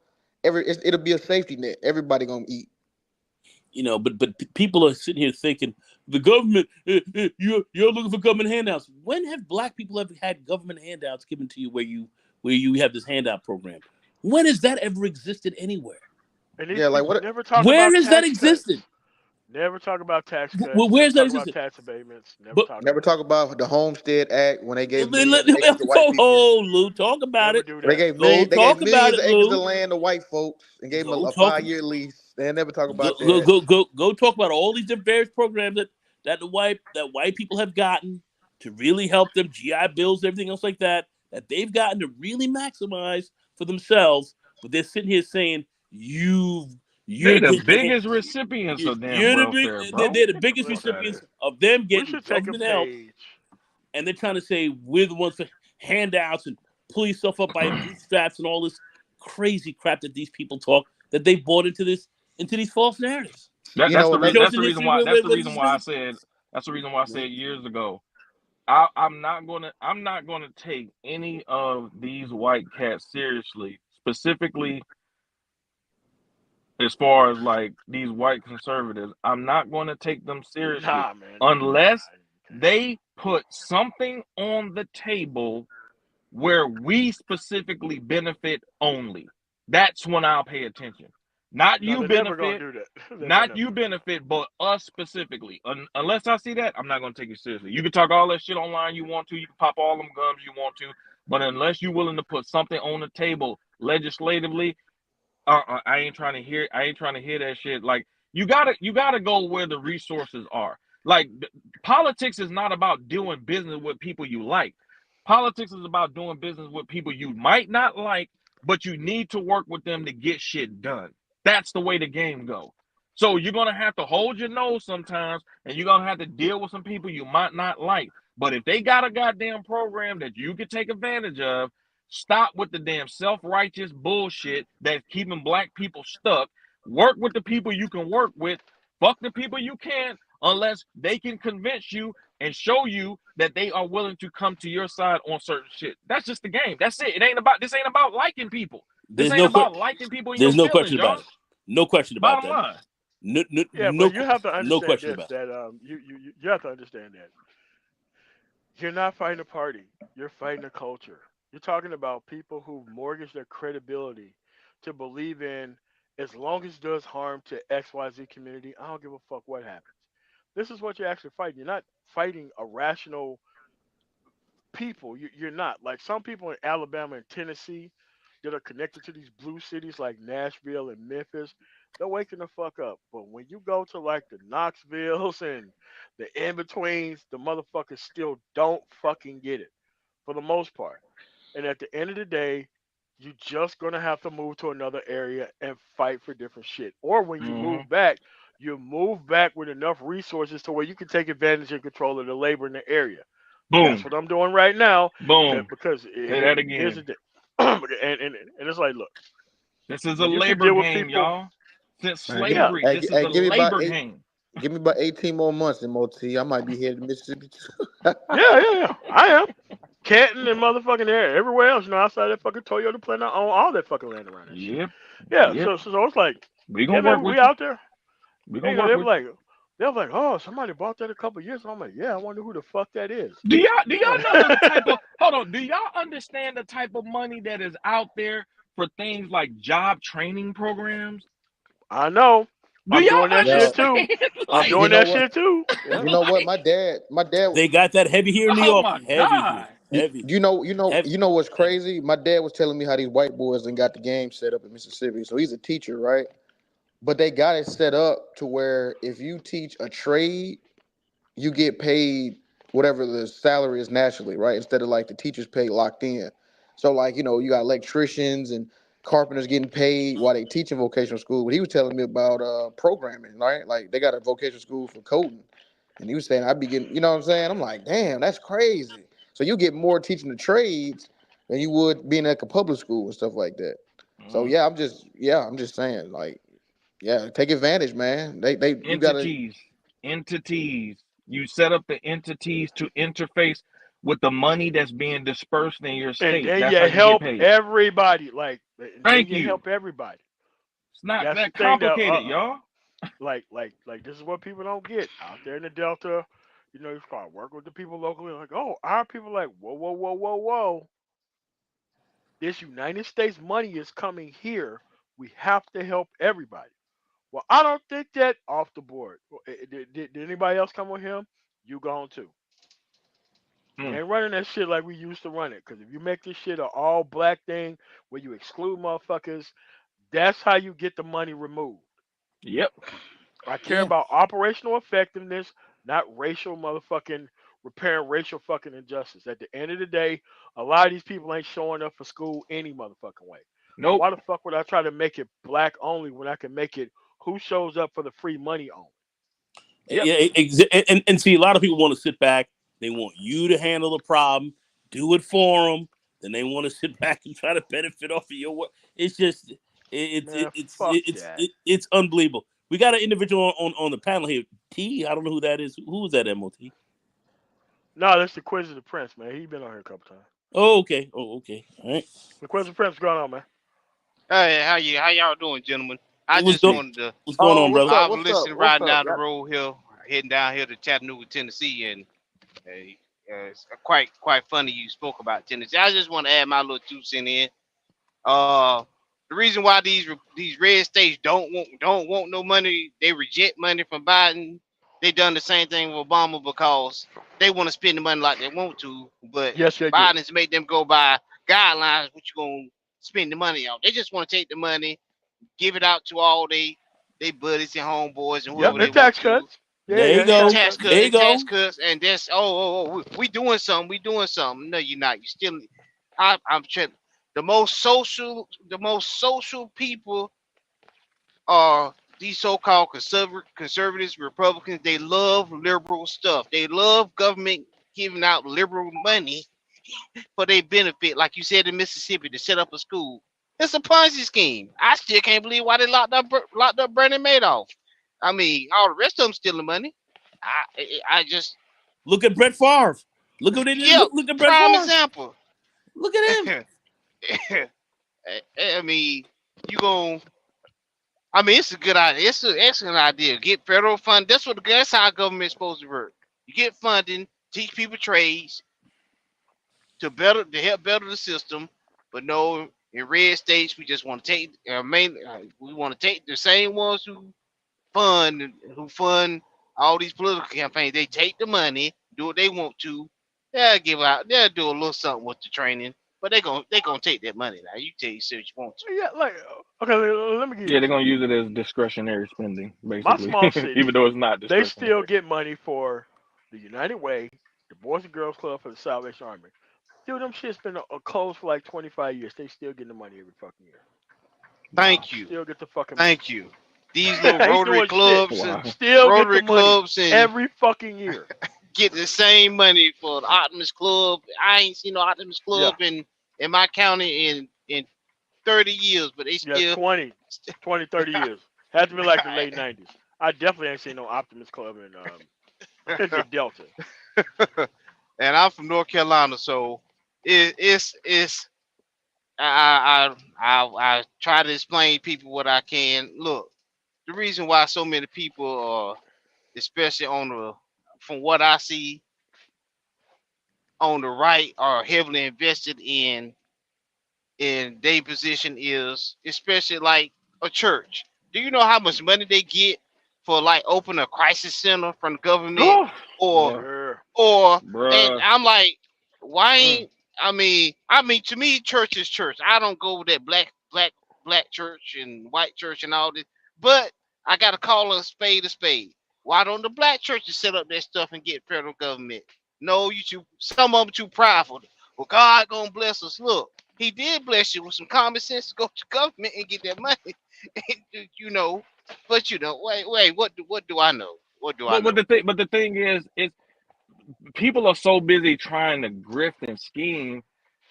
It'll be a safety net. Everybody gonna eat. but people are sitting here thinking the government. You're looking for government handouts. When have black people ever had government handouts given to you where you have this handout program? When has that ever existed anywhere? And these Yeah, like people what? never talk Where about has that tax existed? cuts. Never talk about tax cuts. Never Where's that talk about existed? tax abatements. Never But talk Never about talk it. about the Homestead Act when they gave millions of acres to white people. oh, Lou, talk about Never it. do They that. gave Go million. They gave talk about millions it, of acres of Lou. land to white folks and gave them Go a talk. 5-year lease. They never talk Go about go that. go go talk about all these different various programs that white people have gotten to really help them, GI Bills, everything else like that they've gotten to really maximize for themselves. But they're sitting here saying They you're the getting biggest recipients of damn you're the big welfare, they're bro. the Get the biggest fuck out of recipients here. of them We getting should take a government help, page. and they're trying to say we're the ones for handouts and pull yourself up by your bootstraps and all this crazy crap that these people talk that they bought into these false narratives. You know It another. shows in history where this has been. That's the reason why I Mhm. said years ago. I'm not gonna take any of these white cats seriously, specifically as far as like these white conservatives. I'm not gonna take them seriously Nah, man. Nah, unless you can't. they put something on the table where we specifically benefit only. That's when I'll pay attention. Not No, you they're never gonna benefit, do that. They're not never you gonna do benefit, but us specifically. Unless I see that, I'm not going to take you seriously. You can talk all that shit online you want to. You can pop all them gums you want to. But unless you're willing to put something on the table legislatively, I ain't trying to hear. I ain't trying to hear that shit. Like you gotta go where the resources are. Like politics is not about doing business with people you like. Politics is about doing business with people you might not like, but you need to work with them to get shit done. That's the way the game go. So you're gonna have to hold your nose sometimes, and you're gonna have to deal with some people you might not like. But if they got a goddamn program that you can take advantage of, stop with the damn self-righteous bullshit that's keeping black people stuck. Work with the people you can work with. Fuck the people you can't unless they can convince you and show you that they are willing to come to your side on certain shit. That's just the game. That's it. This ain't about liking people. This There's ain't no about liking people in your there's no feelings, question about y'all. it. No question about Bottom that. line. No no that. Yeah, but no you have to no understand question this. about it. That you have to understand that you're not fighting a party. You're fighting a culture. You're talking about people who mortgage their credibility to believe in as long as it does harm to XYZ community, I don't give a fuck what happens. This is what you're actually fighting. You're not fighting irrational people. You're not. Like some people in Alabama and Tennessee that are connected to these blue cities like Nashville and Memphis, they're waking the fuck up. But when you go to like the Knoxvilles and the in betweens, the motherfuckers still don't fucking get it for the most part. And at the end of the day, you just gonna have to move to another area and fight for different shit. Or when you Hmm. move back, you move back with enough resources to where you can take advantage and control of the labor in the area. That's Boom. what I'm doing right now. Boom. Because Say that here's the again. thing, and it's like, look, This is a when you can labor deal with game, people, y'all. Since Man, give me, yeah, slavery, hey, this is hey, a labor game. give me about 18 more months in MOT. I might be headed to Mississippi too. yeah, I am. Canton and motherfucking there, everywhere else, outside that fucking Toyota plant, I own all that fucking land around that shit. Yep. Yeah, Yep. so it's like, We yeah, gonna work man, we with you. out there. We And, gonna work with they were like, oh, somebody bought that a couple of years ago. I'm like, yeah, I wonder who the fuck that is. you. Do y'all know the type of hold on? Do y'all understand the type of money that is out there for things like job training programs? I know. Do I'm y'all doing that shit Yo, too. understand? I'm like, you doing know that what? shit too. Yeah. You know what? like, My dad. They got that heavy here in New oh York. my Heavy here. God. You, Heavy. you Heavy. know what's crazy? My dad was telling me how these white boys and got the game set up in Mississippi. So he's a teacher, right? But they got it set up to where if you teach a trade, you get paid whatever the salary is naturally, right? Instead of like the teachers pay locked in. So like, you got electricians and carpenters getting paid while they teach in vocational school. But he was telling me about programming, right? Like they got a vocational school for coding. And he was saying I'd be getting, you know what I'm saying? I'm like, damn, that's crazy. So you get more teaching the trades than you would being at a public school and stuff like that. So Mm. I'm just saying, like, yeah, take advantage, man. You gotta. Entities. You set up the entities to interface with the money that's being dispersed in your And state. then That's you how you get help paid. everybody. And then Thank you you. help everybody. It's not That's the that thing that complicated, y'all. like this is what people don't get out there in the Delta. You start working with the people locally. Like, oh, our people like, whoa, whoa, whoa, whoa, whoa. This United States money is coming here. We have to help everybody. Well, I don't think that off the board. Did anybody else come with him? You gone too. We Mm. ain't running that shit like we used to run it. Because if you make this shit an all black thing where you exclude motherfuckers, that's how you get the money removed. Yep. I care Yeah. about operational effectiveness, not racial motherfucking repairing racial fucking injustice. At the end of the day, a lot of these people ain't showing up for school any motherfucking way. So Nope. why the fuck would I try to make it black only when I can make it who shows up for the free money only? Yep. Yeah, and see, a lot of people want to sit back. They want you to handle the problem, do it for them. Then they want to sit back and try to benefit off of your work. It's just, Man, fuck that. it's unbelievable. We got an individual on the panel here. T, I don't know who that is. Who is that? MOT. No, that's the Quiz of the Prince, man. He been on here a couple times. Oh, okay. Oh, okay. All right. The Quiz of the Prince, what's going on, man? Hey, how y'all doing, gentlemen? I What's just go? wanted to. What's going Oh, on, what's brother? up? I'm What's up? listening What's riding up? down the road here, heading down here to Chattanooga, Tennessee, and it's quite funny you spoke about Tennessee. I just want to add my little 2 cents in. Uh, the reason why these red states don't want no money, they reject money from Biden. They done the same thing with Obama because they want to spend the money like they want to, but Yes, they do. Biden's made them go by guidelines what you gonna spend the money on. They just want to take the money, give it out to all they buddies and homeboys and Yep, whoever they and want tax to. cuts. Yeah, There you yeah, and And go. tax tax cuts. cut There you and tax go. cuts and that's we doing something. We doing something. No, you're not. You still. I'm trying. The most social people are these so-called conservatives, Republicans. They love liberal stuff. They love government giving out liberal money for their benefit, like you said in Mississippi, to set up a school. It's a Ponzi scheme. I still can't believe why they locked up Bernie Madoff. I mean, all the rest of them stealing money. I just Look at Brett Favre. Look at it. yeah, Look at Brett prime Favre. example. Look at him. I mean, you gon' I mean, it's a good idea. It's an excellent idea. Get federal fund. That's how government's supposed to work. You get funding, teach people trades to help better the system. But no, In red states, we just want to take we want to take the same ones who fund all these political campaigns. They take the money, do what they want to. They'll do a little something with the training, but they gonna take that money now. You take what you want to. Yeah, like okay, let me give you Yeah, an they're gonna example. use it as discretionary spending, My basically, small city, even though it's not they still discretionary. get money for the United Way, the Boys and Girls Club for the Salvation Army. Dude, them shit's been closed for like 25 years. They still getting the money every fucking year. Wow, Thank you, Still get the fucking money. thank you. These little Ain't doing shit. wow. Still get the Rotary money clubs and every fucking year. get the same money for the Optimus Club. I ain't seen no Optimus Yeah. Club in my county in 30 years, but they Yeah, still 20, 30 years. Had to be like the late 90s. I definitely ain't seen no Optimus Club in the Delta. and I'm from North Carolina, so it's I try to explain to people what I can. Look, the reason why so many people are, especially from what I see on the right, are heavily invested in their position is especially like a church. Do you know how much money they get for like open a crisis center from the government or Yeah, Sure. or and bruh. I'm like, why Mm. ain't I mean to me church is church. I don't go with that black church and white church and all this, but I gotta call a spade a spade. Why don't the black churches set up their stuff and get federal government? No, some of them too prideful. Well, God gonna bless us. Look, he did bless you with some common sense to go to government and get that money. you know, but wait, what do I know? What do I But know? the thing is people are so busy trying to grift and scheme,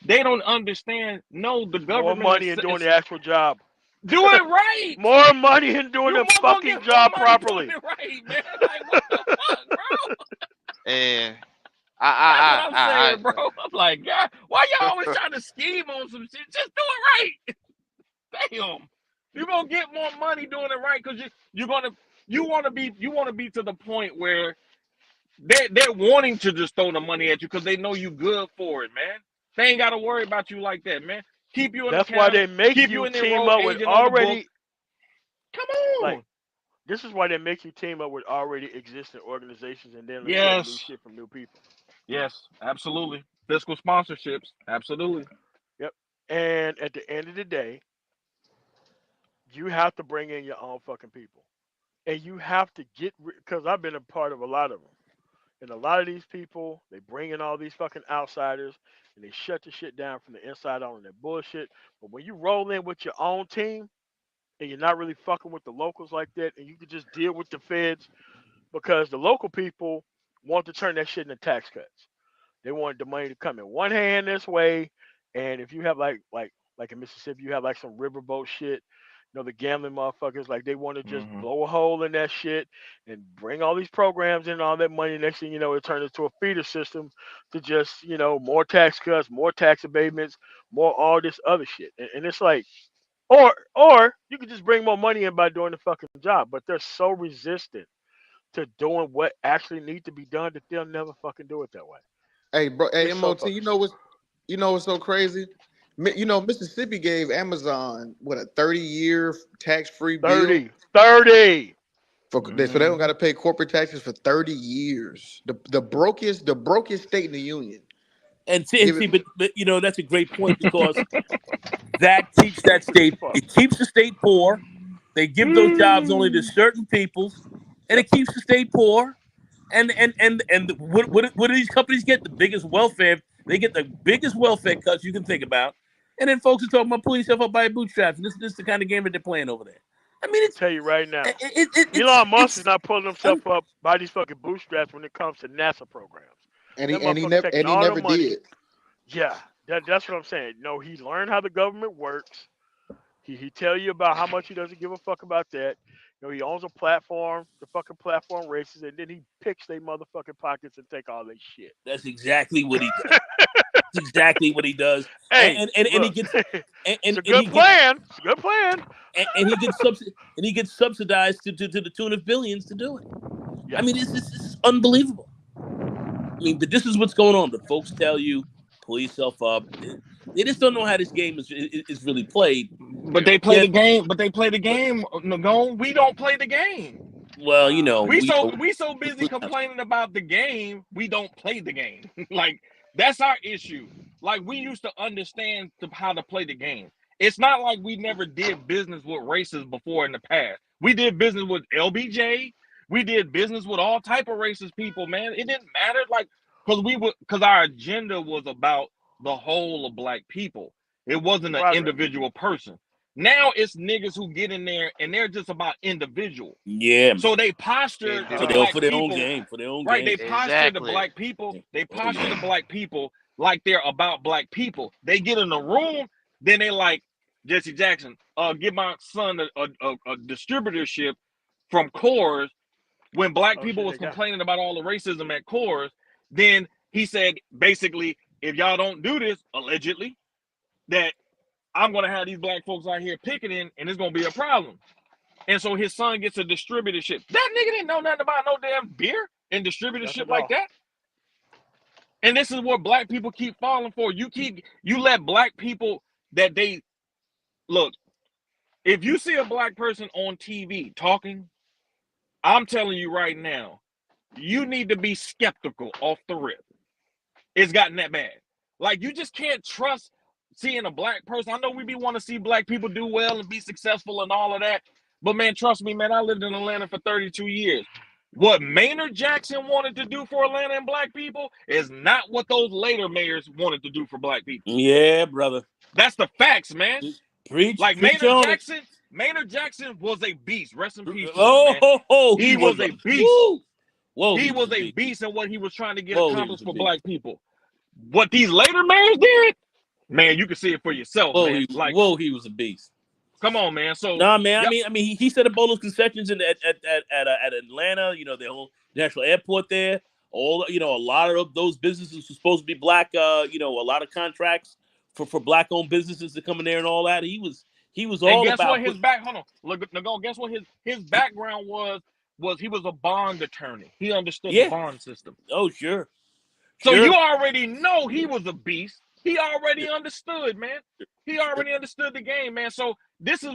they don't understand. No, the More government money in doing is the actual job. do it right. More money in doing You the more gonna fucking get more job money doing properly. it right, man. Like what the fuck, bro? And That's what I'm I saying, bro. I'm like, God, why y'all always trying to scheme on some shit? Just do it right. Damn. You're gonna get more money doing it right because you wanna be to the point where they're wanting to just throw the money at you because they know you good for it, man. They ain't gotta worry about you like that, man. Keep you in the That's why county, they make keep you you an team enrolled up with agent on the book. already Come like on. this is why they make you team up with already existing organizations and then accept new Yes. shit from new people. Yes, absolutely. Fiscal sponsorships, absolutely. Yep. And at the end of the day, you have to bring in your own fucking people. And you have to get because I've been a part of a lot of them. And a lot of these people, they bring in all these fucking outsiders and they shut the shit down from the inside on their bullshit. But when you roll in with your own team and you're not really fucking with the locals like that, and you can just deal with the feds because the local people want to turn that shit into tax cuts. They want the money to come in one hand this way, and if you have like in Mississippi, you have like some riverboat shit. You know, the gambling motherfuckers like they want to just Hmm. blow a hole in that shit and bring all these programs in all that money. Next thing you know, it turns into a feeder system to just more tax cuts, more tax abatements, more all this other shit. And it's like, or you could just bring more money in by doing the fucking job, but they're so resistant to doing what actually needs to be done that they'll never fucking do it that way. Hey, bro, hey, It's so MOT, fucking stupid. you know what's so crazy? Mississippi gave Amazon what a 30-year tax-free bill 30. so they don't got Hmm. to pay corporate taxes for 30 years. The brokest state in the union. And Give it. see, but that's a great point because that keeps that state. Fuck. It keeps the state poor. They give those jobs only to certain peoples, and Yep. it keeps the state poor. And what do these companies get? The biggest welfare. They get the biggest welfare cuts you can think about. And then folks are talking about pulling yourself up by your bootstraps. And this is the kind of game that they're playing over there. I mean, Tell you right now, it's Elon Musk is not pulling himself up by these fucking bootstraps when it comes to NASA programs. and That he and he motherfucker never taking and he all the never money. did. Yeah, that's what I'm saying. No, he learned how the government works. He tell you about how much he doesn't give a fuck about that. He owns a platform, the fucking platform races, and then he picks their motherfucking pockets and take all their shit. That's exactly what he does. That's exactly what he does. Hey, And he look, gets it's a and good he gets plan. It's a good plan. and he gets subsidized to the tune of billions to do it. I Yeah. mean, it's unbelievable. I mean, but this is what's going on. The folks tell you, pull yourself up. They just don't know how this game is really played. But they play Yeah, the game. But they play the but game. Nagone. We don't play the game. well, We so busy complaining about the game, we don't play the game. Like that's our issue. Like we used to understand how to play the game. It's not like we never did business with races before in the past. We did business with LBJ. We did business with all type of racist people. Man, it didn't matter. Like because our agenda was about the whole of black people. It wasn't an Right. individual person. Now it's niggas who get in there and they're just about individual. yeah, So they posture the black for their own people, game, for their own right? They game. posture the Exactly. black people. They Oh posture the yeah. black people like they're about black people. They get in the room, then they like Jesse Jackson. Give my son a distributorship from Coors when black Oh people shit, was they got. complaining about all the racism at Coors. Then he said basically, if y'all don't do this, allegedly, that I'm gonna have these black folks out here picketing, and it's gonna be a problem. And so his son gets a distributorship. That nigga didn't know nothing about no damn beer and That's distributorship at like all. that. And this is what black people keep falling for. You let black people that they look. If you see a black person on TV talking, I'm telling you right now, you need to be skeptical off the rip. It's gotten that bad. Like you just can't trust seeing a black person. I know we want to see black people do well and be successful and all of that, but man, trust me, man. I lived in Atlanta for 32 years. What Maynard Jackson wanted to do for Atlanta and black people is not what those later mayors wanted to do for black people. Yeah, brother. That's the facts, man. Preach Like on it. Maynard Jackson was a beast. Rest in peace to him, man. Oh, He he was was a a beast. woo. Whoa, he He was was a a beast. beast in what he was trying to get Whoa, he was accomplished a for beast. black people. What these later mayors did, man, you can see it for yourself, man. Like, He was a beast. come on, man. So, Nah, man. yep, I mean, he set up all those concessions at Atlanta. You know, the whole national airport there. All a lot of those businesses were supposed to be black. A lot of contracts for black owned businesses to come in there and all that. He was and all guess what? about His back, hold on, look, Nagone, guess what? His background was he was a bond attorney. He understood the yeah. bond system. Oh, sure. So you already know he was a beast. He already Yeah. understood, man. He Sure. already understood the game, man. So this is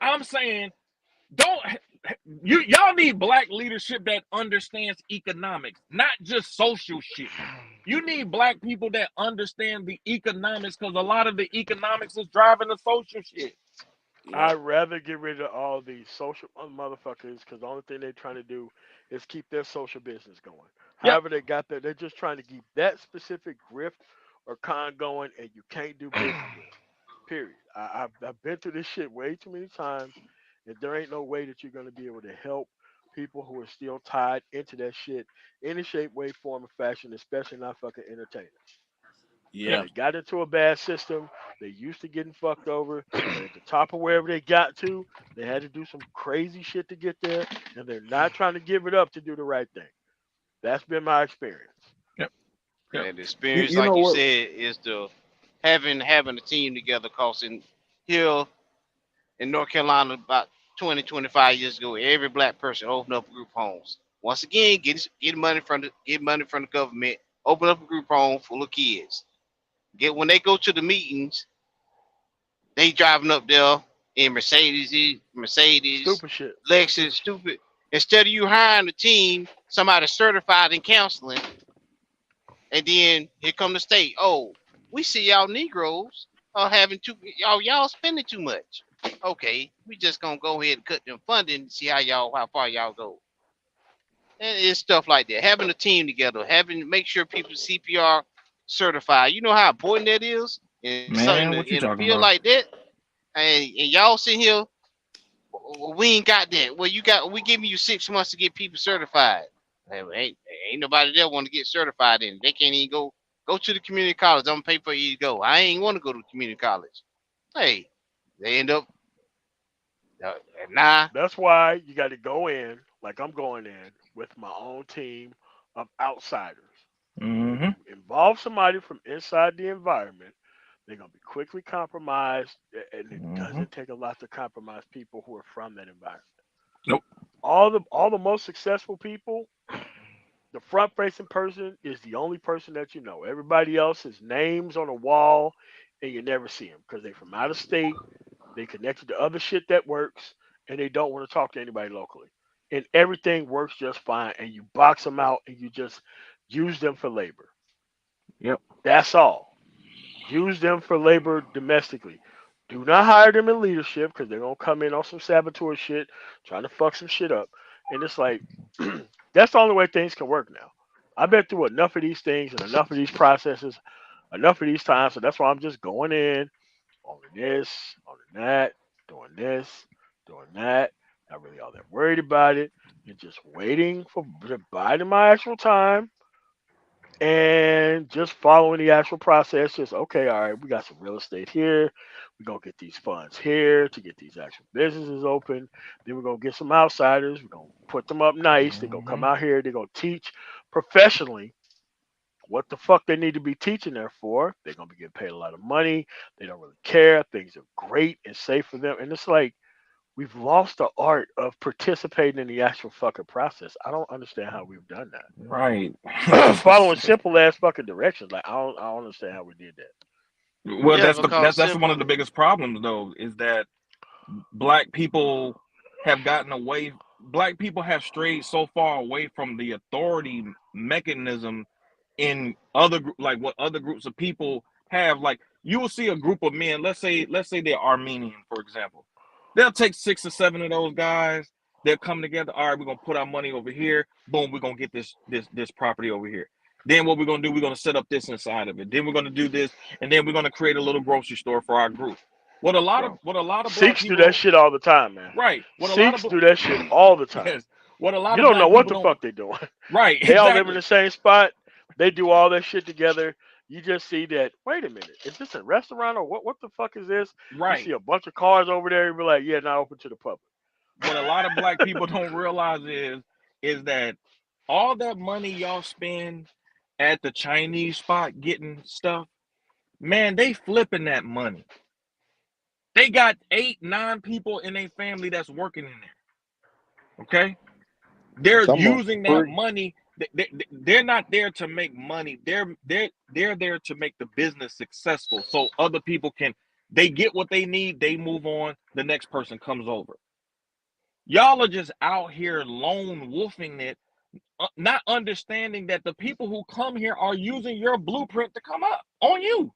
I'm saying. Don't y'all need black leadership that understands economics, not just social shit. You need black people that understand the economics because a lot of the economics is driving the social shit. Yeah. I'd rather get rid of all these social motherfuckers because the only thing they're trying to do is keep their social business going. Yep. However, they got that, they're just trying to keep that specific grift or con going, and you can't do business with them. Period. I've been through this shit way too many times, and there ain't no way that you're gonna be able to help people who are still tied into that shit any shape, way, form, or fashion, especially not fucking entertainers. Because Yeah. they got into a bad system. They used to getting fucked over. They're at the top of wherever they got to. They had to do some crazy shit to get there, and they're not trying to give it up to do the right thing. That's been my experience. Yep. Yep. And the experience, You like know you what? said, is the having a team together. Cause in here in North Carolina about 20, 25 years ago, every black person opened up group homes. Once again, get money from the government, open up a group home full of kids. Get when they go to the meetings, they driving up there in Mercedes, Stupid shit. Lexus, Stupid shit. stupid. Instead of you hiring a team, somebody certified in counseling, and then here come the state. Oh, we see y'all Negroes are having too y'all spending too much. Okay, we just gonna go ahead and cut them funding and see how far y'all go. And it's stuff like that. Having a team together, make sure people CPR certified. You know how important that is in Man, what you in a talking field about? like that. And y'all sit here, we ain't got that. Well, we giving you 6 months to get people certified. Ain't nobody there want to get certified in. They can't even go to the community college. I'm gonna pay for you to go. I ain't want to go to community college. Hey, they end up uh, nah. That's why you got to go in, like I'm going in, with my own team of outsiders. If Mm-hmm. you involve somebody from inside the environment, they're gonna be quickly compromised, and it Mm-hmm. doesn't take a lot to compromise people who are from that environment. Nope. All the most successful people, the front facing person is the only person that you know. Everybody else is names on a wall and you never see them because they from out of state. They connected to other shit that works, and they don't want to talk to anybody locally. And everything works just fine, and you box them out, and you just use them for labor. Yep. That's all. Use them for labor domestically. Do not hire them in leadership because they're gonna come in on some saboteur shit, trying to fuck some shit up. And it's like that's the only way things can work now. I've been through enough of these things and enough of these processes, enough of these times, so that's why I'm just going in on this, on that, doing this, doing that. Not really all that worried about it. And just waiting for biding my actual time and just following the actual process. Just okay, all right, we got some real estate here. We're gonna get these funds here to get these actual businesses open. Then we're gonna get some outsiders. We're gonna put them up nice. They're gonna come Hmm. out here. They're gonna teach professionally what the fuck they need to be teaching there for. They're gonna be getting paid a lot of money. They don't really care. Things are great and safe for them. And it's like we've lost the art of participating in the actual fucking process. I don't understand how we've done Right. that. Following simple ass fucking directions. Like I don't understand how we did that. Well, Yeah, that's because that's one of simple. the biggest problems though, is that black people have gotten away. Black people have strayed so far away from the authority mechanism in like what other groups of people have. Like you will see a group of men, let's say they're Armenian, for example. They'll take 6 or 7 of those guys. They'll come together. All right, we're gonna put our money over here. Boom, we're gonna get this property over here. Then what we're gonna do, we're gonna set up this inside of it. Then we're gonna do this, and then we're gonna create a little grocery store for our group. Bro. What a lot of black Sikhs do that people, shit all the time, man. right? What a lot of Sikhs do that shit all the time. yes, what a lot You of don't know black what people the don't, fuck they doing. right? They all live in the Exactly, same spot. They do all that shit together. You just see that. Wait a minute, is this a restaurant or what? What the fuck is this? You see right. a bunch of cars over there. You be like, yeah, not open to the public. What a lot of black people don't realize is that all that money y'all spend at the Chinese spot getting stuff, man, they flipping that money. They got 8, 9 people in a family that's working in there. Okay, they're Some of them using for that free. money. They're not there to make money. They're there to make the business successful, so other people can. They get what they need. They move on. The next person comes over. Y'all are just out here lone wolfing it, not understanding that the people who come here are using your blueprint to come up on you.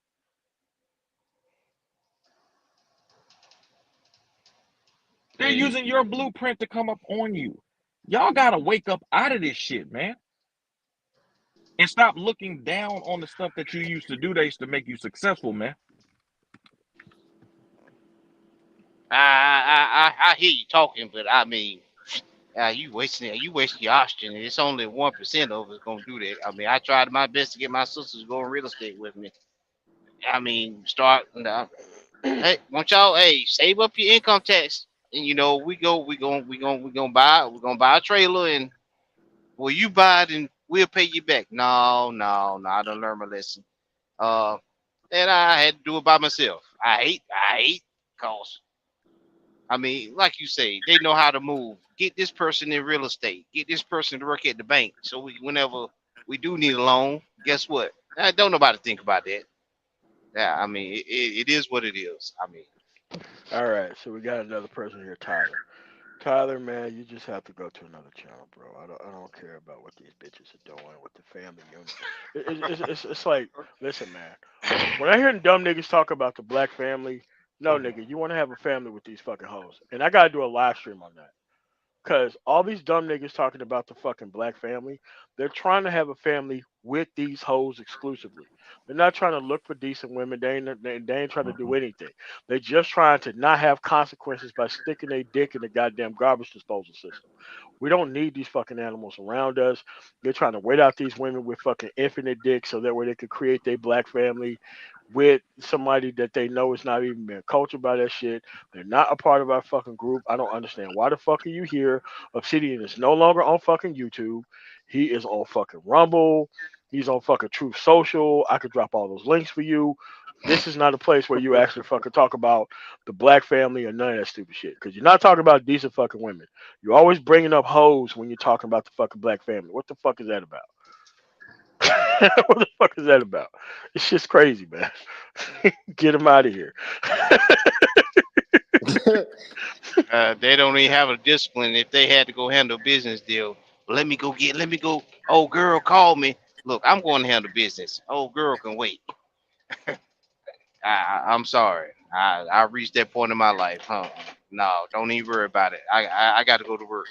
They're Hey, using your blueprint to come up on you. Y'all gotta wake up out of this shit, man, and stop looking down on the stuff that you used to do. That used to make you successful, man. I hear you talking, but I mean, you wasting your oxygen. It's only 1% of us gonna do that. I mean, I tried my best to get my sisters to go in real estate with me. I mean, start. Hey, want y'all? Hey, save up your income tax, and we gonna buy a trailer, and will you buy it and we'll pay you back? No, no, no. I don't learn my lesson. Uh, and I had to do it by myself. I hate, cause I mean, like you say, they know how to move. Get this person in real estate. Get this person to work at the bank. So whenever we do need a loan, guess what? Don't nobody think about that. Yeah, I mean, it is what it is. I mean, All right, so we got another person here, Tyler. Tyler, man, you just have to go to another channel, bro. I don't care about what these bitches are doing with the family unit. It's like, listen, man. When I hear dumb niggas talk about the black family, no, nigga, you want to have a family with these fucking hoes, and I gotta do a live stream on that. Cause all these dumb niggas talking about the fucking black family, they're trying to have a family with these hoes exclusively. They're not trying to look for decent women. They ain't trying to do anything. They're just trying to not have consequences by sticking their dick in the goddamn garbage disposal system. We don't need these fucking animals around us. They're trying to wait out these women with fucking infinite dicks so that way they could create their black family with somebody that they know is not even being cultured by that shit. They're not a part of our fucking group. I don't understand why the fuck are you here. Obsidian is no longer on fucking YouTube. He is on fucking Rumble. He's on fucking Truth Social. I could drop all those links for you. This is not a place where you actually fucking talk about the black family or none of that stupid shit. Because you're not talking about decent fucking women. You're always bringing up hoes when you're talking about the fucking black family. What the fuck is that about? What the fuck is that about? It's just crazy, man. Get him out of here. They don't even have a discipline. If they had to go handle a business deal, let me go. Oh, girl, call me. Look, I'm going to handle business. Oh, girl can wait. I'm sorry. I reached that point in my life. Huh? No, don't even worry about it. I got to go to work.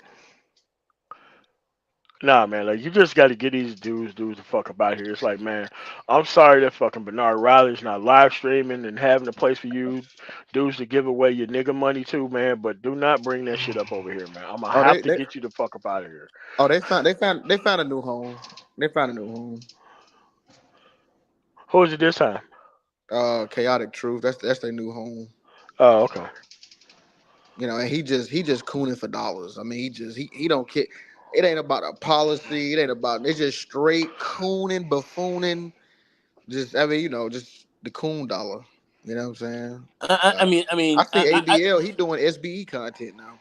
Nah, man, like you just got to get these dudes the fuck up out here. It's like, man, I'm sorry that fucking Bernard Riley's not live streaming and having a place for you dudes to give away your nigga money to, man. But do not bring that shit up over here, man. I'm gonna Oh, have they, to they get you the fuck up out of here. oh they found a new home. They found a new home. Who is it this time? Chaotic Truth. That's their new home. Oh, okay. And he just cooning for dollars. I mean, he don't care. It ain't about a policy. It ain't about. It's just straight cooning, buffooning. Just I mean, just the coon dollar. You know what I'm saying? I, I Uh, mean, I I mean, see ABL. He doing SBE content now.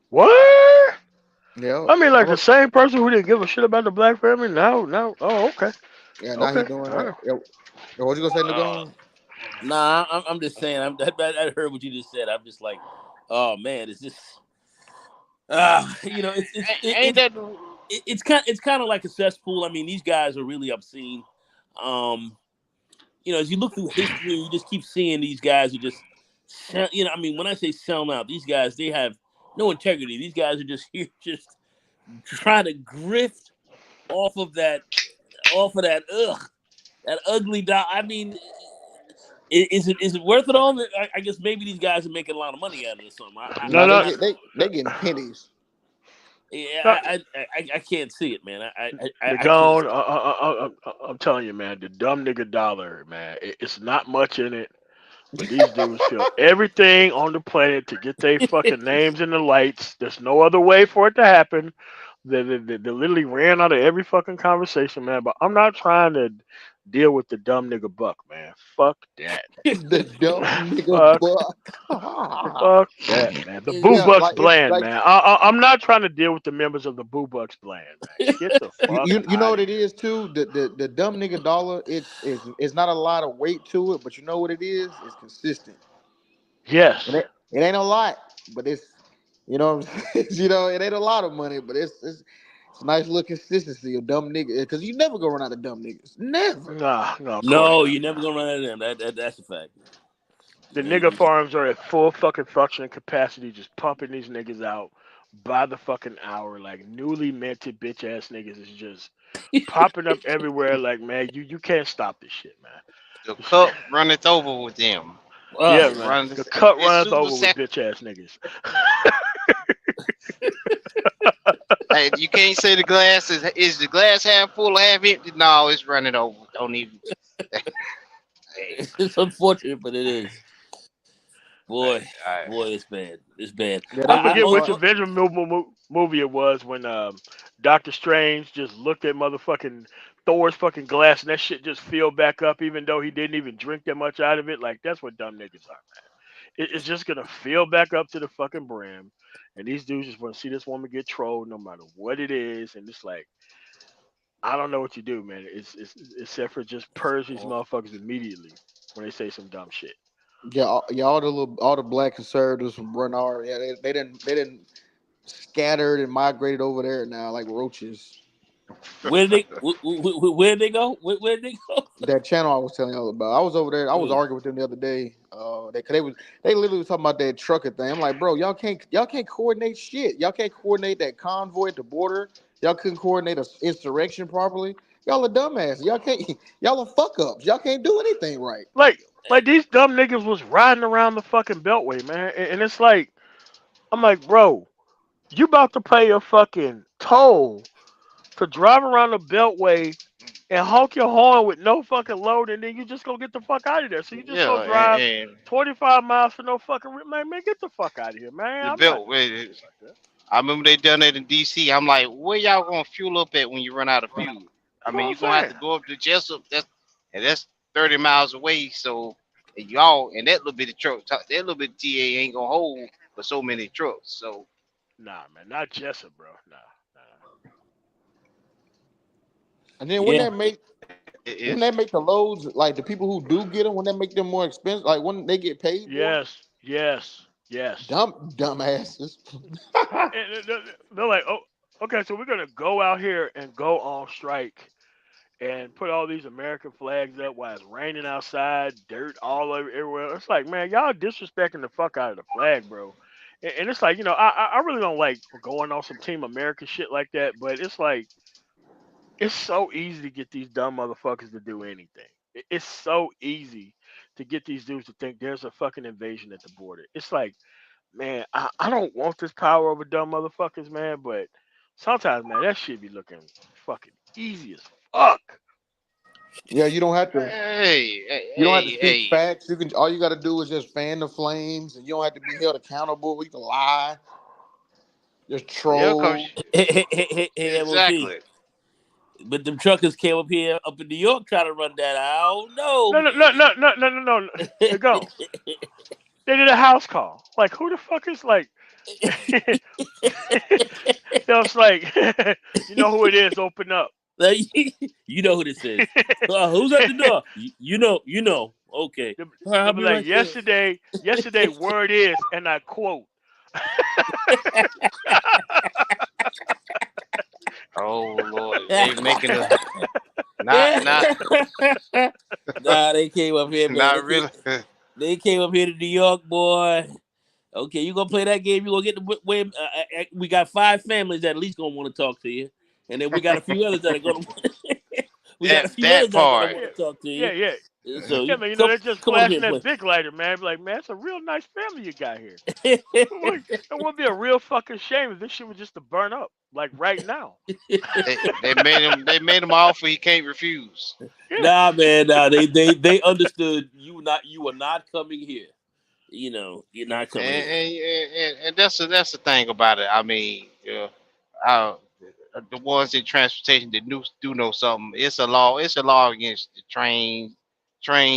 What? Yeah, I mean, like I'm the a, same person who didn't give a shit about the black family now. Oh, okay, yeah. Now he okay. doing I that. know. Yeah. What you gonna say, Uh, Nagone? nah, I'm just saying. I heard what you just said. I'm just like, oh man, it's just, Ain't that it's kind of like a cesspool. I mean, these guys are really obscene. Um, as you look through history, you just keep seeing these guys who just, I mean, when I say selling out, these guys they have no integrity. These guys are just here, just trying to grift off of that, that ugly dot. I mean, is it worth it all? I guess maybe these guys are making a lot of money out of this. Something. No, Nah, they no, get they getting pennies. no. I can't see it, man. I can't. Gone. I'm telling you, man. The dumb nigga dollar, man. It's not much in it. But these dudes feel everything on the planet to get their fucking names in the lights. There's no other way for it to happen. They literally ran out of every fucking conversation, man. But I'm not trying to deal with the dumb nigga buck, man. Fuck that. The dumb nigga Fuck, buck. fuck that, man. The Boo Yeah, Bucks like it's bland, like man. I'm not trying to deal with the members of the Boo Bucks bland, man. Get the you, fuck you you know out what of it here. is too. The dumb nigga dollar. It's not a lot of weight to it, but you know what it is. It's consistent. It Yes. ain't a lot, but what I'm saying? It ain't a lot of money, but it's a nice little consistency of dumb niggas. Because you never go run out of dumb niggas. Never. Nah, no, of course No, not, you're never man. gonna run out of them. That's a fact. The nigga farms are at full fucking functioning capacity, just pumping these niggas out by the fucking hour. Like newly minted bitch ass niggas is just popping up everywhere. Like man, you can't stop this shit, man. the cup runneth over with them? Yeah, Uh, It man. runs. The cut It's runs super over with sec. bitch ass niggas. Hey, you can't say the glass is the glass half full or half empty. No, it's running over. Don't even. Hey, it's unfortunate, but it is. I, Boy, I, boy, it's bad. It's bad. Yeah, I they forget they which Avenger movie it was when Doctor Strange just looked at motherfucking Thor's fucking glass and that shit just filled back up, even though he didn't even drink that much out of it. Like that's what dumb niggas are. It's just gonna fill back up to the fucking brim, and these dudes just want to see this woman get trolled, no matter what it is, and it's like I don't know what you do, man. It's except for just purge these motherfuckers immediately when they say some dumb shit. all the black conservatives from Bernard. Yeah, they didn't scattered and migrated over there now like roaches. Where did they go? Where did they go? That channel I was telling you all about. I was over there. I was Mm. arguing with them the other day. They literally was talking about that trucker thing. I'm like, bro, y'all can't coordinate shit. Y'all can't coordinate that convoy at the border. Y'all couldn't coordinate an insurrection properly. Y'all are dumbasses. Y'all can't. Y'all are fuck ups. Y'all can't do anything right. Like these dumb niggas was riding around the fucking beltway, man, and it's like I'm like, bro, you about to pay a fucking toll to drive around the beltway and honk your horn with no fucking load, and then you just go get the fuck out of there. So you just go yeah, drive and 25 miles for no fucking man, get the fuck out of here, man. the I'm not belt. doing no shit like that. I remember they done that in D.C. I'm like, where y'all gonna fuel up at when you run out of fuel? I That's mean, what I'm you're gonna have saying. to go up to Jessup. That's 30 miles away. So and y'all and that little bit of truck, that little bit of TA ain't gonna hold for so many trucks. So Nah, man, not Jessup, bro. Nah, nah. And then Yeah. when they make the loads, like the people who do get them, when they make them more expensive, like when they get paid more, Yes, yes, yes. dumbasses. They're like, oh, okay, so we're gonna go out here and go on strike and put all these American flags up while it's raining outside, dirt all over everywhere. It's like, man, y'all disrespecting the fuck out of the flag, bro. And it's like, I really don't like going on some Team America shit like that, but it's like, it's so easy to get these dumb motherfuckers to do anything. It's so easy to get these dudes to think there's a fucking invasion at the border. It's like, man, I don't want this power over dumb motherfuckers, man, but sometimes, man, that shit be looking fucking easy as fuck. Yeah, Hey, you don't have to hey, speak hey. facts. All you got to do is just fan the flames, and you don't have to be held accountable. You can lie, just Yeah, cause troll. Hey, MOP. exactly. But them truckers came up here, up in New York, trying to run that. I don't No, know. no, no, no, no, no, no, no. They go. They did a house call. Like, who the fuck is like? They was like, you know who it is? Open up. Like, you know who this is. Who's at the door? You know. Okay. They'll All right, they'll I'll be be like, right there. yesterday, word is, and I quote. Oh Lord, they making a not Nah, they came up here, man. not really. They came up here to New York, boy. Okay, you gonna play that game? You gonna get the way? We got 5 families that at least gonna want to talk to you, and then we got a few others that are gonna. We got a few That others that are gonna part. want Yeah, to talk to yeah, you. yeah. So Yeah, you man, come they're just come on flashing here and that play. big lighter, man. Be like, man, it's a real nice family you got here. It would be a real fucking shame if this shit was just to burn up, like right now. They made him offer he can't refuse. Yeah. Nah, man, nah. They understood you were not coming here. You're not And coming here. and that's the thing about it. I mean, uh, the ones in transportation that do know something. It's a law. It's a law against the train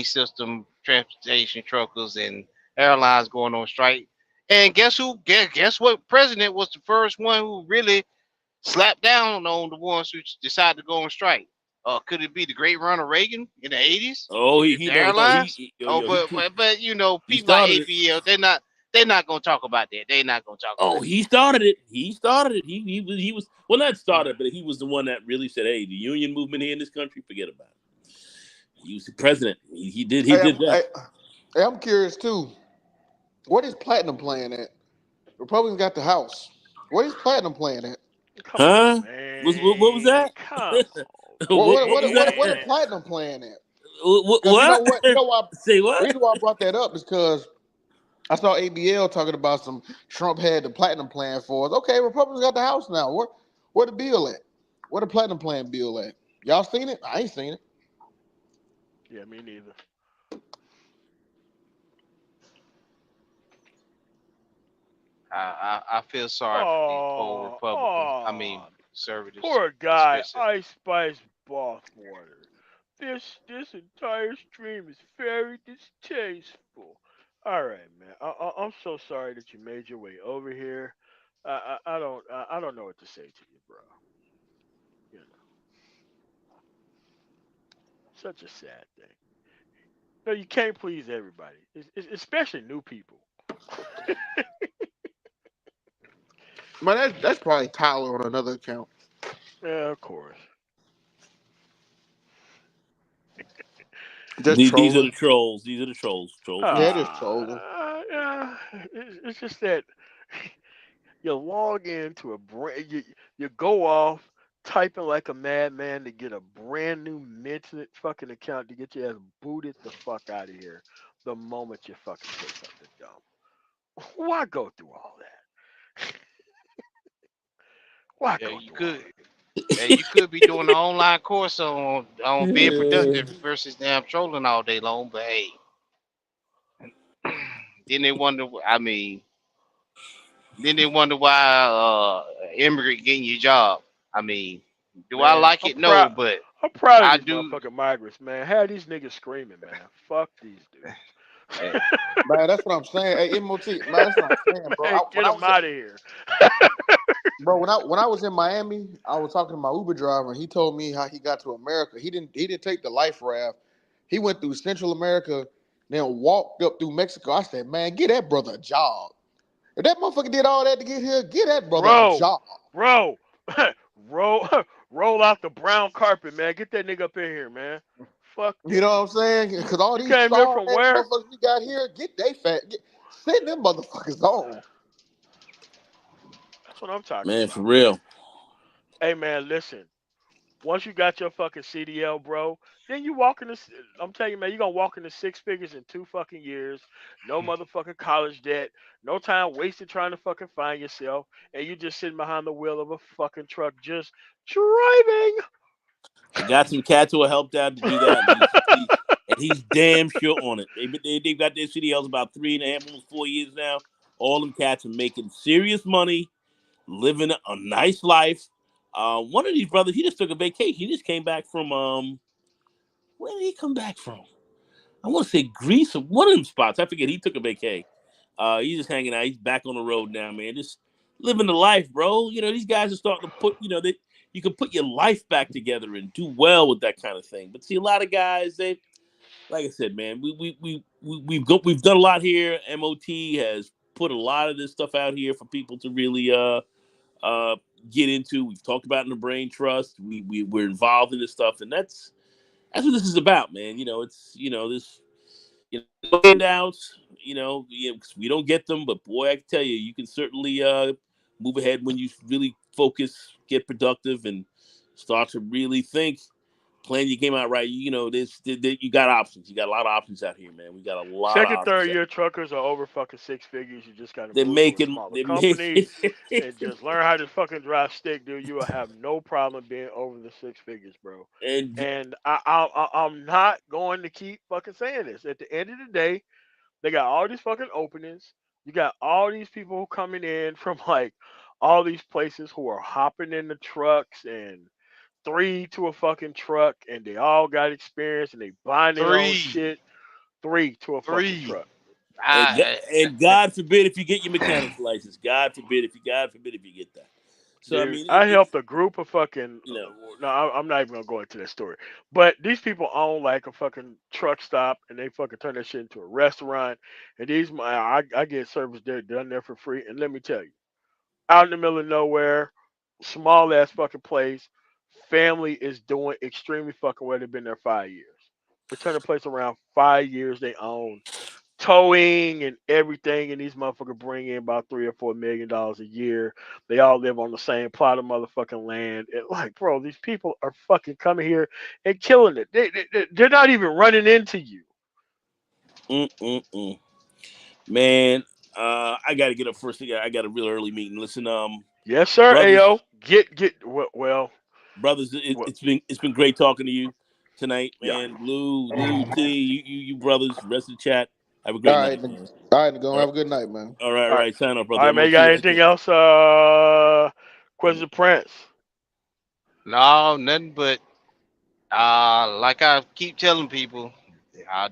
system, transportation truckers, and airlines going on strike. And guess who? Guess what? President was the first one who really slapped down on the ones who decided to go on strike. Could it be the great Ronald Reagan in the 80s? Oh, The no, airlines? yo, Oh, yo, but he people like started it. ABL, they're not gonna talk about that. They're not gonna talk Oh, about he started it. He started it. He was well, not started, but he was the one that really said, "Hey, the union movement here in this country, forget about it." He was the president. He did Hey, that. I'm curious too. What is Platinum playing at? Republicans got the House. What is Platinum playing at? Come on, Huh? What was man. that? Come on, What was that? What is man. Platinum playing at? Because you know What? what? You know why? Say The what? reason why I brought that up is because I saw ABL talking about some Trump had the Platinum plan for us. Okay, Republicans got the House now. Where the bill at? Where the Platinum plan bill at? Y'all seen it? I ain't seen it. Yeah, me neither. I feel sorry for these poor Oh, Republicans. I mean, oh, conservatives, poor guy. especially. Ice Spice bathwater. This entire stream is very distasteful. All right, man. I'm so sorry that you made your way over here. I don't know what to say to you, bro. You know, such a sad thing. No, you can't please everybody, especially new people. Man, that's probably Tyler on another account. Yeah, of course. Just These are the trolling. trolls. These are the trolls. Trolls from the Yeah, trolls. just trolling. Yeah. It's just that you log into a brand, you go off typing like a madman to get a brand new minted fucking account to get your ass booted the fuck out of here the moment you fucking say something dumb. Why go through all that? Why Yeah, go you through all could. You could be doing an online course on being productive versus damn trolling all day long. But hey, then they wonder. I mean, then they wonder why immigrant getting your job. I mean, do I Man, like it? No, but I'm proud of I these do. motherfucking migrants, man. Have these niggas screaming, man. Fuck these dudes. Hey, Man, that's what I'm saying. Hey, MOT, man, that's what I'm saying, bro. Man, When get I him was out of here. when I was in Miami, I was talking to my Uber driver, and he told me how he got to America. He didn't take the life raft. He went through Central America, then walked up through Mexico. I said, man, get that brother a job. If that motherfucker did all that to get here, get that brother a Bro, job. bro, roll, roll out the brown carpet, man. Get that nigga up in here, man. Fuck You that. know what I'm saying? Because all You these came here sorry from ass where? motherfuckers we got here, send them motherfuckers on. That's what I'm talking Man, for about. real. Hey, man, listen. Once you got your fucking CDL, bro, then you walk in this. I'm telling you, man, you gonna walk into six figures in 2 fucking years. No motherfucking college debt. No time wasted trying to fucking find yourself, and you just sitting behind the wheel of a fucking truck, just driving. I got some cats who are helped out to do that, and he's damn sure on it. They've got their CDLs about 3.5, almost 4 years now. All them cats are making serious money, living a nice life. One of these brothers, he just took a vacation. He just came back from where did he come back from? I want to say Greece or one of them spots. I forget. He took a vacay. He's just hanging out. He's back on the road now, man. Just living the life, bro. You know, these guys are starting to put, you can put your life back together and do well with that kind of thing. But see, a lot of guys, they, like I said, man, we've done a lot here. MOT has put a lot of this stuff out here for people to really uh get into. We've talked about in the brain trust. We're involved in this stuff, and that's what this is about, man. It's this handouts. We don't get them, but boy, I can tell you, you can certainly move ahead when you really focus, get productive, and start to really think, plan your game out right. You got options. You got a lot of options out here, man. We got a lot of Second, options third out year here. truckers are over fucking six figures. You just gotta They're move to a making, smaller they're company making, and just learn how to fucking drive stick, dude. You will have no problem being over the six figures, bro. and And I'm not going to keep fucking saying this. At the end of the day, they got all these fucking openings. You got all these people coming in from like all these places who are hopping in the trucks and three to a fucking truck, and they all got experience and they buying their own three, shit. Three to a fucking three. truck. and God forbid if you get your mechanic's license. God forbid if you get that. So I Dude, mean, I helped a group of fucking. you know, No, I'm not even gonna go into that story. But these people own like a fucking truck stop, and they fucking turn that shit into a restaurant. And I get service there done there for free. And let me tell you, out in the middle of nowhere, small ass fucking place, family is doing extremely fucking well. They've been there 5 years. They turn the place around 5 years. They own towing and everything, and these motherfuckers bring in about $3 or $4 million a year. They all live on the same plot of motherfucking land. And like, bro, these people are fucking coming here and killing it. They're not even running into you. mm-mm-mm. Man, I got to get up first. I got a real early meeting. Listen, Yes, sir. brothers, Ayo, get well. brothers, Well, it's been great talking to you tonight, yeah. man. Lou, T, you brothers, rest of the chat. Have a All great right, night, man. all right, go All right, have a good night, man. all All right, right. Sign off, all brother. right, man. You MOT got right anything there. else? Question Prince. No, nothing but like I keep telling people,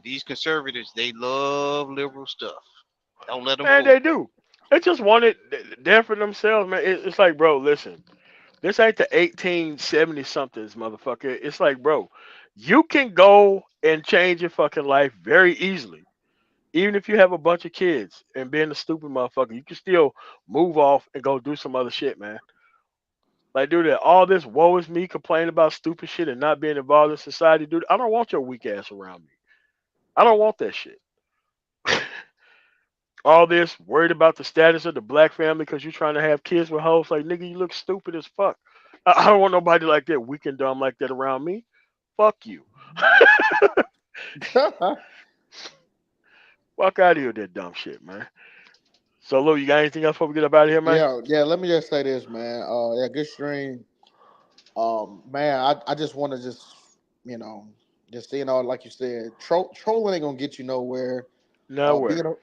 these conservatives they love liberal stuff. Don't let them Man, fool they do. They just want it there for themselves, man. It's like, bro, listen. This ain't the 1870 somethings, motherfucker. It's like, bro, you can go and change your fucking life very easily. Even if you have a bunch of kids and being a stupid motherfucker, you can still move off and go do some other shit, man. Like, dude, all this woe is me complaining about stupid shit and not being involved in society, dude. I don't want your weak ass around me. I don't want that shit. All this worried about the status of the black family because you're trying to have kids with hoes. Like, nigga, you look stupid as fuck. I don't want nobody like that, weak and dumb like that around me. Fuck you. Fuck out of here with that dumb shit, man. So, Lou, you got anything else before we get up out of here, man? yeah. Let me just say this, man. Yeah, good stream. Man, I just want to you know, just like you said, trolling ain't gonna get you nowhere. Uh, being Nowhere. a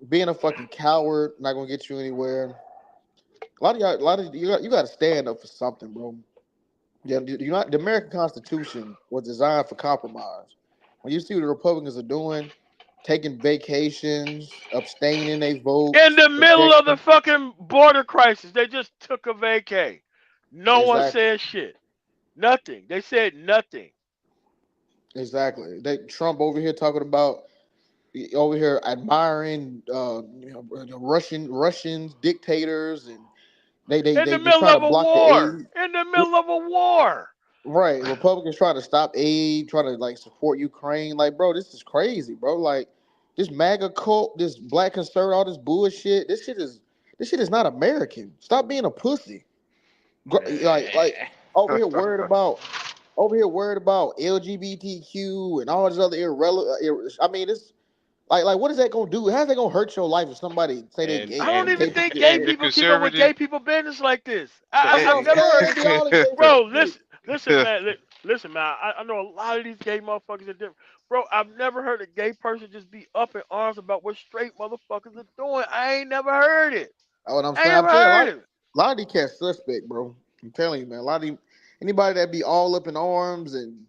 being a fucking coward not gonna get you anywhere. You got to stand up for something, bro. Yeah, the American Constitution was designed for compromise. When you see what the Republicans are doing, taking vacations, abstaining they votes, In the middle of the protection. fucking border crisis, they just took a vacay. No one Exactly. said shit. Nothing. They said nothing. Exactly. They Trump over here talking about over here admiring Russians dictators, and In the they middle trying to of a block the war. aid. In the middle of a war. Right, Republicans trying to stop aid, trying to like support Ukraine. Like, bro, this is crazy, bro. Like, this MAGA cult, this black conservative, all this bullshit. This shit is not American. Stop being a pussy. Like over here worried about LGBTQ and all this other irrelevant. I mean, it's like what is that gonna do? How's that gonna hurt your life if somebody say they and I gay don't and even and gay think people get gay and the married? people keep up with gay conservative. people business like this. That's what I've I'm never saying. heard. They be all in gay Bro, folks' business. listen, man. Listen, man. I know a lot of these gay motherfuckers are different. Bro, I've never heard a gay person just be up in arms about what straight motherfuckers are doing. I ain't never heard it. That's what I'm I ain't saying. never I'm saying heard it. a lot of these cats suspect, bro. I'm telling you, man. A lot of these, anybody that be all up in arms and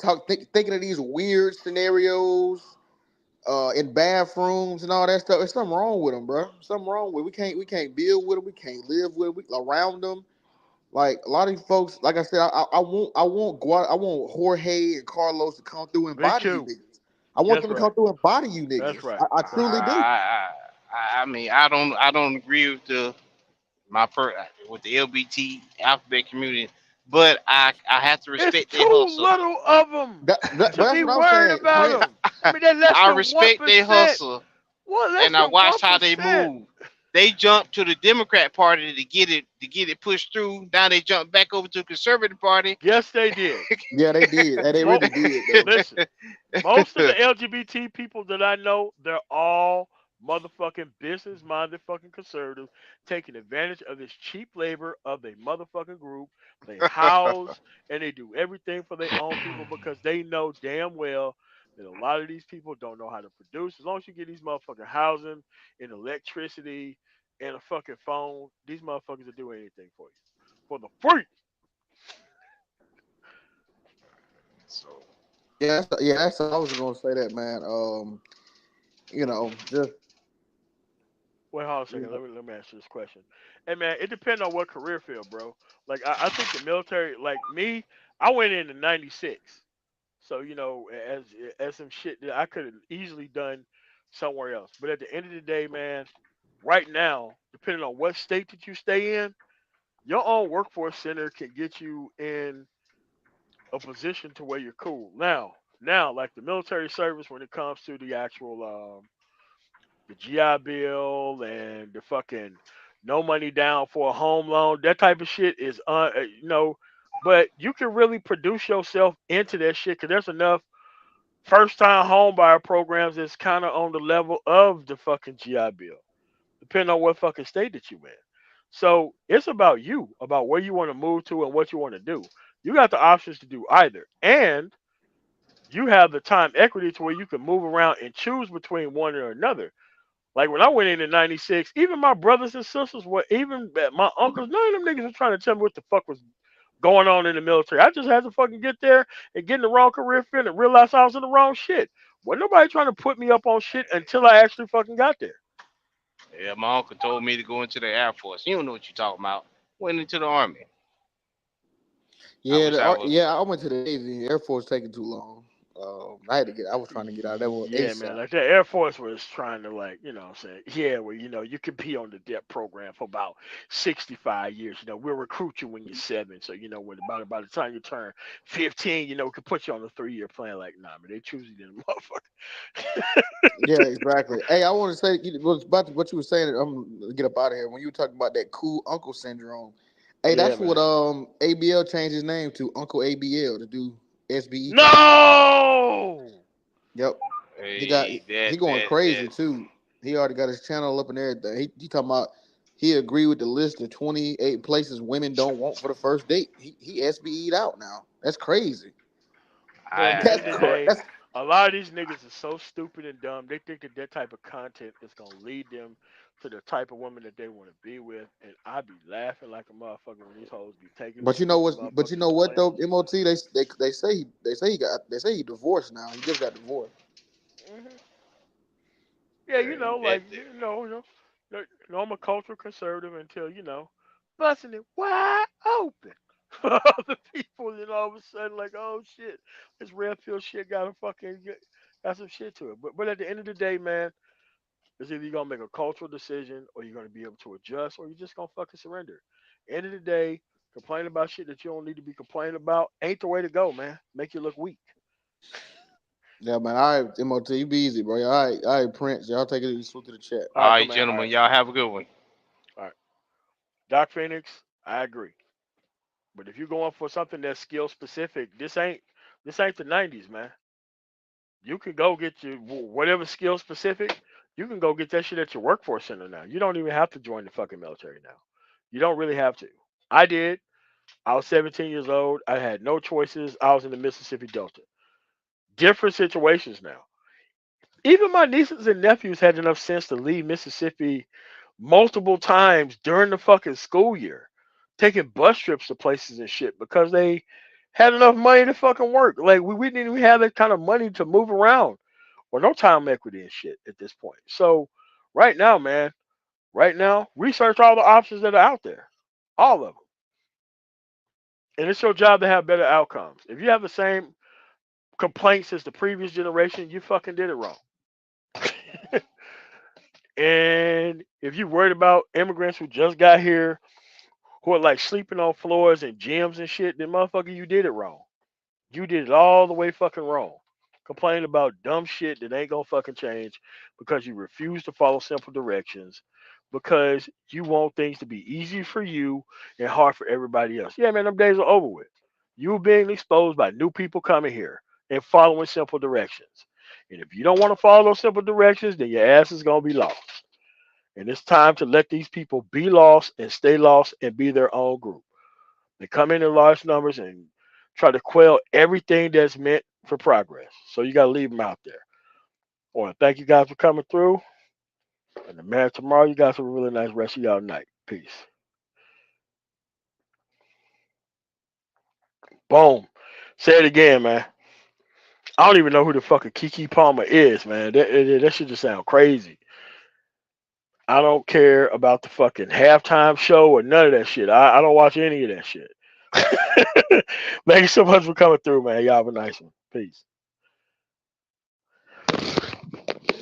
thinking of these weird scenarios in bathrooms and all that stuff. There's something wrong with them, bro. Something wrong with. We can't build with them. We can't live with them. Around them. Like a lot of these folks, like I said, I want Jorge and Carlos to come through and Me body you too. niggas. I want That's them to right. come through and body you That's niggas. right. I That's truly right. do. I mean, I don't agree with the my per with the LGBT alphabet community, but I have to It's respect their too hustle. little of them I to But that's be what I'm worried saying, about Prince. them. I mean, they're less than one respect their percent. hustle, What? Less and I than one watched how they percent. move. They jumped to the Democrat Party to get it pushed through. Now they jumped back over to the Conservative Party. Yes, they did. Yeah, they did. And they Mo- really did, though. Listen, most of the LGBT people that I know, they're all motherfucking business minded fucking conservatives taking advantage of this cheap labor of a motherfucking group. They house and they do everything for their own people because they know damn well that a lot of these people don't know how to produce. As long as you get these motherfucking housing and electricity and a fucking phone, these motherfuckers will do anything for you. For the free. So That's I was gonna say that, man. Just Wait, hold on a you second. know, Let me answer this question. Hey man, it depends on what career field, bro. Like I think the military, like me, I went in '96. So as some shit that I could have easily done somewhere else. But at the end of the day, man, right now, depending on what state that you stay in, your own workforce center can get you in a position to where you're cool. Now, like the military service, when it comes to the actual the GI Bill and the fucking no money down for a home loan. That type of shit is but you can really produce yourself into that shit because there's enough first time home buyer programs that's kind of on the level of the fucking GI Bill, depending on what fucking state that you in. So it's about you, about where you want to move to and what you want to do. You got the options to do either, and you have the time equity to where you can move around and choose between one or another. Like when I went in '96, even my brothers and sisters were, even my uncles, none of them niggas was trying to tell me what the fuck was going on in the military. I just had to fucking get there and get in the wrong career field and realize I was in the wrong shit. Wasn't nobody trying to put me up on shit until I actually fucking got there. yeah, my uncle told me to go into the Air Force. You don't know what you're talking about. Went into the Army. I wish I was. yeah. I went to the Navy. Air Force taking too long. I had to get. I was trying to get out of that one Yeah, man. ASAP. Like the Air Force was trying to what I'm saying, yeah, well, you could be on the DEP program for about 65 years. We'll recruit you when you're 7. So, when about by the time you turn 15, we could put you on a 3-year plan. Like, nah, man, they choose you then motherfucker. Yeah, exactly. Hey, I want to say was about what you were saying. I'm gonna get up out of here when you were talking about that cool uncle syndrome. Hey, Yeah, that's what man. ABL changed his name to Uncle ABL to do SBE time. No. Yep. Hey, He going crazy that. too. He already got his channel up and everything. He talking about he agreed with the list of 28 places women don't want for the first date. He SBE'd out now. That's crazy. Bro, at the That's end of the I day, crazy. a lot of these niggas are so stupid and dumb. They think that that type of content is gonna lead them to the type of woman that they want to be with, and I be laughing like a motherfucker when these hoes be taking them But you know stupid what? But you motherfucking know what though? claims. MOT they say he divorced now. He just got divorced. Hmm. Yeah, That I'm a cultural conservative until busting it wide open for other people. Then all of a sudden, like, oh shit, this red pill shit got some shit to it. But at the end of the day, man, it's either you're gonna make a cultural decision or you're gonna be able to adjust or you're just gonna fucking surrender. End of the day, complaining about shit that you don't need to be complaining about ain't the way to go, man. Make you look weak. Yeah, man. All right, MOT, you be easy, bro. All right, Prince. Y'all take it easy to the chat. All all right, cool, right, man. All right, gentlemen, y'all have a good one. all right. Doc Phoenix, I agree. But if you're going for something that's skill specific, this ain't the '90s, man. You can go get your whatever skill specific. You can go get that shit at your workforce center now. You don't even have to join the fucking military now. You don't really have to. I did. I was 17 years old. I had no choices. I was in the Mississippi Delta. Different situations now. Even my nieces and nephews had enough sense to leave Mississippi multiple times during the fucking school year, taking bus trips to places and shit because they had enough money to fucking work. Like we didn't even have that kind of money to move around or no time equity and shit at this point. So right now, man, right now, research all the options that are out there, all of them, and it's your job to have better outcomes. If you have the same complaints as the previous generation, you fucking did it wrong. And if you're worried about immigrants who just got here who are like sleeping on floors and gyms and shit, then motherfucker, you did it wrong. You did it all the way fucking wrong. Complaining about dumb shit that ain't gonna fucking change because you refuse to follow simple directions because you want things to be easy for you and hard for everybody else. Yeah, man, them days are over with. You being exposed by new people coming here and following simple directions. And if you don't want to follow those simple directions, then your ass is gonna be lost. And it's time to let these people be lost and stay lost and be their own group. They come in large numbers and try to quell everything that's meant for progress. So you got to leave them out there. I want to thank you guys for coming through. And the man tomorrow, you guys have a really nice rest of y'all night. Peace. Boom. Say it again, man. I don't even know who the fucking Kiki Palmer is, man. That should just sound crazy. I don't care about the fucking halftime show or none of that shit. I don't watch any of that shit. Thank you so much for coming through, man. Y'all have a nice one. Peace.